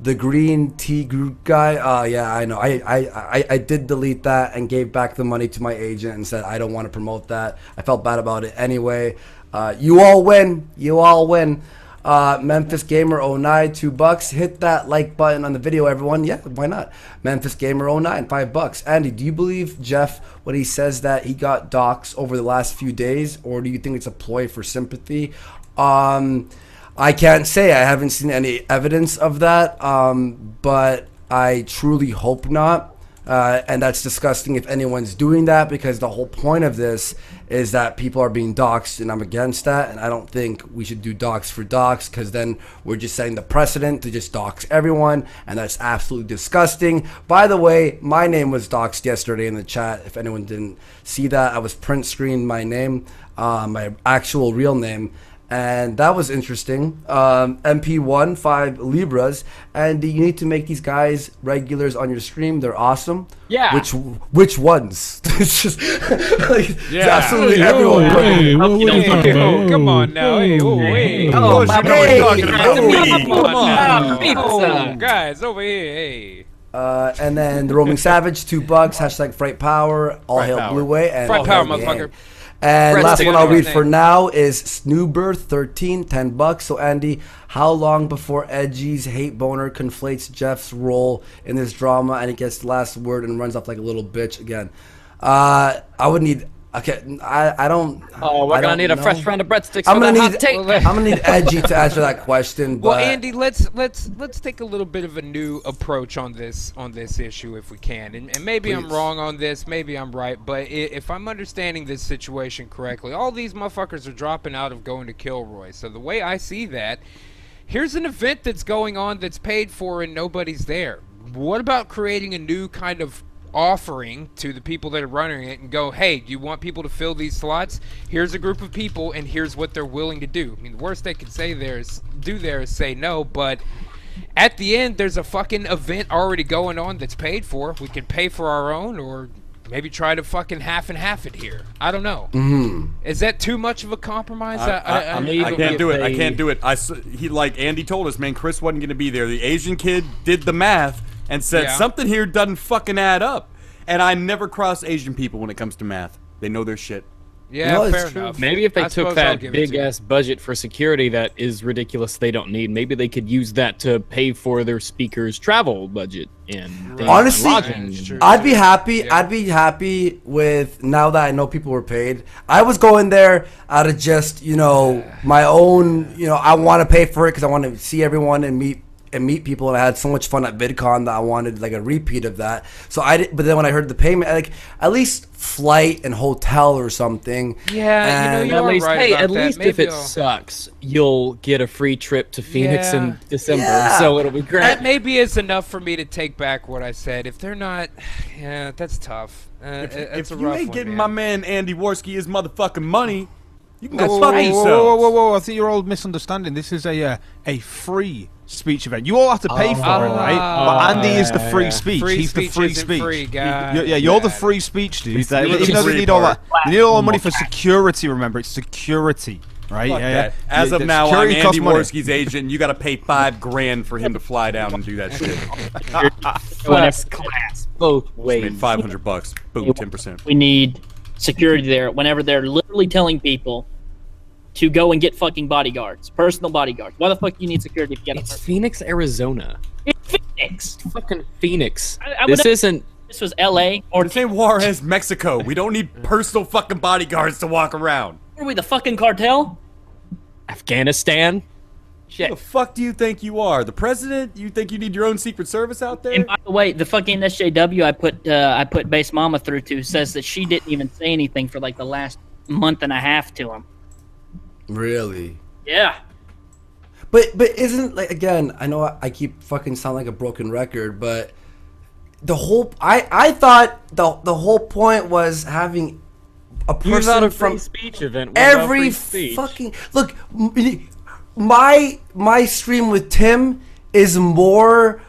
The green tea group guy. Yeah, I know. I did delete that and gave back the money to my agent and said I don't want to promote that. I felt bad about it anyway. You all win. You all win. Memphis Gamer 09, $2. Hit that like button on the video, everyone. Yeah, why not? Memphis Gamer 09, $5. Andy, do you believe Jeff when he says that he got doxxed over the last few days, or do you think it's a ploy for sympathy? I can't say. I haven't seen any evidence of that, but I truly hope not. And that's disgusting if anyone's doing that, because the whole point of this is that people are being doxxed, and I'm against that. And I don't think we should do dox for dox, because then we're just setting the precedent to just dox everyone, and that's absolutely disgusting. By the way, my name was doxed yesterday in the chat. If anyone didn't see that, I was print screened my name, my actual real name. And that was interesting. MP1, 5 Libras. And you need to make these guys regulars on your stream. They're awesome. Yeah. Which ones? It's just like, it's absolutely everyone. Come on now. Guys, over here. Hey. And then the Roaming Savage, $2. Hashtag Fright Power. All hail Blue Way. And Fright Power, motherfucker. And last one I'll read for now is Snoober13, $10. So Andy, how long before Edgy's hate boner conflates Jeff's role in this drama and he gets the last word and runs off like a little bitch again? I would need. Okay, I don't. Oh, we're gonna need a fresh round of breadsticks. I'm gonna need Edgy to answer that question. But well, Andy, let's take a little bit of a new approach on this issue if we can. And maybe I'm wrong on this, maybe I'm right. But if I'm understanding this situation correctly, all these motherfuckers are dropping out of going to Kilroy. So the way I see that, here's an event that's going on that's paid for and nobody's there. What about creating a new kind of offering to the people that are running it and go, hey, do you want people to fill these slots? Here's a group of people and here's what they're willing to do. I mean, the worst they could say is say no, but at the end there's a fucking event already going on that's paid for. We can pay for our own, or maybe try to fucking half and half it here. I don't know. Is that too much of a compromise? I can't do it. I can't do it. He, like Andy told us, man, Chris wasn't going to be there. The Asian kid did the math and said something here doesn't fucking add up. And I never cross Asian people when it comes to math. They know their shit. Yeah, no, fair enough. Maybe if they took that big-ass budget for security that is ridiculous they don't need, maybe they could use that to pay for their speakers' travel budget. And honestly, I'd be happy. Yeah. I'd be happy with, now that I know people were paid. I was going there out of just, my own, I want to pay for it because I want to see everyone and meet people, and I had so much fun at VidCon that I wanted like a repeat of that. So but then when I heard the payment, like at least flight and hotel or something. Yeah, you're at least, right hey, about at least that. if it sucks, you'll get a free trip to Phoenix in December, so it'll be great. That maybe is enough for me to take back what I said. If they're not, that's tough. If you ain't getting my man Andy Worski his motherfucking money, you can go fuck yourselves. Whoa! I think you're all misunderstanding. This is a free speech event. You all have to pay for it, right? But Andy is the free speech. He's the free speech. You're the free speech, dude. Even though they need all the money for security. Remember, it's security, right? Yeah. As of now, I'm Andy Worski's agent. You got to pay $5,000 for him to fly down and do that shit. First class, both ways. Made $500. Boom, 10%. We need security there whenever they're literally telling people to go and get fucking bodyguards, personal bodyguards. Why the fuck do you need security if you get It's Phoenix, Arizona. It's Phoenix. It's fucking Phoenix. This was L.A. or the same Juarez, Mexico. We don't need personal fucking bodyguards to walk around. Are we the fucking cartel? Afghanistan. Shit. Who the fuck do you think you are? The president? You think you need your own secret service out there? And by the way, the fucking SJW I put Base Mama through to says that she didn't even say anything for like the last month and a half to him. Really? Yeah. But isn't, like, again, I know I keep fucking sound like a broken record, but the whole I thought the whole point was having a person from speech event. Every fucking look. My stream with Tim is more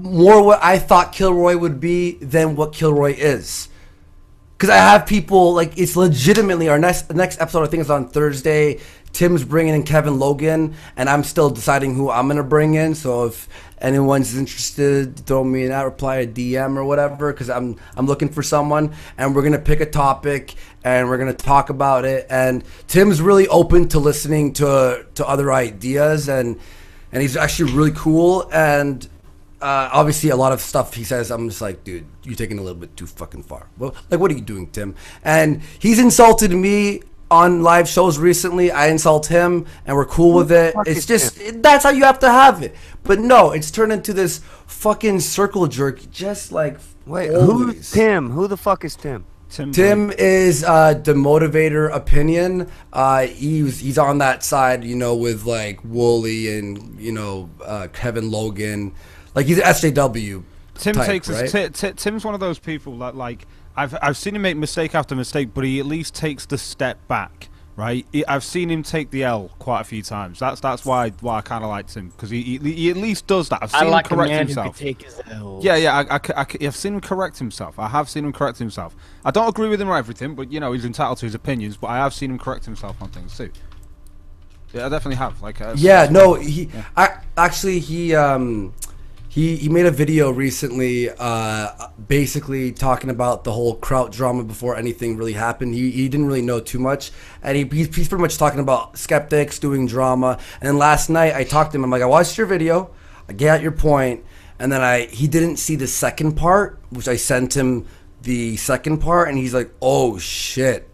what I thought Kilroy would be than what Kilroy is. Because I have people, like, it's legitimately our next episode, I think, is on Thursday. Tim's bringing in Kevin Logan, and I'm still deciding who I'm gonna bring in. So if anyone's interested, throw me that, reply a DM or whatever, because I'm looking for someone, and we're gonna pick a topic and we're gonna talk about it. And Tim's really open to listening to other ideas, and he's actually really cool. And obviously, a lot of stuff he says, I'm just like, dude, you're taking a little bit too fucking far. Well, like, what are you doing, Tim? And he's insulted me on live shows recently. I insult him, and we're cool with it. It's just, that's how you have to have it. But no, it's turned into this fucking circle jerk, just like Wait, always. who's Tim? Who the fuck is Tim? Tim is the motivator opinion. He's on that side, you know, with like Wooly and, you know, Kevin Logan. Like, he's an SJW Tim type, takes right? Tim's one of those people that, like, I've seen him make mistake after mistake, but he at least takes the step back, right? I've seen him take the L quite a few times. That's why I kind of liked him, because he at least does that. I've seen him correct himself. Who could take his L's. Yeah, I've seen him correct himself. I have seen him correct himself. I don't agree with him on everything, but you know, he's entitled to his opinions. But I have seen him correct himself on things too. Yeah, I definitely have. Like, He made a video recently, basically talking about the whole Kraut drama before anything really happened. He didn't really know too much, and he's pretty much talking about skeptics doing drama. And then last night I talked to him. I'm like, I watched your video, I get your point, and then he didn't see the second part, which I sent him the second part, and he's like, oh shit,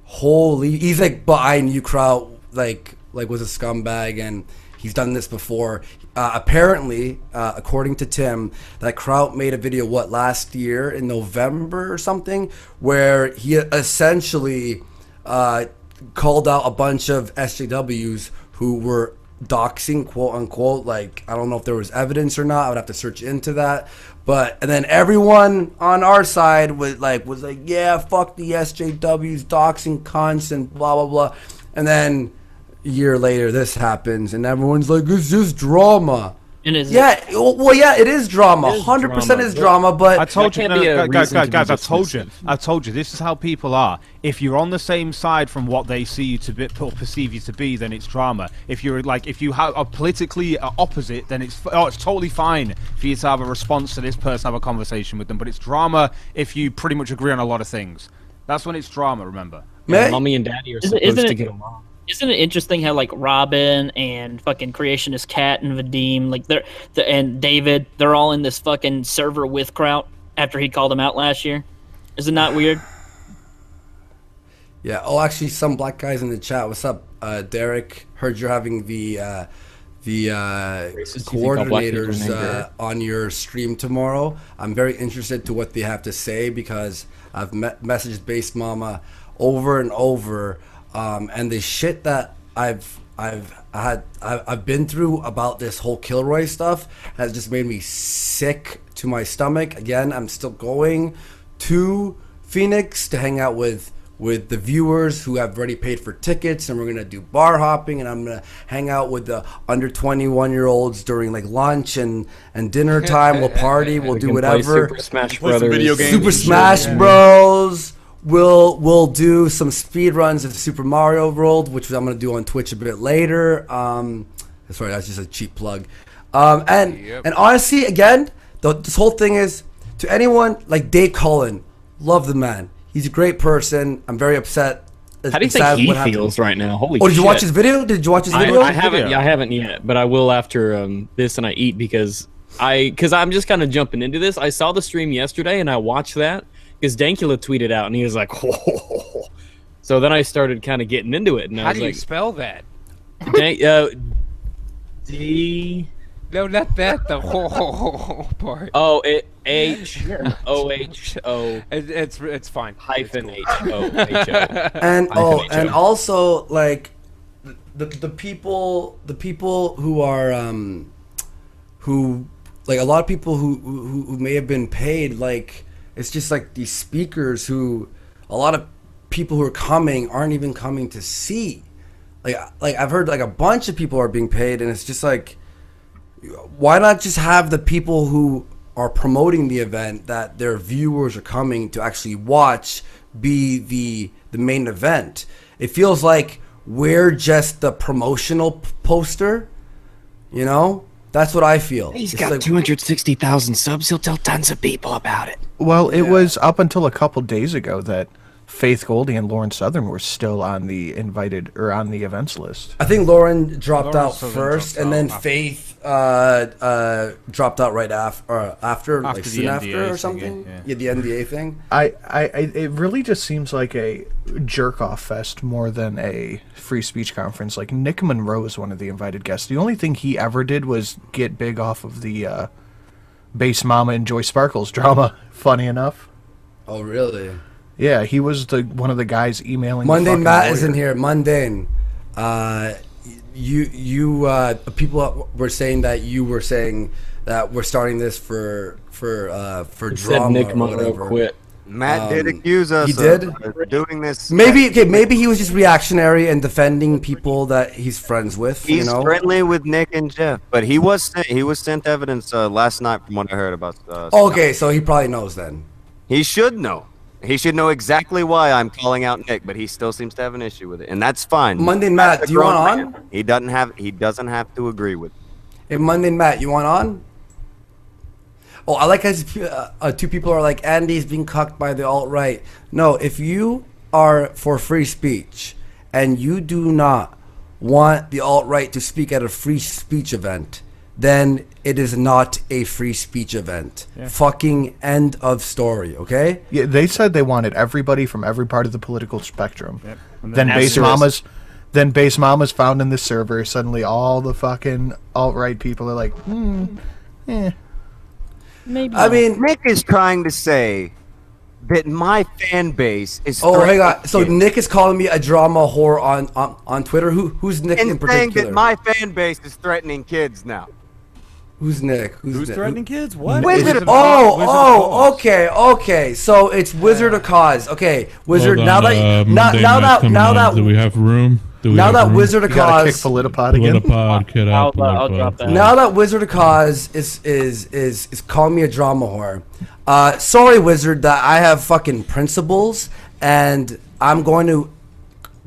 holy. He's like, but I knew Kraut like was a scumbag, and he's done this before. Apparently, according to Tim, that Kraut made a video, last year in November or something, where he essentially called out a bunch of SJWs who were doxing, quote unquote. Like, I don't know if there was evidence or not. I would have to search into that. And then everyone on our side was like, yeah, fuck the SJWs, doxing cunts and blah, blah, blah. And then a year later, this happens, and everyone's like, "It's just drama." And is yeah, it is drama. 100% is drama. But I told you, guys, I told you, this is how people are. If you're on the same side from what they see you to be or perceive you to be, then it's drama. If you're like, if you are politically opposite, then it's totally fine for you to have a response to this person, have a conversation with them. But it's drama if you pretty much agree on a lot of things. That's when it's drama. Remember, mommy and daddy are supposed to get along. Isn't it interesting how like Robin and fucking Creationist Cat and Vadim, like and David, they're all in this fucking server with Kraut after he called them out last year? Is it not weird? Yeah. Oh, actually, some black guys in the chat. What's up, Derek? Heard you're having the coordinators on your stream tomorrow. I'm very interested to what they have to say, because I've messaged Based Mama over and over. And the shit that I've been through about this whole Kilroy stuff has just made me sick to my stomach. Again, I'm still going to Phoenix to hang out with the viewers who have already paid for tickets, and we're gonna do bar hopping, and I'm gonna hang out with the under 21-year-olds during like lunch and dinner time. We'll party, we'll do whatever. Super Smash Brothers. Video games. Super Smash Bros. We'll do some speed runs of Super Mario World, which I'm gonna do on Twitch a bit later. Sorry, that's just a cheap plug. And honestly, again, this whole thing is, to anyone like Dave Cullen, love the man. He's a great person. I'm very upset. How do you think he feels right now? Holy shit. Oh, did you watch his video? Did you watch his video? I haven't yet, but I will after this and I eat, because I'm just kind of jumping into this. I saw the stream yesterday and I watched that because Dankula tweeted out and he was like, whoa. So then I started kind of getting into it. And How I was do you like, spell that? D. No, not that. The whole part. Oh, H-O-H-O. It's fine. Hyphen H-O. And also, like, the people who are who, like, a lot of people who may have been paid, like, it's just like these speakers who a lot of people who are coming aren't even coming to see. Like I've heard like a bunch of people are being paid, and it's just like, why not just have the people who are promoting the event that their viewers are coming to actually watch be the main event? It feels like we're just the promotional poster. You know, that's what I feel. He's got 260,000 subs. He'll tell tons of people about it. Well, it was up until a couple days ago that Faith Goldie and Lauren Southern were still on the invited or on the events list. I think Lauren dropped out first, and then Faith dropped out right after like soon after or something. Yeah, the NDA thing. It really just seems like a jerk off fest more than a free speech conference. Like Nick Monroe is one of the invited guests. The only thing he ever did was get big off of the Bass Mama and Joy Sparkles drama. Funny enough. Oh, really? Yeah, he was one of the guys emailing. Mundane Matt is in here. Mundane, people were saying that you were saying that we're starting this for drama. Said Nick Monroe quit. Matt did accuse us. He did of doing this. Maybe he was just reactionary and defending people that he's friends with. He's friendly with Nick and Jeff, but he was sent evidence last night from what I heard about. Okay, so he probably knows then. He should know. He should know exactly why I'm calling out Nick, but he still seems to have an issue with it, and that's fine. Monday Matt, do you want on? He doesn't have to agree with it. Hey, Monday Matt, you want on? Oh, I like how two people are like, Andy's being cucked by the alt-right. No, if you are for free speech and you do not want the alt-right to speak at a free speech event, then it is not a free speech event. Yeah. Fucking end of story, okay? Yeah, they said they wanted everybody from every part of the political spectrum. Yep. Then Bass Mamas found in this server. Suddenly all the fucking alt-right people are like, Maybe. I mean, Nick is trying to say that my fan base is. Oh, hang on. So Nick is calling me a drama whore on Twitter. Who's Nick in particular? Saying that my fan base is threatening kids now. Who's Nick? Who's threatening kids? What? Okay. So it's Wizard of Cause. Okay, Wizard. Now that do we have room? Now that Wizard of Cause, kick Politipod again. I'll drop that. Now that Wizard of Cause is calling me a drama whore. Sorry, Wizard, that I have fucking principles, and I'm going to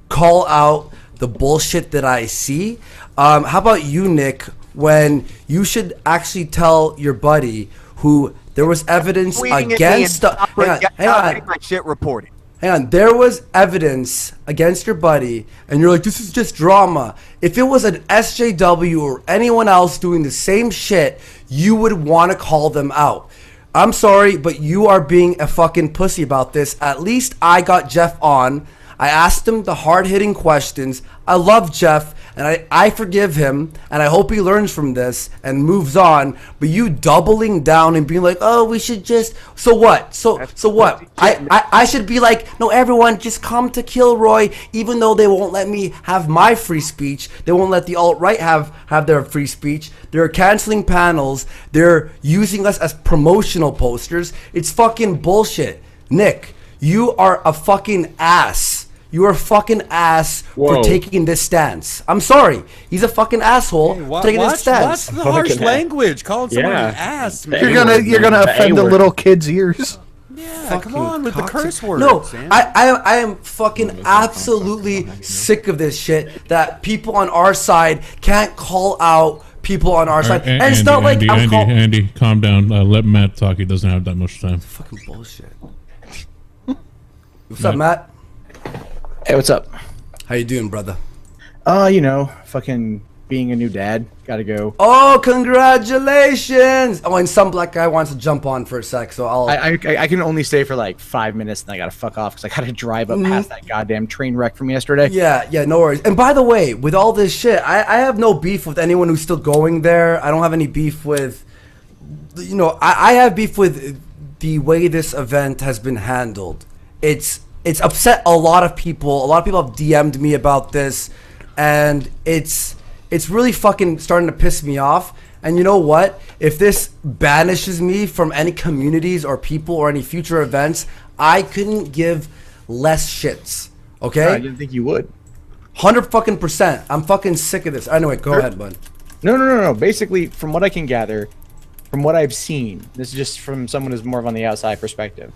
call out the bullshit that I see. How about you, Nick? When you should actually tell your buddy who there was evidence against. Hang on. My shit reported. Hang on, there was evidence against your buddy, and you're like, this is just drama. If it was an SJW or anyone else doing the same shit, you would want to call them out. I'm sorry, but you are being a fucking pussy about this. At least I got Jeff on. I asked him the hard-hitting questions. I love Jeff, and I forgive him, and I hope he learns from this and moves on. But you doubling down and being like, oh, we should just... So what? So what? I should be like, no, everyone, just come to Kilroy, even though they won't let me have my free speech. They won't let the alt-right have their free speech. They're canceling panels. They're using us as promotional posters. It's fucking bullshit. Nick, you are a fucking ass. You are a fucking ass for taking this stance. I'm sorry. He's a fucking asshole for taking this stance. What's the harsh language? Calling someone an ass, man. You're gonna offend the little kids' ears. Yeah, come on with the curse words. No, I am fucking absolutely sick of this shit that people on our side can't call out people on our side. And it's not like Andy, calm down. Let Matt talk. He doesn't have that much time. Fucking bullshit. What's up, Matt? Hey, what's up? How you doing, brother? Fucking being a new dad. Gotta go. Oh, congratulations! Oh, and some black guy wants to jump on for a sec, so I can only stay for like 5 minutes, and I gotta fuck off because I gotta drive up past that goddamn train wreck from yesterday. Yeah, no worries. And by the way, with all this shit, I have no beef with anyone who's still going there. I don't have any beef with, I have beef with the way this event has been handled. It's upset a lot of people. A lot of people have DM'd me about this, and it's really fucking starting to piss me off. And you know what? If this banishes me from any communities or people or any future events, I couldn't give less shits. Okay? No, I didn't think you would. 100%. I'm fucking sick of this. Anyway, go ahead, bud. No. Basically, from what I can gather, from what I've seen, this is just from someone who's more of on the outside perspective.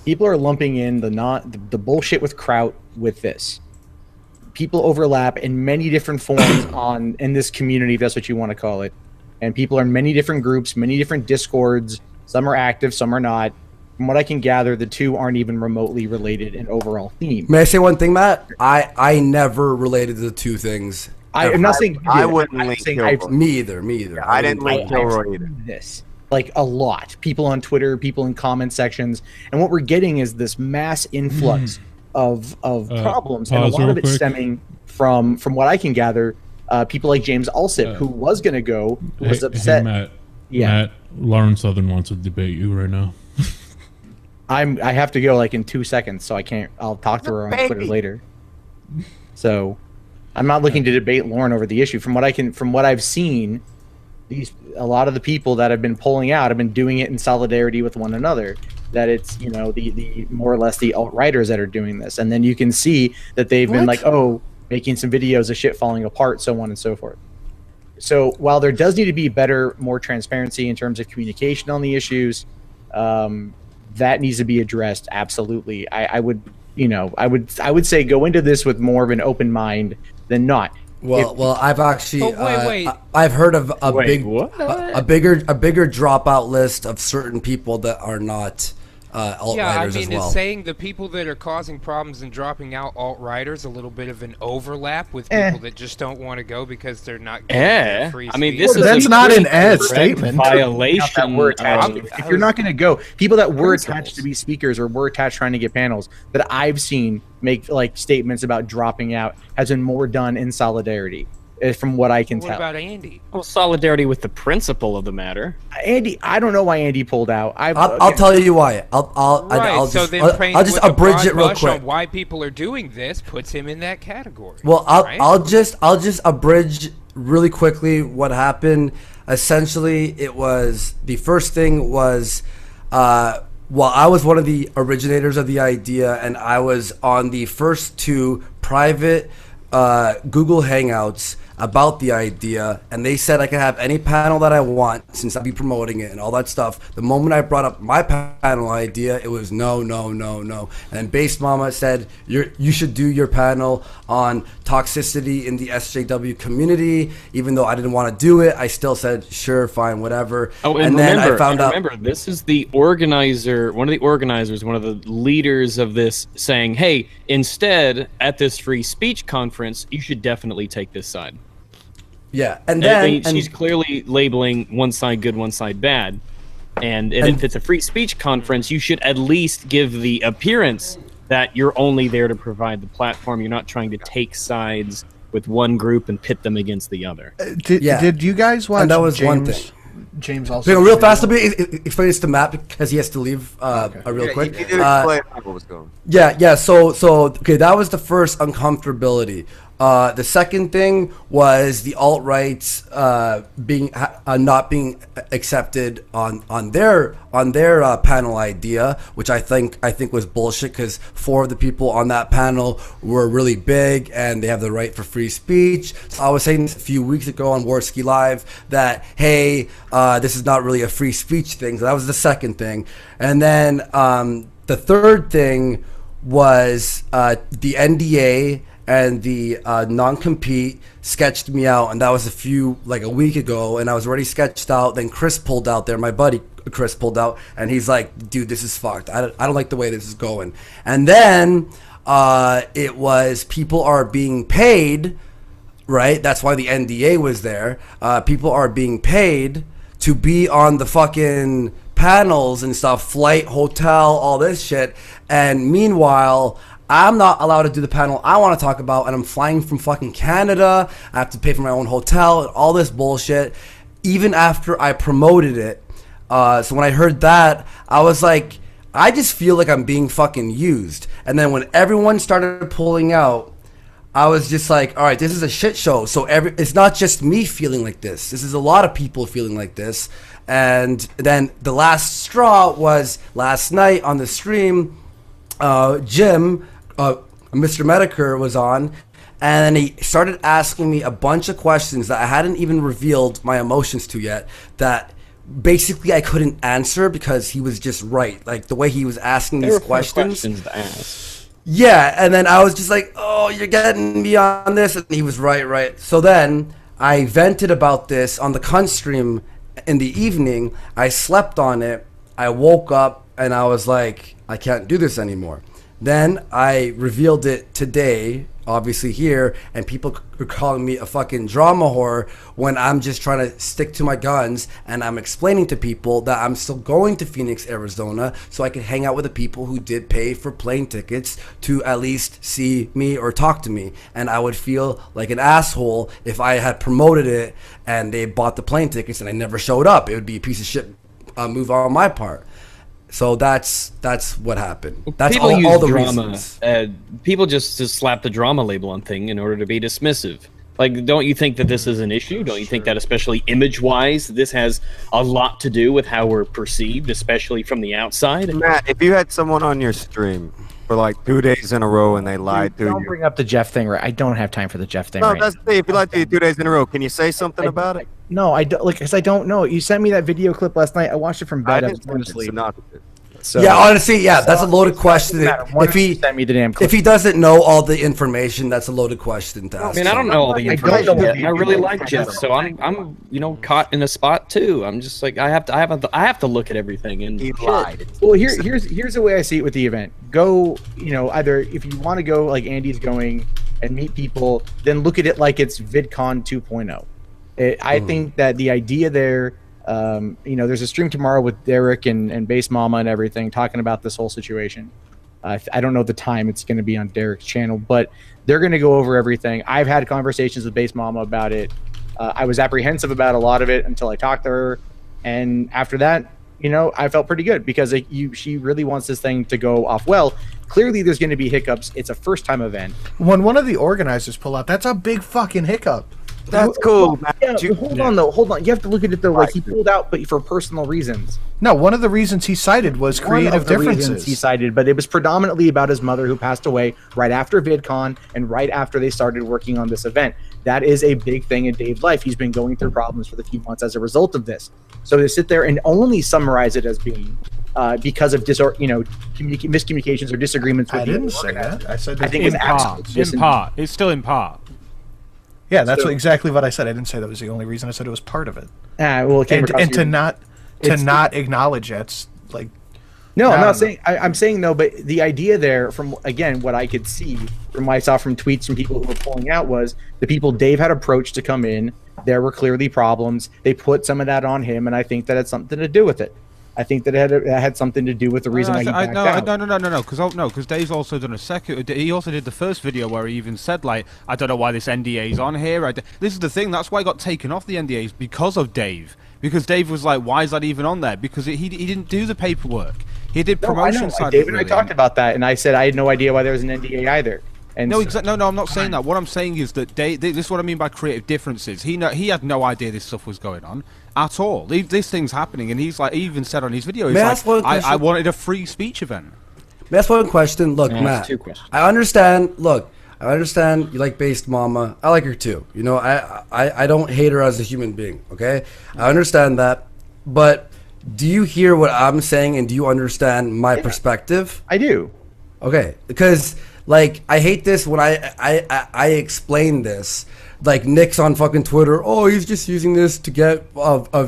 People are lumping in the bullshit with Kraut with this. people overlap in many different forms in this community, if that's what you want to call it. And people are in many different groups, many different discords. Some are active, some are not. From what I can gather, the two aren't even remotely related in overall theme. May I say one thing, Matt? I never related the two things. I'm not saying I wouldn't link Kilroy. Me either. Yeah, I didn't link Kilroy either. This like a lot. People on Twitter, people in comment sections, and what we're getting is this mass influx of problems, and a lot of it stemming from what I can gather, people like James Alsip, who was going to go, was upset. Hey, Matt, Lauren Southern wants to debate you right now. I have to go like in 2 seconds, so I can't. I'll talk to her on Twitter later. So, I'm not looking to debate Lauren over the issue. From what I've seen, a lot of the people that have been pulling out have been doing it in solidarity with one another. That it's the more or less the alt-righters that are doing this, and then you can see that they've been like, making some videos of shit falling apart, so on and so forth. So while there does need to be more transparency in terms of communication on the issues, that needs to be addressed. Absolutely, I would say go into this with more of an open mind than not. Well, I've actually I've heard of a bigger dropout list of certain people that are not alt-righters as well. It's saying the people that are causing problems and dropping out alt-righters a little bit of an overlap with people that just don't want to go because they're not getting their free speech. This that's not an statement. Violation. If you're not going to go, people that were attached to be speakers or were attached trying to get panels that I've seen make like statements about dropping out has been more done in solidarity. From what I can tell. What about Andy? Well, solidarity with the principle of the matter. Andy, I don't know why Andy pulled out. I'll tell you why. I'll just abridge it real quick. Why people are doing this puts him in that category. Well, I'll just abridge really quickly what happened. Essentially, it was the first thing was. Well, I was one of the originators of the idea, and I was on the first 2 private Google Hangouts about the idea, and they said I could have any panel that I want since I'd be promoting it and all that stuff. The moment I brought up my panel idea, it was no. And Base Mama said you should do your panel on toxicity in the SJW community. Even though I didn't want to do it, I still said sure, fine, whatever. And then I found out. Remember, this is the organizer, one of the organizers, one of the leaders of this, saying, "Hey, instead at this free speech conference, you should definitely take this side." Yeah, and then she's clearly labeling one side good, one side bad, and if it's a free speech conference, you should at least give the appearance that you're only there to provide the platform. You're not trying to take sides with one group and pit them against the other. Did you guys watch? And that was James, one thing. James also. Real fast, I'll explain this to Matt because he has to leave real quick. You did explain how it was going. Yeah. So okay, that was the first uncomfortability. The second thing was the alt-rights being not being accepted on their panel idea, which I think was bullshit because 4 of the people on that panel were really big and they have the right for free speech. So I was saying this a few weeks ago on Warski Live that hey, this is not really a free speech thing. So that was the second thing, and then the third thing was the NDA. And the non-compete sketched me out, and that was a week ago, and I was already sketched out. Then Chris pulled out there, my buddy Chris pulled out, and he's like, dude, this is fucked. I don't like the way this is going. And then it was people are being paid, right? That's why the NDA was there. People are being paid to be on the fucking panels and stuff, flight, hotel, all this shit. And meanwhile, I'm not allowed to do the panel I want to talk about, and I'm flying from fucking Canada. I have to pay for my own hotel and all this bullshit, even after I promoted it. So when I heard that, I was like, I just feel like I'm being fucking used. And then when everyone started pulling out, I was just like, all right, this is a shit show. So it's not just me feeling like this. This is a lot of people feeling like this. And then the last straw was last night on the stream, Jim... Mr. Medicare was on, and he started asking me a bunch of questions that I hadn't even revealed my emotions to yet, that basically I couldn't answer because he was just right. Like the way he was asking these questions. Questions to ask. Yeah, and then I was just like, oh, you're getting me on this. And he was right. So then I vented about this on the cunt stream in the evening. I slept on it. I woke up and I was like, I can't do this anymore. Then I revealed it today, obviously here, and people are calling me a fucking drama whore when I'm just trying to stick to my guns, and I'm explaining to people that I'm still going to Phoenix, Arizona, so I can hang out with the people who did pay for plane tickets to at least see me or talk to me. And I would feel like an asshole if I had promoted it and they bought the plane tickets and I never showed up. It would be a piece of shit move on my part. So that's what happened. That's people all the drama. reasons. People just slap the drama label on thing in order to be dismissive. Like, don't you think that this is an issue? Don't you think that, especially image-wise, this has a lot to do with how we're perceived, especially from the outside? Matt, if you had someone on your stream for like 2 days in a row and they lied to you. Don't bring up the Jeff thing, right? I don't have time for the Jeff thing. No, right that's the thing. If you lied to you 2 days in a row, can you say something about it? No, I don't. Like, because I don't know. You sent me that video clip last night. I watched it from bed. I was going to sleep. So, yeah, honestly, yeah, that's a loaded question. If he sent me the damn clip. if he doesn't know all the information, that's a loaded question to ask. I mean, I don't know all the information. I really like Jeff, so I'm caught in a spot too. I'm just like I have to look at everything and he lied. Well, here's the way I see it with the event. Go, either if you want to go like Andy's going and meet people, then look at it like it's VidCon 2.0. I think that the idea there. There's a stream tomorrow with Derek and Base Mama and everything talking about this whole situation. I don't know the time it's going to be on Derek's channel, but they're going to go over everything. I've had conversations with Base Mama about it. I was apprehensive about a lot of it until I talked to her. And after that, I felt pretty good because she really wants this thing to go off well. Clearly, there's going to be hiccups. It's a first-time event. When one of the organizers pull out, that's a big fucking hiccup. That's cool. Yeah, hold on. You have to look at it though. Like he pulled out, but for personal reasons. No, one of the reasons he cited was creative differences. He cited, but it was predominantly about his mother who passed away right after VidCon and right after they started working on this event. That is a big thing in Dave's life. He's been going through problems for the few months as a result of this. So to sit there and only summarize it as being because of miscommunications or disagreements with I didn't say that. I said I think in part. It's still in part. Yeah, that's exactly what I said. I didn't say that was the only reason. I said it was part of it. Well, and to not acknowledge it's like. No, I'm not saying. I'm saying though, but the idea there, from again what I could see from what I saw from tweets from people who were pulling out, was the people Dave had approached to come in. There were clearly problems. They put some of that on him, and I think that had something to do with it. I think that it had something to do with the reason why he backed out. No, because Dave's also done a second. He also did the first video where he even said like, I don't know why this NDA is on here. This is the thing. That's why I got taken off the NDAs because of Dave. Because Dave was like, why is that even on there? Because he didn't do the paperwork. He did promotion side. David and I talked about that, and I said I had no idea why there was an NDA either. And no, I'm not saying that. What I'm saying is that this is what I mean by creative differences. He had no idea this stuff was going on at all. This thing's happening, and he's like, he even said on his video, he's like, I wanted a free speech event. That's one question. Look, Matt, I understand. Look, I understand you like Based Mama. I like her too. I don't hate her as a human being. Okay, I understand that, but do you hear what I'm saying, and do you understand my perspective? I do. Okay, because. Like, I hate this when I explain this. Like, Nick's on fucking Twitter, oh, he's just using this to get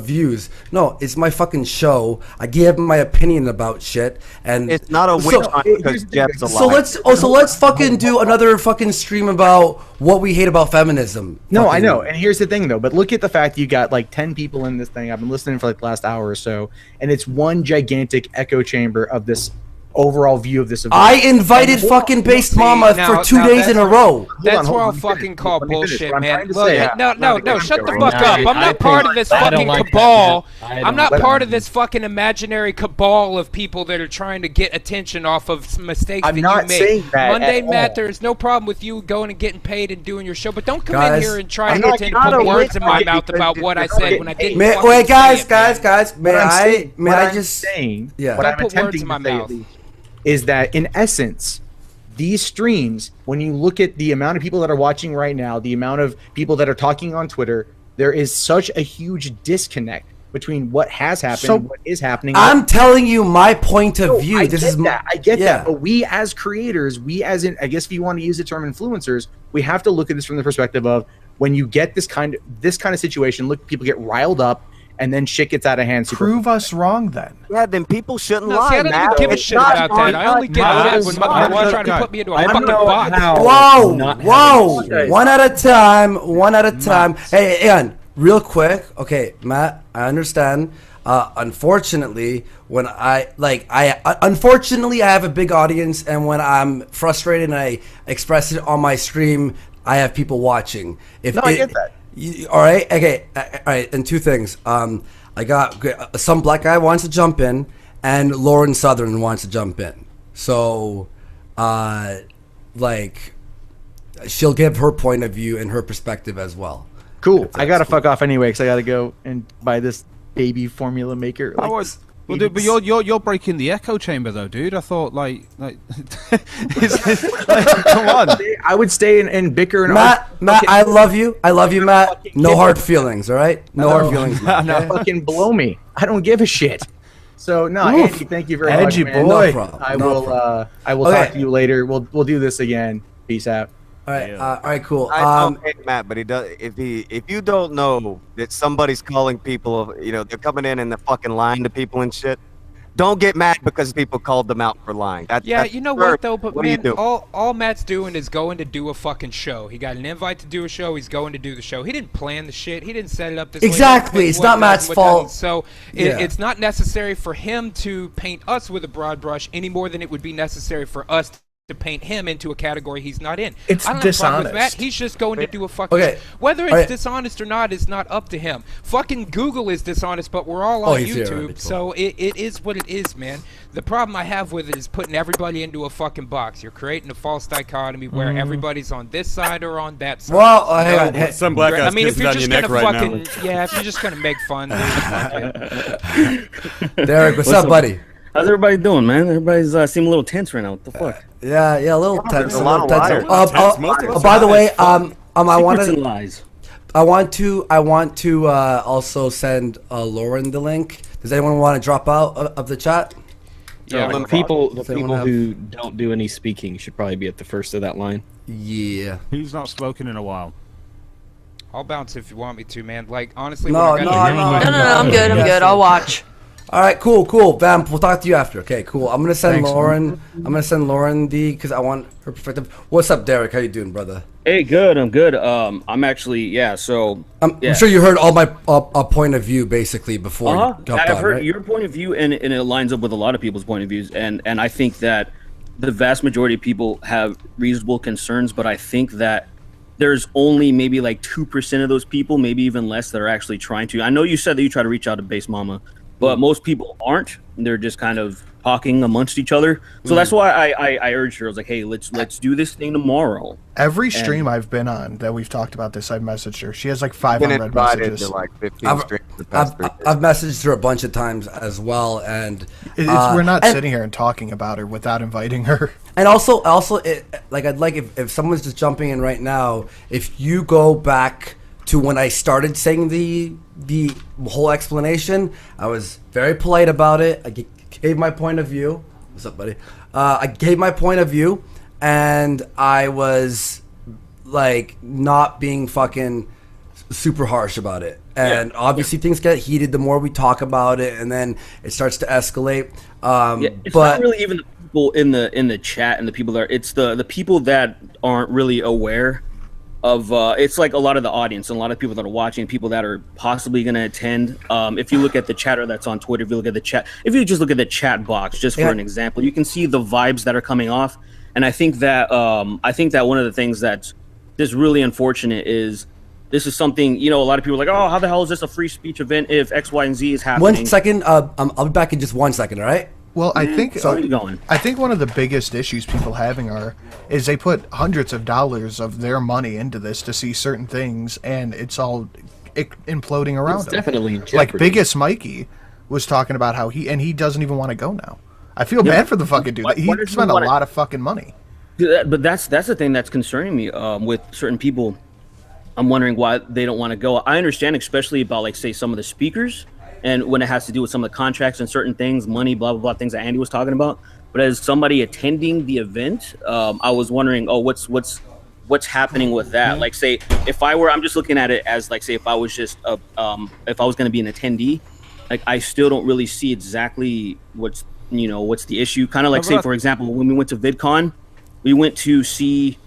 views. No, it's my fucking show. I give my opinion about shit, and it's not a witch hunt because Jeff's alive. So let's fucking do another fucking stream about what we hate about feminism. No, I know, and here's the thing though. But look at the fact you got like 10 people in this thing. I've been listening for like the last hour or so, and it's one gigantic echo chamber of this overall view of this event. I invited fucking Based Mama for 2 days in a row. That's where I'll fucking call bullshit, man. Look, no, shut the fuck up. I'm not part of this fucking cabal. I'm not part of this fucking imaginary cabal of people that are trying to get attention off of mistakes that you made. Monday, Matt, there's no problem with you going and getting paid and doing your show, but don't come in here and try to put words in my mouth about what I said when I didn't. Wait, guys, may I just say what I'm attempting to say is that in essence, these streams, when you look at the amount of people that are watching right now, the amount of people that are talking on Twitter, there is such a huge disconnect between what has happened and what is happening. I'm telling you my point of view. I get that. But we as creators, I guess if you want to use the term influencers, we have to look at this from the perspective of when you get this kind of situation, look, people get riled up, and then shit gets out of hand. Prove us wrong, then. Yeah, then people shouldn't lie. See, I don't even give a shit about that. I only get mad when my wife trying to put me into a fucking box. Whoa! One at a time. Hey, Ian, real quick. Okay, Matt, I understand. Unfortunately, unfortunately, I have a big audience, and when I'm frustrated and I express it on my stream, I have people watching. I get that. All right. Okay. All right. And two things. I got some black guy wants to jump in, and Lauren Southern wants to jump in. So, she'll give her point of view and her perspective as well. Cool. I gotta fuck off anyway because I gotta go and buy this baby formula maker. Well, dude, but you're breaking the echo chamber though, dude. I thought come on. I would stay and bicker and Matt, I love you, Matt. No hard feelings, all right? No hard feelings. Matt, okay? Fucking blow me. I don't give a shit. So Andy, thank you very much, man. Boy. No problem. I will talk to you later. We'll do this again. Peace out. All right, all right, cool. I hate Matt, but he does. If you don't know that somebody's calling people, they're coming in and they're fucking lying to people and shit. Don't get mad because people called them out for lying. You know what though? But man, all Matt's doing is going to do a fucking show. He got an invite to do a show. He's going to do the show. He didn't plan the shit. He didn't set it up this way. Exactly. It's not Matt's fault. So it's not necessary for him to paint us with a broad brush any more than it would be necessary for us to paint him into a category he's not in. It's I don't dishonest. have a problem with Matt. He's just going to do a fucking show. Whether it's dishonest or not is not up to him. Fucking Google is dishonest, but we're all on YouTube, so it is what it is, man. The problem I have with it is putting everybody into a fucking box. You're creating a false dichotomy where everybody's on this side or on that side. Well, some black guys if you're just gonna fucking if you're just gonna make fun, Derek, what's up, buddy? How's everybody doing, man? Everybody's seem a little tense right now. What the fuck? Yeah, a little tense. A lot of liars. By the way, I want to also send Lauren the link. Does anyone want to drop out of the chat? Yeah, the people who don't do any speaking should probably be at the first of that line. Yeah. He's not spoken in a while. I'll bounce if you want me to, man. Like, honestly, No, I'm good. I'll watch. All right, cool. Vamp, we'll talk to you after. Okay, cool. I'm gonna send Lauren. I'm gonna send Lauren because I want her perspective. What's up, Derek? How you doing, brother? Hey, good. I'm good. I'm actually So I'm sure you heard all my point of view basically before. I've heard your point of view, and it lines up with a lot of people's point of views. And I think that the vast majority of people have reasonable concerns, but I think that there's only maybe like 2% of those people, maybe even less, that are actually trying to. I know you said that you try to reach out to Base Mama, but most people aren't. They're just kind of talking amongst each other. So that's why I urged her. I was like, hey, let's do this thing tomorrow. Every stream I've been on that we've talked about this, I've messaged her. She has like 500 messages. Like 15 I've messaged her a bunch of times as well, and we're not sitting here and talking about her without inviting her. And also, I'd like if someone's just jumping in right now, if you go back to when I started saying the whole explanation, I was very polite about it. I gave my point of view. What's up, buddy? I gave my point of view, and I was like not being fucking super harsh about it. And obviously things get heated the more we talk about it, and then it starts to escalate. It's not really even the people in the chat and the people that it's the people that aren't really aware of it's like a lot of the audience and a lot of people that are watching, people that are possibly going to attend. If you look at the chatter that's on Twitter, if you look at the chat, if you just look at the chat box, just for an example, you can see the vibes that are coming off. And I think that one of the things that's just really unfortunate is this is something, a lot of people are like, oh, how the hell is this a free speech event if X, Y, and Z is happening? 1 second. I'll be back in just 1 second. All right. Well, I think going. I think one of the biggest issues people is they put hundreds of dollars of their money into this to see certain things, and it's all imploding around them. Definitely like Biggest Mikey was talking about how he doesn't even want to go now. I feel bad for the fucking dude. He spent a lot of fucking money. But that's the thing that's concerning me with certain people. I'm wondering why they don't want to go. I understand, especially about, like, say, some of the speakers. and when it has to do with some of the contracts and certain things, money, blah blah blah, things that Andy was talking about. But as somebody attending the event, I was wondering, what's happening with that? Like, say, if I'm just looking at it as like, say, if I was just if I was going to be an attendee, like, I still don't really see exactly what's the issue. Kind of like, say, for example, when we went to VidCon, we went to see,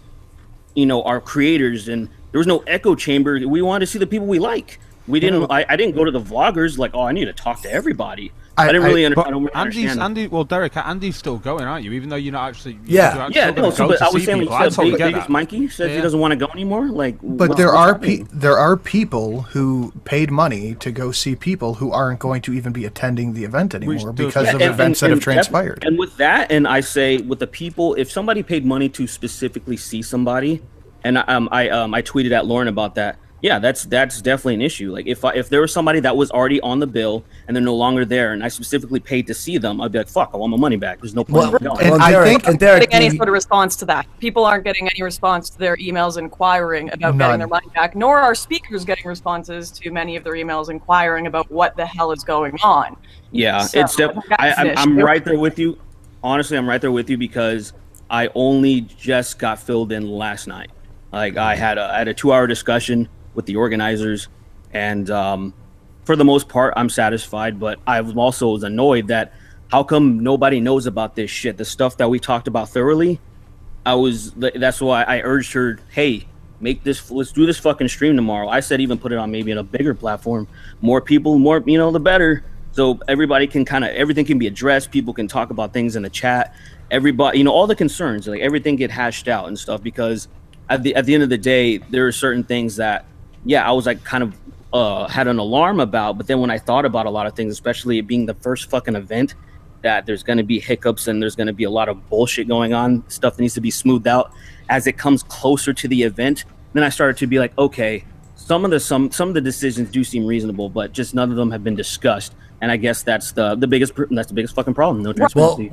our creators, and there was no echo chamber. We wanted to see the people we like. We didn't. I didn't go to the vloggers like, I need to talk to everybody. I didn't really understand. Andy, well, Derek, Andy's still going, aren't you? Even though you're not actually. Yeah. But I was saying, like, Mikey says he doesn't want to go anymore. Like, but there are people who paid money to go see people who aren't going to even be attending the event anymore because of events that have transpired. And with that, and I say with the people, if somebody paid money to specifically see somebody, and I tweeted at Lauren about that. Yeah, that's definitely an issue. Like, if there was somebody that was already on the bill and they're no longer there, and I specifically paid to see them, I'd be like, "Fuck, I want my money back." There's no point. Derek, getting any sort of response to that. People aren't getting any response to their emails inquiring about getting their money back, nor are speakers getting responses to many of their emails inquiring about what the hell is going on. Yeah, so, I'm right there with you. Honestly, I'm right there with you because I only just got filled in last night. Like, I had a 2-hour discussion with the organizers, and for the most part I'm satisfied, but I was annoyed that how come nobody knows about this shit, the stuff that we talked about thoroughly. That's why I urged her, hey, let's do this fucking stream tomorrow. I said even put it on maybe in a bigger platform, more people, more, the better, so everybody can everything can be addressed, people can talk about things in the chat, everybody, all the concerns, like everything get hashed out and stuff, because at the end of the day there are certain things that I was like kind of had an alarm about, but then when I thought about a lot of things, especially it being the first fucking event, that there's going to be hiccups and there's going to be a lot of bullshit going on, stuff that needs to be smoothed out as it comes closer to the event. Then I started to be like, okay, some of the decisions do seem reasonable, but just none of them have been discussed, and I guess that's the biggest fucking problem. No transparency.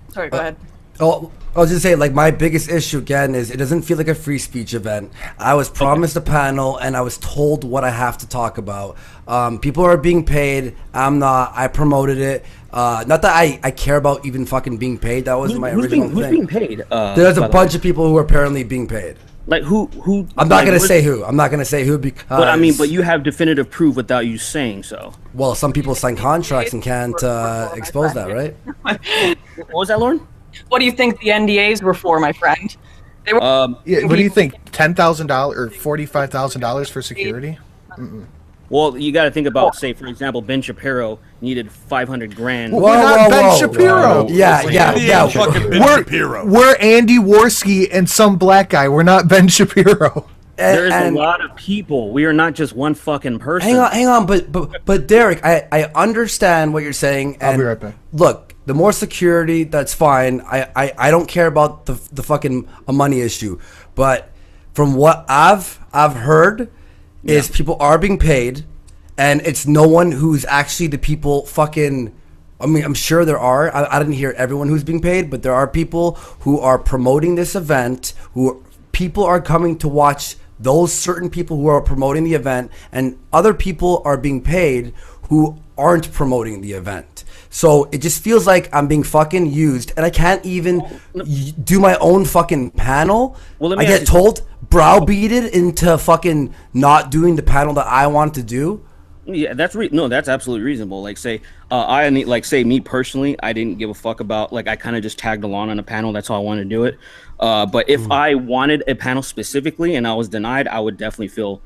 Sorry, go ahead. Oh, I was just saying, like, my biggest issue again is it doesn't feel like a free speech event. I was promised a panel and I was told what I have to talk about. People are being paid. I'm not. I promoted it. Not that I care about even fucking being paid. That was my original thing. Who's being paid? There's a bunch of people who are apparently being paid. Like who? I'm not gonna say who. I'm not gonna say who because. But I mean, but you have definitive proof without you saying so. Well, some people sign contracts and can't expose that, right? What was that, Lauren? What do you think the NDAs were for, my friend? They were what do you think? $10,000 or $45,000 for security? Well, you got to think about, say, for example, Ben Shapiro needed $500,000. We're not Ben Shapiro. Yeah. Fucking Ben Shapiro. We're Andy Worski and some black guy. We're not Ben Shapiro. There's a lot of people. We are not just one fucking person. Hang on, but Derek, I understand what you're saying. And I'll be right back. Look, the more security, that's fine. I don't care about the fucking money issue. But from what I've heard is people are being paid, and it's no one who's actually the people fucking. I mean, I'm sure there are. I didn't hear everyone who's being paid, but there are people who are promoting this event. People are coming to watch those certain people who are promoting the event, and other people are being paid who aren't promoting the event. So it just feels like I'm being fucking used, and I can't even do my own fucking panel. Well, I get told, browbeated into fucking not doing the panel that I want to do. Yeah, that's absolutely reasonable. Like, say, me personally, I didn't give a fuck about, like, I kind of just tagged along on a panel. That's how I wanted to do it. But if I wanted a panel specifically and I was denied, I would definitely feel,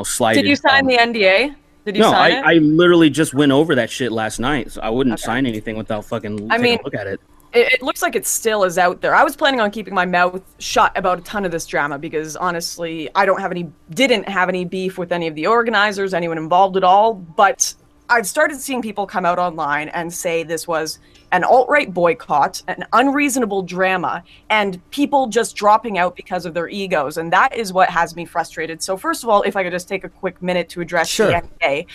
slighted. Did you sign the NDA? Did you sign it? I literally just went over that shit last night. So I wouldn't sign anything without fucking taking a look at it. It looks like it still is out there. I was planning on keeping my mouth shut about a ton of this drama because honestly, I didn't have any beef with any of the organizers, anyone involved at all. But I've started seeing people come out online and say this was an alt-right boycott, an unreasonable drama, and people just dropping out because of their egos. And that is what has me frustrated. So first of all, if I could just take a quick minute to address the NDA.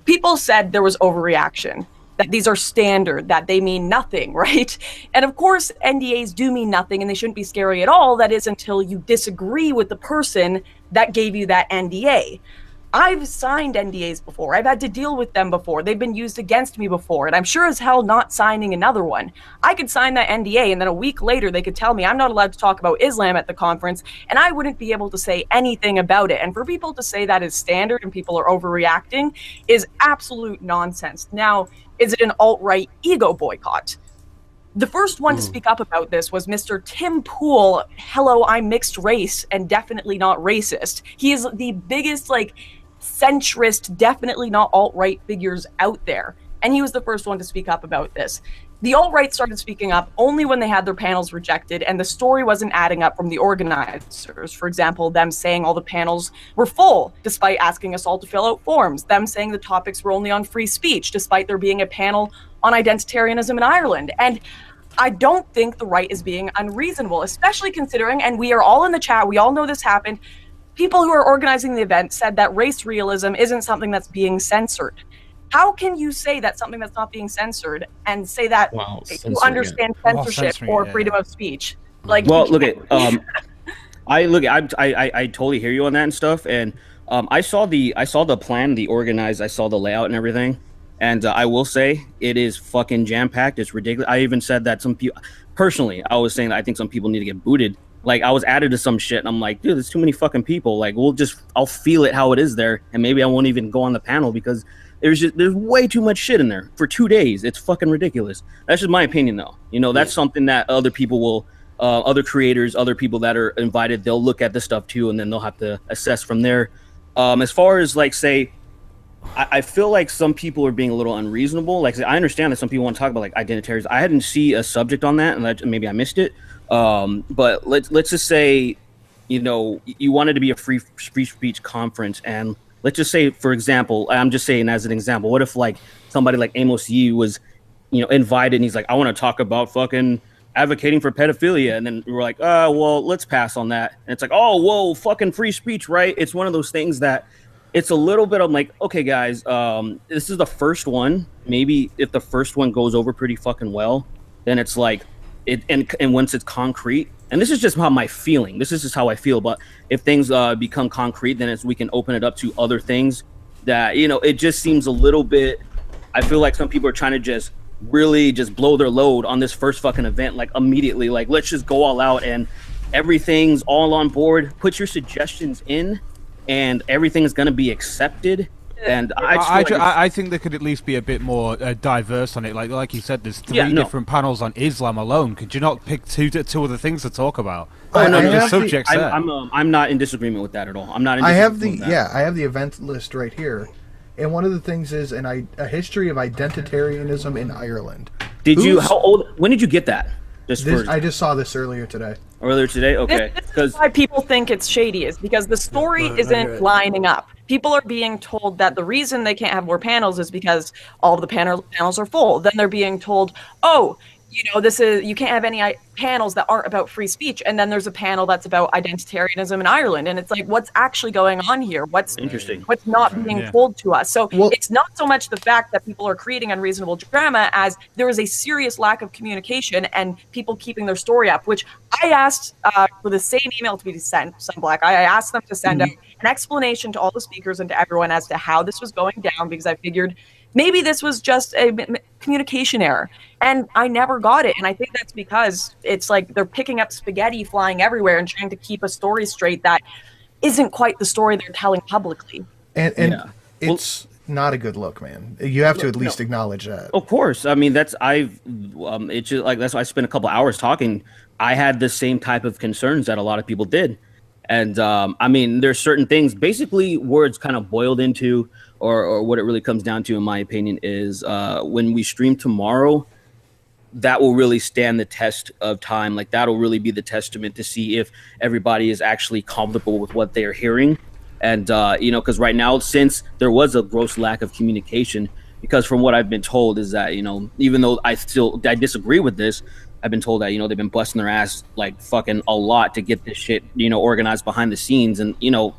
People said there was overreaction, that these are standard, that they mean nothing, right? And of course, NDAs do mean nothing and they shouldn't be scary at all. That is until you disagree with the person that gave you that NDA. I've signed NDAs before. I've had to deal with them before. They've been used against me before, and I'm sure as hell not signing another one. I could sign that NDA, and then a week later they could tell me I'm not allowed to talk about Islam at the conference, and I wouldn't be able to say anything about it. And for people to say that is standard and people are overreacting is absolute nonsense. Now, is it an alt-right ego boycott? The first one to speak up about this was Mr. Tim Pool. Hello, I'm mixed race and definitely not racist. He is the biggest, like, centrist, definitely not alt-right figures out there. And he was the first one to speak up about this. The alt-right started speaking up only when they had their panels rejected and the story wasn't adding up from the organizers. For example, them saying all the panels were full, despite asking us all to fill out forms. Them saying the topics were only on free speech, despite there being a panel on identitarianism in Ireland. And I don't think the right is being unreasonable, especially considering, and we are all in the chat, we all know this happened, people who are organizing the event said that race realism isn't something that's being censored. How can you say that's something that's not being censored and say that you understand censorship or freedom of speech? Like, well, look at I totally hear you on that and stuff. And I saw the plan, the organized, I saw the layout and everything. And I will say it is fucking jam packed. It's ridiculous. I even said that some people, personally, I was saying that I think some people need to get booted. Like, I was added to some shit and I'm like, dude, there's too many fucking people. Like, I'll feel it how it is there. And maybe I won't even go on the panel because there's way too much shit in there for 2 days. It's fucking ridiculous. That's just my opinion though. You know, that's something that other people will, other creators, other people that are invited, they'll look at the stuff too, and then they'll have to assess from there. As far as like, say, I feel like some people are being a little unreasonable. Like, I understand that some people want to talk about like identitarians. I hadn't see a subject on that, and maybe I missed it. But let's just say, you know, you wanted to be a free speech conference, and let's just say, for example, I'm just saying as an example, what if like somebody like Amos Yee was, you know, invited, and he's like, I want to talk about fucking advocating for pedophilia, and then we're like, well, let's pass on that. And it's like, oh, whoa, fucking free speech, right? It's one of those things that. It's a little bit of like, okay, guys, this is the first one. Maybe if the first one goes over pretty fucking well, then it's like, and once it's concrete, and this is just how my feeling, this is just how I feel, but if things become concrete, then we can open it up to other things that, you know, it just seems a little bit, I feel like some people are trying to just really just blow their load on this first fucking event, like immediately, like, let's just go all out and everything's all on board, put your suggestions in, and everything is going to be accepted. And I think there could at least be a bit more diverse on it. Like you said, there's three different panels on Islam alone. Could you not pick two other things to talk about? Oh no, the subjects. I'm not in disagreement with that at all. I'm not. I have the I have the event list right here, and one of the things is a history of identitarianism in Ireland. How old? When did you get that? I just saw this earlier today. Earlier today? Okay. This is why people think it's shady, is because the story isn't lining up. People are being told that the reason they can't have more panels is because all of the panels are full. Then they're being told, oh, you know, you can't have any panels that aren't about free speech. And then there's a panel that's about identitarianism in Ireland. And it's like, what's actually going on here? What's interesting? What's not being told to us? So it's not so much the fact that people are creating unreasonable drama as there is a serious lack of communication and people keeping their story up, which I asked for the same email to be sent, Sunblack. I asked them to send out an explanation to all the speakers and to everyone as to how this was going down, because I figured maybe this was just a communication error. And I never got it. And I think that's because it's like they're picking up spaghetti flying everywhere and trying to keep a story straight that isn't quite the story they're telling publicly. And it's not a good look, man. You have to at least acknowledge that. Of course. I mean, it's just like, that's why I spent a couple hours talking. I had the same type of concerns that a lot of people did. And I mean, there's certain things, basically where it's kind of boiled into, or what it really comes down to, in my opinion, is when we stream tomorrow, that will really stand the test of time. Like, that'll really be the testament to see if everybody is actually comfortable with what they're hearing. And, you know, because right now, since there was a gross lack of communication, because from what I've been told is that, you know, even though I disagree with this, I've been told that, you know, they've been busting their ass like fucking a lot to get this shit, you know, organized behind the scenes. And, you know,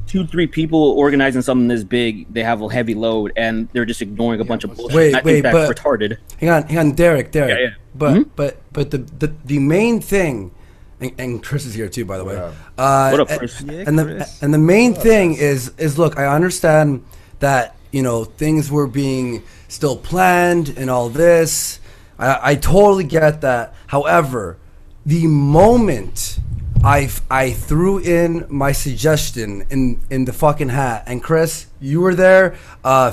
2-3 people organizing something this big, they have a heavy load, and they're just ignoring a bunch of bullshit. I think that's retarded. Hang on, Derek. Yeah. But the main thing and Chris is here too, by the way. What up, Chris? And the main thing is look, I understand that things were being still planned and all this. I totally get that. However, the moment I threw in my suggestion in the fucking hat, and Chris, you were there,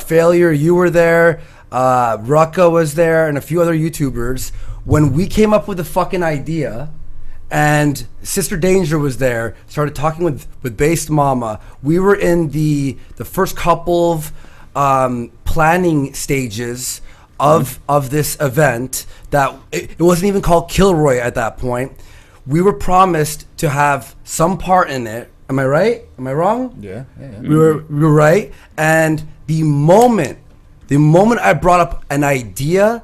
Failure, you were there, Rucka was there, and a few other YouTubers. When we came up with the fucking idea, and Sister Danger was there, started talking with Based Mama. We were in the first couple of planning stages of this event. That it wasn't even called Kilroy at that point. We were promised to have some part in it. Am I right? Am I wrong? Yeah. We were right. And the moment I brought up an idea,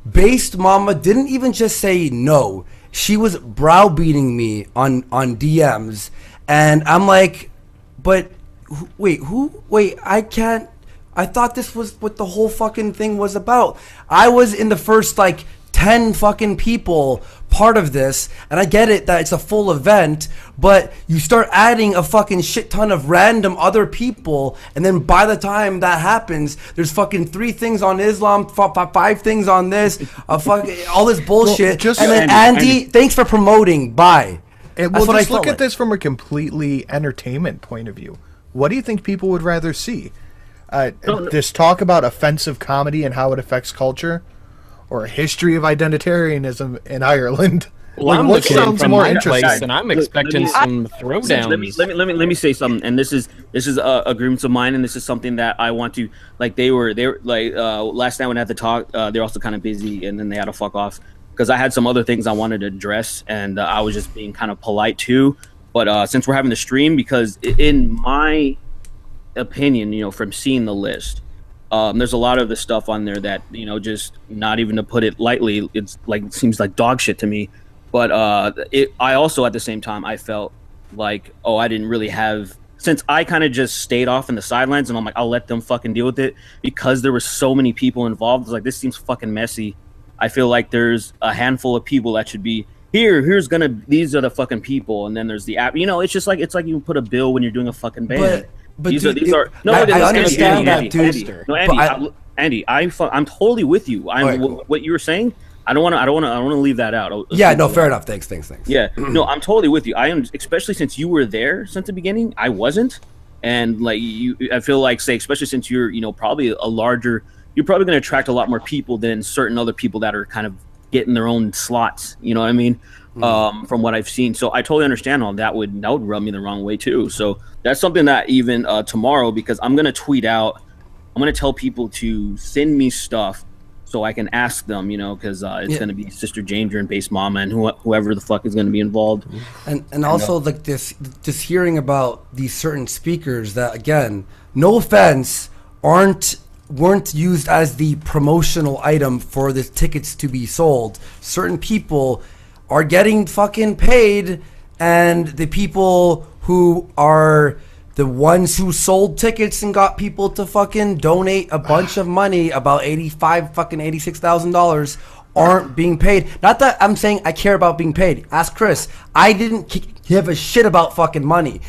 Based Mama didn't even just say no. She was browbeating me on DMs, and I'm like, but wait, I can't. I thought this was what the whole fucking thing was about. I was in the first 10 fucking people part of this, and I get it that it's a full event, but you start adding a fucking shit ton of random other people, and then by the time that happens, there's fucking 3 things on Islam, 5 things on this, all this bullshit. Well, and then Andy, thanks for promoting. Bye. Well, just look at this from a completely entertainment point of view. What do you think people would rather see? This talk about offensive comedy and how it affects culture, or a history of identitarianism in Ireland? Well, I'm what looking sounds from more my interesting? place, and I'm expecting some throwdowns. Let me say something, and this is a grievance of mine, and this is something that I want to they were last night when I had to talk, they're also kind of busy, and then they had to fuck off because I had some other things I wanted to address, and I was just being kind of polite too. But since we're having the stream, because in my opinion, from seeing the list, there's a lot of the stuff on there that just not even to put it lightly, it seems like dog shit to me. But I also at the same time I felt like, I didn't really have, since I kind of just stayed off in the sidelines, and I'm like, I'll let them fucking deal with it, because there were so many people involved. It's like, this seems fucking messy. I feel like there's a handful of people that should be these are the fucking people, and then there's the app. It's just like you put a bill when you're doing a fucking band. But these dude, are I understand that, dude. Andy, I'm totally with you. What you were saying, I don't want to leave that out. Yeah, no, fair enough. Thanks. Yeah, no, I'm totally with you. I am, especially since you were there since the beginning. I wasn't, and I feel like, especially since you're, probably you're probably going to attract a lot more people than certain other people that are kind of getting their own slots. You know what I mean? From what I've seen, so I totally understand all that would rub me the wrong way too. So that's something that even tomorrow, because I'm gonna tweet out, I'm gonna tell people to send me stuff so I can ask them, because it's gonna be Sister Danger and Based Mama and whoever the fuck is gonna be involved. And also this, just hearing about these certain speakers that, again, no offense, weren't used as the promotional item for the tickets to be sold. Certain people are getting fucking paid, and the people who are the ones who sold tickets and got people to fucking donate a bunch of money, about $86,000, aren't being paid. Not that I'm saying I care about being paid. Ask Chris. I didn't give a shit about fucking money.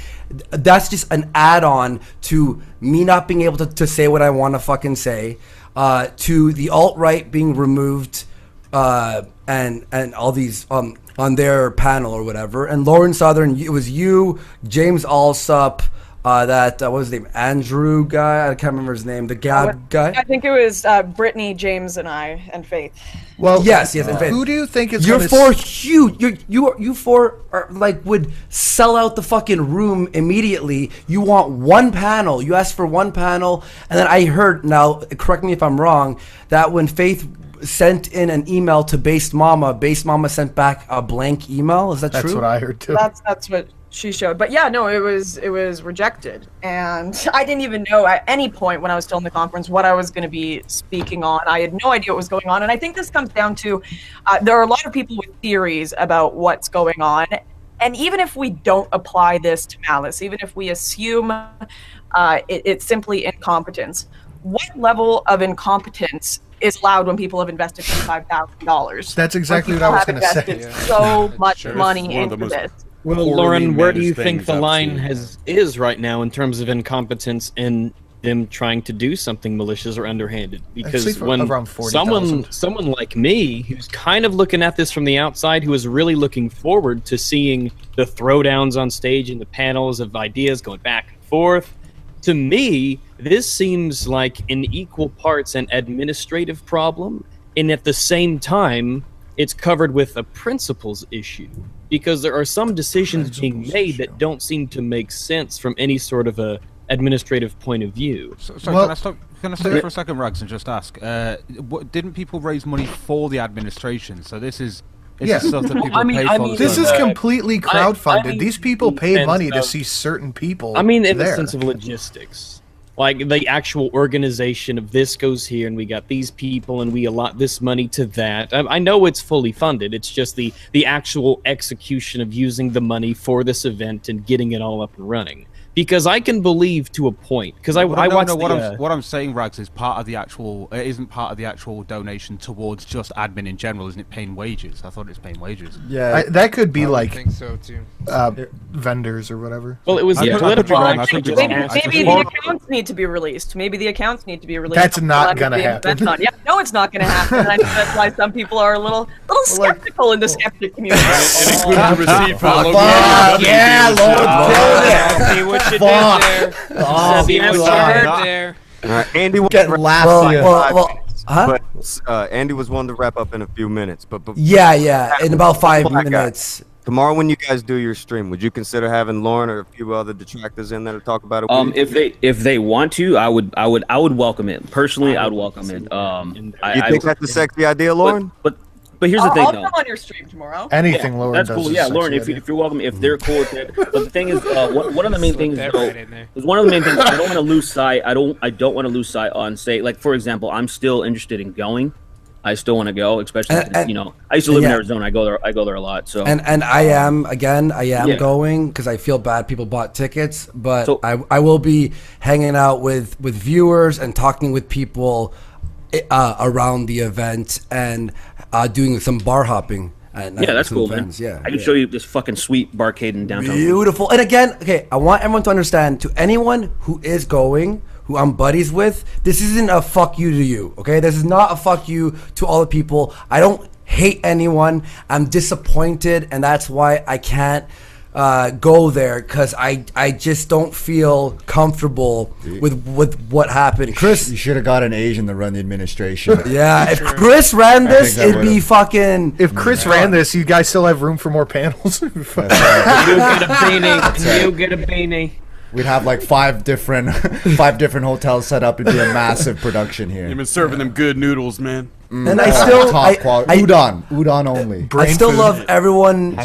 That's just an add-on to me not being able to say what I want to fucking say, to the alt-right being removed, and all these on their panel or whatever. And Lauren Southern, it was you, James Alsop, what was his name, Andrew guy, I can't remember his name, the Gab guy. I think it was Brittany, James, and I, and Faith. Well, yes, and Faith. Who do you think is you're for huge? You four are would sell out the fucking room immediately. You want one panel. You asked for one panel, and then I heard, now correct me if I'm wrong, that when Faith sent in an email to Based Mama sent back a blank email. Is that true? That's what I heard too. That's what she showed. But yeah, no, it was rejected, and I didn't even know at any point when I was still in the conference what I was going to be speaking on. I had no idea what was going on, and I think this comes down to there are a lot of people with theories about what's going on, and even if we don't apply this to malice, even if we assume it's simply incompetence, what level of incompetence is allowed when people have invested $25,000. That's exactly what I was going to say. So much money into this. Well, Lauren, where do you think the line is right now in terms of incompetence and them trying to do something malicious or underhanded? Because when someone like me, who's kind of looking at this from the outside, who is really looking forward to seeing the throwdowns on stage and the panels of ideas going back and forth, to me, this seems like in equal parts an administrative problem, and at the same time, it's covered with a principles issue. Because there are some decisions being made that don't seem to make sense from any sort of a administrative point of view. So can I stop for a second, Rags, and just ask? Didn't people raise money for the administration? So this is stuff that people pay for. This is completely crowdfunded. These people paid money to see certain people. I mean, in the sense of logistics. Like, the actual organization of this goes here, and we got these people, and we allot this money to that. I know it's fully funded. It's just the actual execution of using the money for this event and getting it all up and running. Because I can believe to a point. Because I watched what I'm saying, Rags, is part of the actual. It isn't part of the actual donation towards just admin in general, isn't it? Paying wages. I thought it's paying wages. Yeah, that could be like. I think so too. Vendors or whatever. Well, it was political. Maybe the accounts need to be released. Maybe the accounts need to be released. That's not gonna happen. Yeah, no, it's not gonna happen. And I know that's why some people are a little skeptical in the skeptic community. It includes a receipt for the local. Yeah, Lord, See what you did there. See what you did there. Andy was getting laughed. But Andy was one to wrap up in a few minutes. But yeah, in about 5 minutes. Tomorrow, when you guys do your stream, would you consider having Lauren or a few other detractors in there to talk about it? If they want to, I would welcome it. Personally, I would welcome it. You think that's a sexy idea, Lauren? But here's the thing, I'll though. come on your stream tomorrow. Anything Lauren that's does cool. is Yeah, sexy Lauren, if you're welcome, if they're cool with it. But the thing is, one of the main things, though, is one of the main things. I don't want to lose sight. I don't want to lose sight on stage. Like, for example, I'm still interested in going. I still want to go, especially I used to live in Arizona. I go there a lot. So and I am going because I feel bad people bought tickets, but I will be hanging out with viewers and talking with people around the event and doing some bar hopping. That's cool, friends. Man. I can show you this fucking sweet barcade in downtown. Beautiful. And again, okay, I want everyone to understand, to anyone who is going, who I'm buddies with, this isn't a fuck you to you, okay? This is not a fuck you to all the people. I don't hate anyone. I'm disappointed, and that's why I can't go there, because I just don't feel comfortable with what happened. Chris, you should have got an Asian to run the administration. Yeah, if Chris ran this, it'd be fucking. If Chris ran this, you guys still have room for more panels. You get a beanie. You get a beanie. We'd have like five different hotels set up. It'd be a massive production here. You've been serving them good noodles, man. And I still top quality udon only. I still love everyone.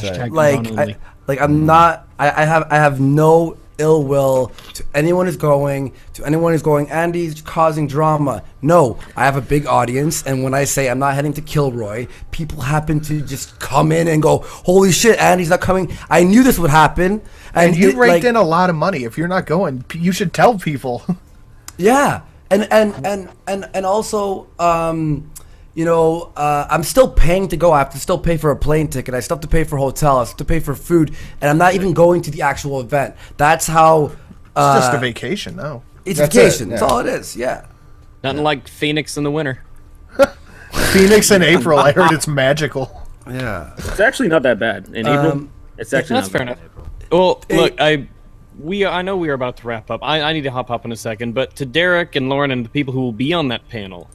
I'm not. I have no ill will to anyone who's going. To anyone who's going, Andy's causing drama. No, I have a big audience, and when I say I'm not heading to Kilroy, people happen to just come in and go, "Holy shit, Andy's not coming!" I knew this would happen. And you raked in a lot of money. If you're not going, you should tell people. Yeah, and also, I'm still paying to go. I have to still pay for a plane ticket. I still have to pay for hotel. I have to pay for food, and I'm not even going to the actual event. That's how. It's just a vacation, no. It's vacation. That's all it is. Yeah. Nothing like Phoenix in the winter. Phoenix in April. I heard it's magical. Yeah. It's actually not that bad in April. It's actually that's fair enough. Well, look, I know we are about to wrap up. I need to hop up in a second, but to Derek and Lauren and the people who will be on that panel,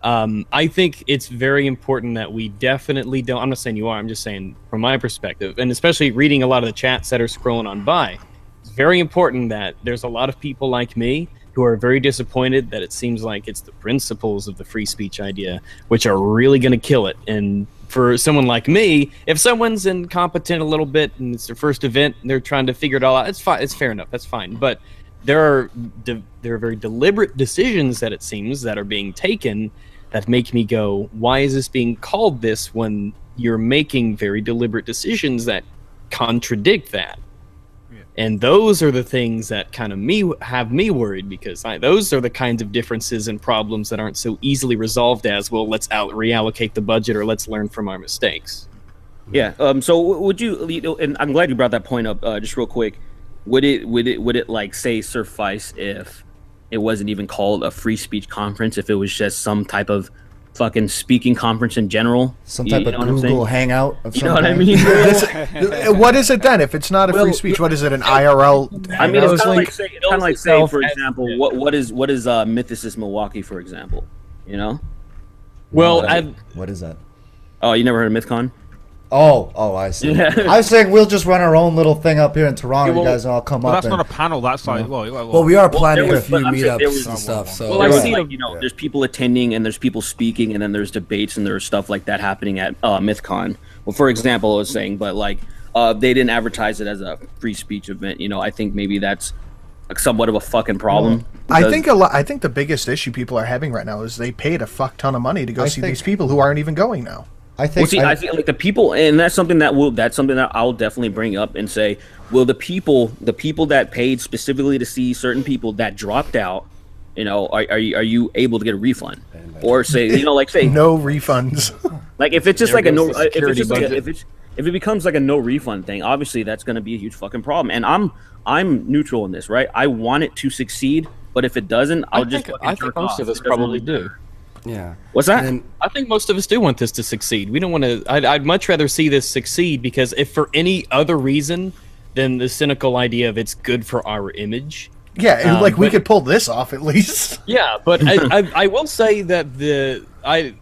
I think it's very important that we definitely don't. I'm not saying you are. I'm just saying from my perspective, and especially reading a lot of the chats that are scrolling on by, it's very important that there's a lot of people like me who are very disappointed that it seems like it's the principles of the free speech idea which are really going to kill it. And for someone like me, if someone's incompetent a little bit and it's their first event and they're trying to figure it all out, it's fine. It's fair enough. That's fine. But there are very deliberate decisions that it seems that are being taken that make me go, why is this being called this when you're making very deliberate decisions that contradict that? And those are the things that kind of have me worried, because those are the kinds of differences and problems that aren't so easily resolved as, well, let's reallocate the budget or let's learn from our mistakes. Yeah. So would you, and I'm glad you brought that point up. Just real quick, would it like say suffice if it wasn't even called a free speech conference, if it was just some type of fucking speaking conference in general, some type of Google Hangout of some you know what I mean? What is it then? If it's not a free speech, what is it? An IRL? I mean, it's kind of like say, for example, what is Mythicist Milwaukee, for example? You know? Well, what is that? Oh, you never heard of MythCon? Oh, I see. Yeah. I was saying we'll just run our own little thing up here in Toronto. You guys all come up. That's not a panel. That's like, well, we are planning a few meetups and stuff. So, well, I see, like, there's people attending and there's people speaking and then there's debates and there's stuff like that happening at MythCon. Well, for example, I was saying, but like, they didn't advertise it as a free speech event. You know, I think maybe that's like somewhat of a fucking problem. I think the biggest issue people are having right now is they paid a fuck ton of money to go see these people who aren't even going now. I think like the people, and that's something that I'll definitely bring up and say, will the people that paid specifically to see certain people that dropped out, you know, are you able to get a refund, or say, you know, like say no refunds? Like if it's just like a no, if it becomes like a no refund thing, obviously that's going to be a huge fucking problem. And I'm neutral in this, right? I want it to succeed, but if it doesn't, I think most of us probably do. Yeah. What's that? I think most of us do want this to succeed. We don't want to. I'd much rather see this succeed, because if for any other reason than the cynical idea of it's good for our image. Yeah, we could pull this off at least. Yeah, but I will say that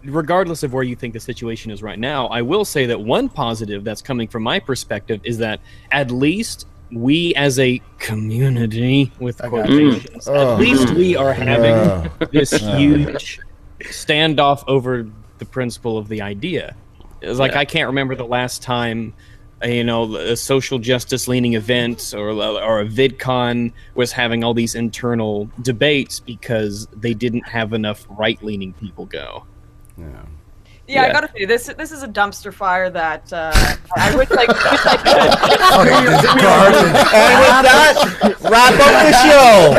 regardless of where you think the situation is right now, I will say that one positive that's coming from my perspective is that at least we as a community, with quotations, at least we are having this huge standoff over the principle of the idea. It's like, I can't remember the last time a social justice leaning event or a VidCon was having all these internal debates because they didn't have enough right leaning people go. Yeah, I gotta say, this is a dumpster fire that I wish I could. And with that, wrap up the show.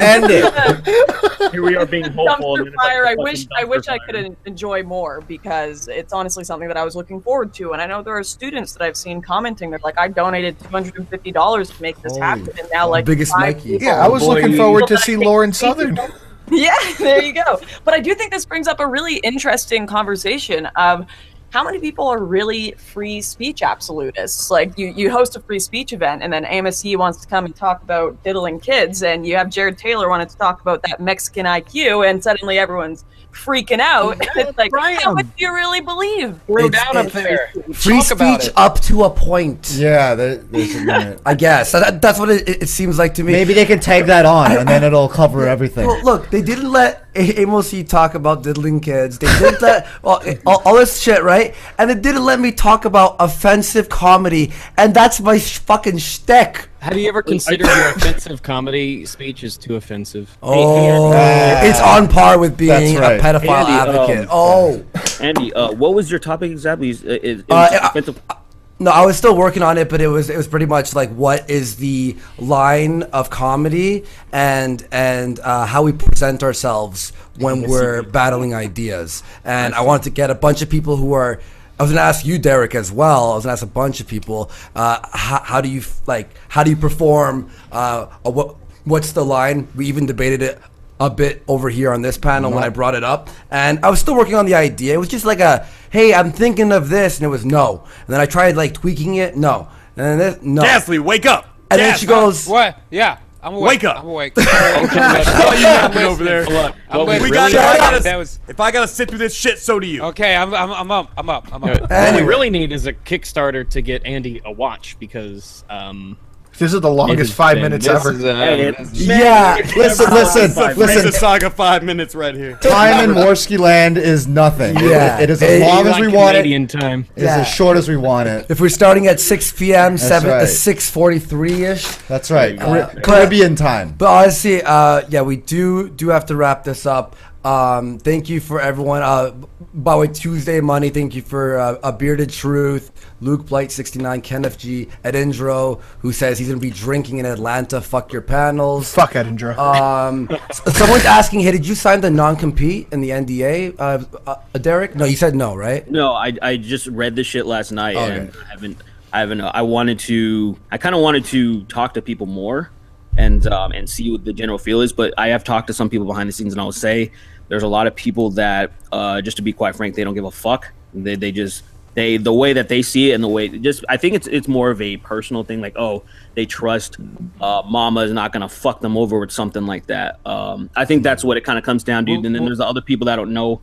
End it. Here we are being hopeful. Dumpster fire. I wish I could enjoy more, because it's honestly something that I was looking forward to. And I know there are students that I've seen commenting. They're like, I donated $250 to make this happen, and now like biggest Mikey. Yeah, I was looking forward to see Lauren Southern. Yeah, there you go. But I do think this brings up a really interesting conversation of how many people are really free speech absolutists. Like, you host a free speech event, and then Amos Yee wants to come and talk about diddling kids, and you have Jared Taylor wanted to talk about that Mexican IQ, and suddenly everyone's freaking out. It's like, how much do you really believe? Throw down up there. Free speech up to a point. Yeah, there's a limit. I guess that's what it seems like to me. Maybe they can tag that on, and then it'll cover everything. Well, look, they didn't let Amos Yee talk about diddling kids. They didn't let all this shit, right? And they didn't let me talk about offensive comedy, and that's my fucking shtick. Have you ever considered your offensive comedy speech is too offensive? Oh, it's on par with being a pedophile advocate. Andy, what was your topic exactly? No, I was still working on it, but it was pretty much like, what is the line of comedy and how we present ourselves when we're battling ideas. And I wanted to get a bunch of people who are. I was gonna ask you, Derek, as well. I was gonna ask a bunch of people. How do you perform? What's the line? We even debated it a bit over here on this panel when I brought it up, and I was still working on the idea. It was just like hey, I'm thinking of this, and it was no. And then I tried like tweaking it, no. And then this, no. Gasly, wake up! And then she goes, "What? Yeah, I'm awake. Wake up! I'm awake." What you yapping over there? If I gotta sit through this shit, so do you. Okay, I'm up. What we really need is a Kickstarter to get Andy a watch, because this is the longest 5 minutes ever. Yeah, listen. The saga 5 minutes right here. Time in Warski land is nothing. Yeah, it is as long as we want it. Canadian time. It's as short as we want it. If we're starting at 6 p.m., 6:43 ish. That's right. Caribbean time. But honestly, we do have to wrap this up. Thank you for everyone. by the way, Tuesday Money, thank you for A Bearded Truth, Luke Blight 69, Kenneth G, Edindro, who says he's gonna be drinking in Atlanta. Fuck your panels. Fuck Edindro. Someone's asking, hey, did you sign the non-compete in the NDA, Derek? No, you said no, right? No, I just read this shit last night, and I haven't. I kind of wanted to talk to people more, and see what the general feel is. But I have talked to some people behind the scenes, and I will say there's a lot of people that, just to be quite frank, they don't give a fuck. The way that they see it, and the way I think it's more of a personal thing. Like, oh, they trust Mama is not gonna fuck them over with something like that. I think that's what it kind of comes down to. And then there's the other people that don't know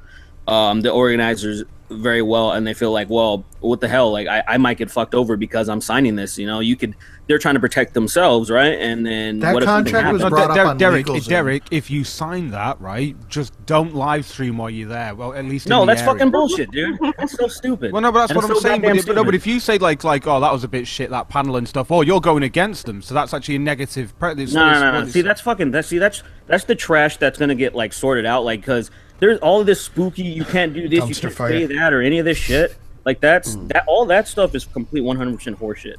the organizers very well, and they feel like, well, what the hell? Like, I might get fucked over because I'm signing this. They're trying to protect themselves, right? And then that contract was brought up on Derek, if you sign that, right, just don't live stream while you're there. Well, at least that's fucking bullshit, dude. That's so stupid. Well, no, but that's what I'm saying. But if you say like, oh, that was a bit shit, that panel and stuff. Oh, you're going against them, so that's actually a negative. No. See, that's the trash that's gonna get like sorted out, like, because there's all of this spooky. You can't do this. You can't say that or any of this shit. Like all that stuff is complete 100% horseshit.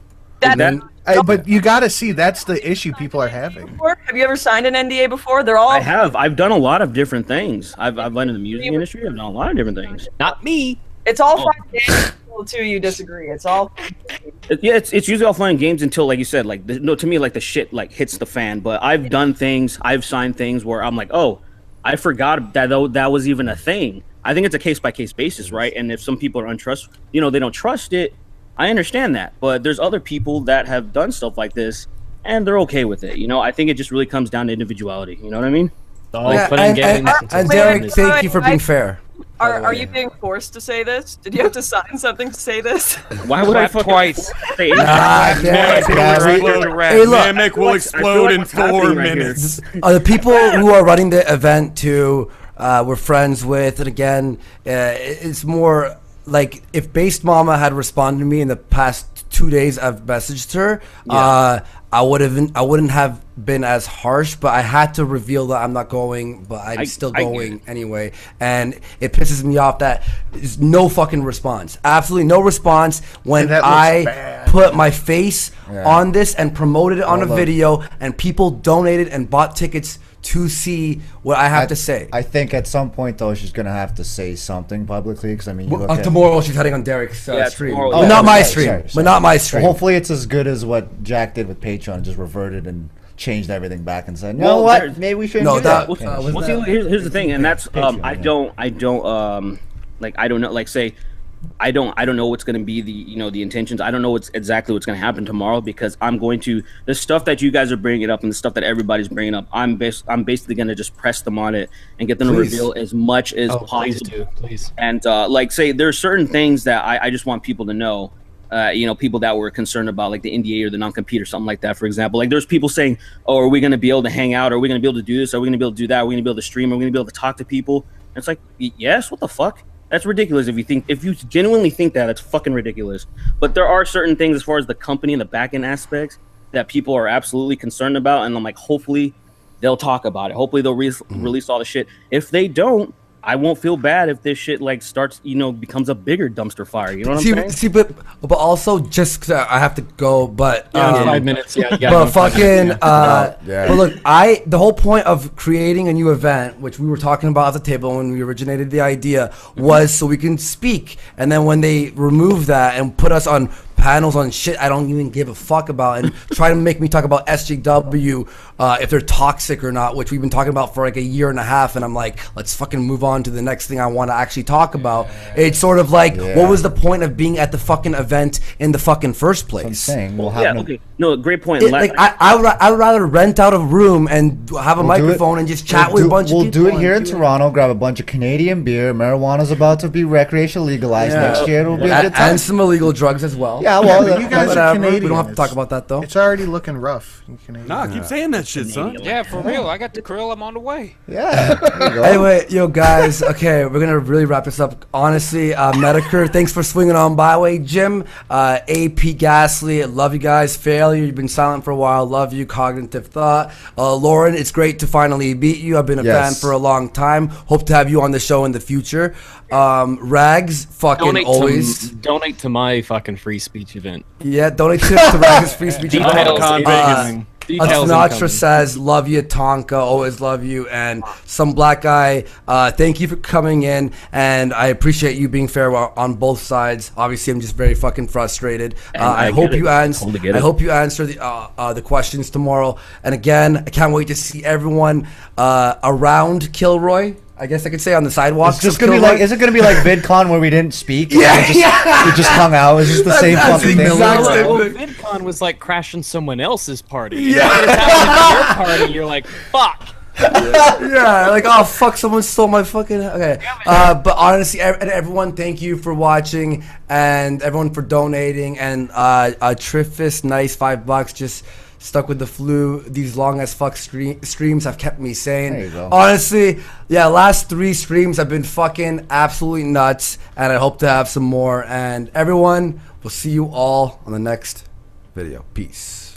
But you got to see that's the issue people are having. Have you ever signed an NDA before? They're all. I have. I've done a lot of different things. I've been in the music industry. I've done a lot of different things. Not me. It's all fun games until two you disagree. It's all. It's usually all fun and games until, like you said, like to me, like the shit like hits the fan. But I've done things. I've signed things where I'm like, oh, I forgot that was even a thing. I think it's a case by case basis, right? And if some people are they don't trust it. I understand that, but there's other people that have done stuff like this, and they're okay with it. I think it just really comes down to individuality. You know what I mean? And Derek, thank you for being fair. Are you being forced to say this? Did you have to sign something to say this? Why would I twice? Hey, look, Mimic will explode in 4 minutes. The people who are running the event too, we're friends with, and again, it's more like if Based Mama had responded to me in the past 2 days, I've messaged her. I wouldn't have been as harsh, but I had to reveal that I'm not going, but I'm still going anyway. And it pisses me off that there's no fucking response. Absolutely no response when I put my face on this and promoted it on a video, and people donated and bought tickets to see what I have to say. I think at some point though she's gonna have to say something publicly, because I mean, tomorrow she's heading on Derek's stream. Not my stream. Well, hopefully it's as good as what Jack did with Patreon, just reverted and changed everything back and said, you know what, maybe we shouldn't do that. Here's the thing, and that's I don't know, like, say I don't know what's going to be the intentions. I don't know exactly what's going to happen tomorrow, because the stuff that you guys are bringing up and the stuff that everybody's bringing up, I'm basically going to just press them on it and get them to reveal as much as possible. Please. And like, say there's certain things that I just want people to know. People that were concerned about, like the NDA or the non-compete or something like that, for example. Like, there's people saying, oh, are we going to be able to hang out? Are we going to be able to do this? Are we going to be able to do that? Are we going to be able to stream? Are we going to be able to talk to people? And it's like, yes, what the fuck? That's ridiculous. If you genuinely think that's fucking ridiculous. But there are certain things as far as the company and the back-end aspects that people are absolutely concerned about, and I'm like, hopefully they'll talk about it. Hopefully they'll release all the shit. If they don't, I won't feel bad if this shit like starts, becomes a bigger dumpster fire. You know what I'm saying? But also, just 'cause I have to go, but 5 minutes. But fucking, but look, the whole point of creating a new event, which we were talking about at the table when we originated the idea, was so we can speak. And then when they remove that and put us on panels on shit I don't even give a fuck about, and try to make me talk about SJW if they're toxic or not, which we've been talking about for like a year and a half, and I'm like, let's fucking move on to the next thing I want to actually talk about. It's sort of like, what was the point of being at the fucking event in the fucking first place? I'm saying, no, great point. I would rather rent out a room and have a microphone and just chat with a bunch of people. We'll do it here in Toronto, grab a bunch of Canadian beer. Marijuana's about to be recreational legalized next year. It'll be a good time. And some illegal drugs as well. Yeah, well, you guys are Canadian. We don't have to talk about that though. It's already looking rough. Nah, keep saying that shit, son. Yeah, for real. I got the krill. I'm on the way. Yeah. Anyway, yo guys, okay, we're gonna really wrap this up. Honestly, Medicare, thanks for swinging on by. Way, Jim, AP Ghastly, love you guys. Failure, you've been silent for a while. Love you. Cognitive Thought, Lauren, it's great to finally beat you. I've been a fan for a long time. Hope to have you on the show in the future. Rags, fucking always donate to my fucking free speech event. Yeah, donate to Rags' free speech event. Sinatra says, love you, Tonka, always love you. And some black guy, thank you for coming in, and I appreciate you being fair on both sides. Obviously, I'm just very fucking frustrated. I hope you answer the questions tomorrow. And again, I can't wait to see everyone around Kilroy. I guess I could say on the sidewalks. It's just gonna be like, is it gonna be like VidCon where we didn't speak? Yeah, we just hung out. It's just the same fucking thing. VidCon was like crashing someone else's party. Yeah, it's happening to your party. You're like, fuck. Yeah, like, oh fuck, someone stole my fucking. Okay, but honestly, everyone, thank you for watching, and everyone for donating, and Triffus, nice $5, just. Stuck with the flu. These long as fuck streams have kept me sane. There you go. Honestly, yeah, last 3 streams have been fucking absolutely nuts, and I hope to have some more. And everyone, we'll see you all on the next video. Peace.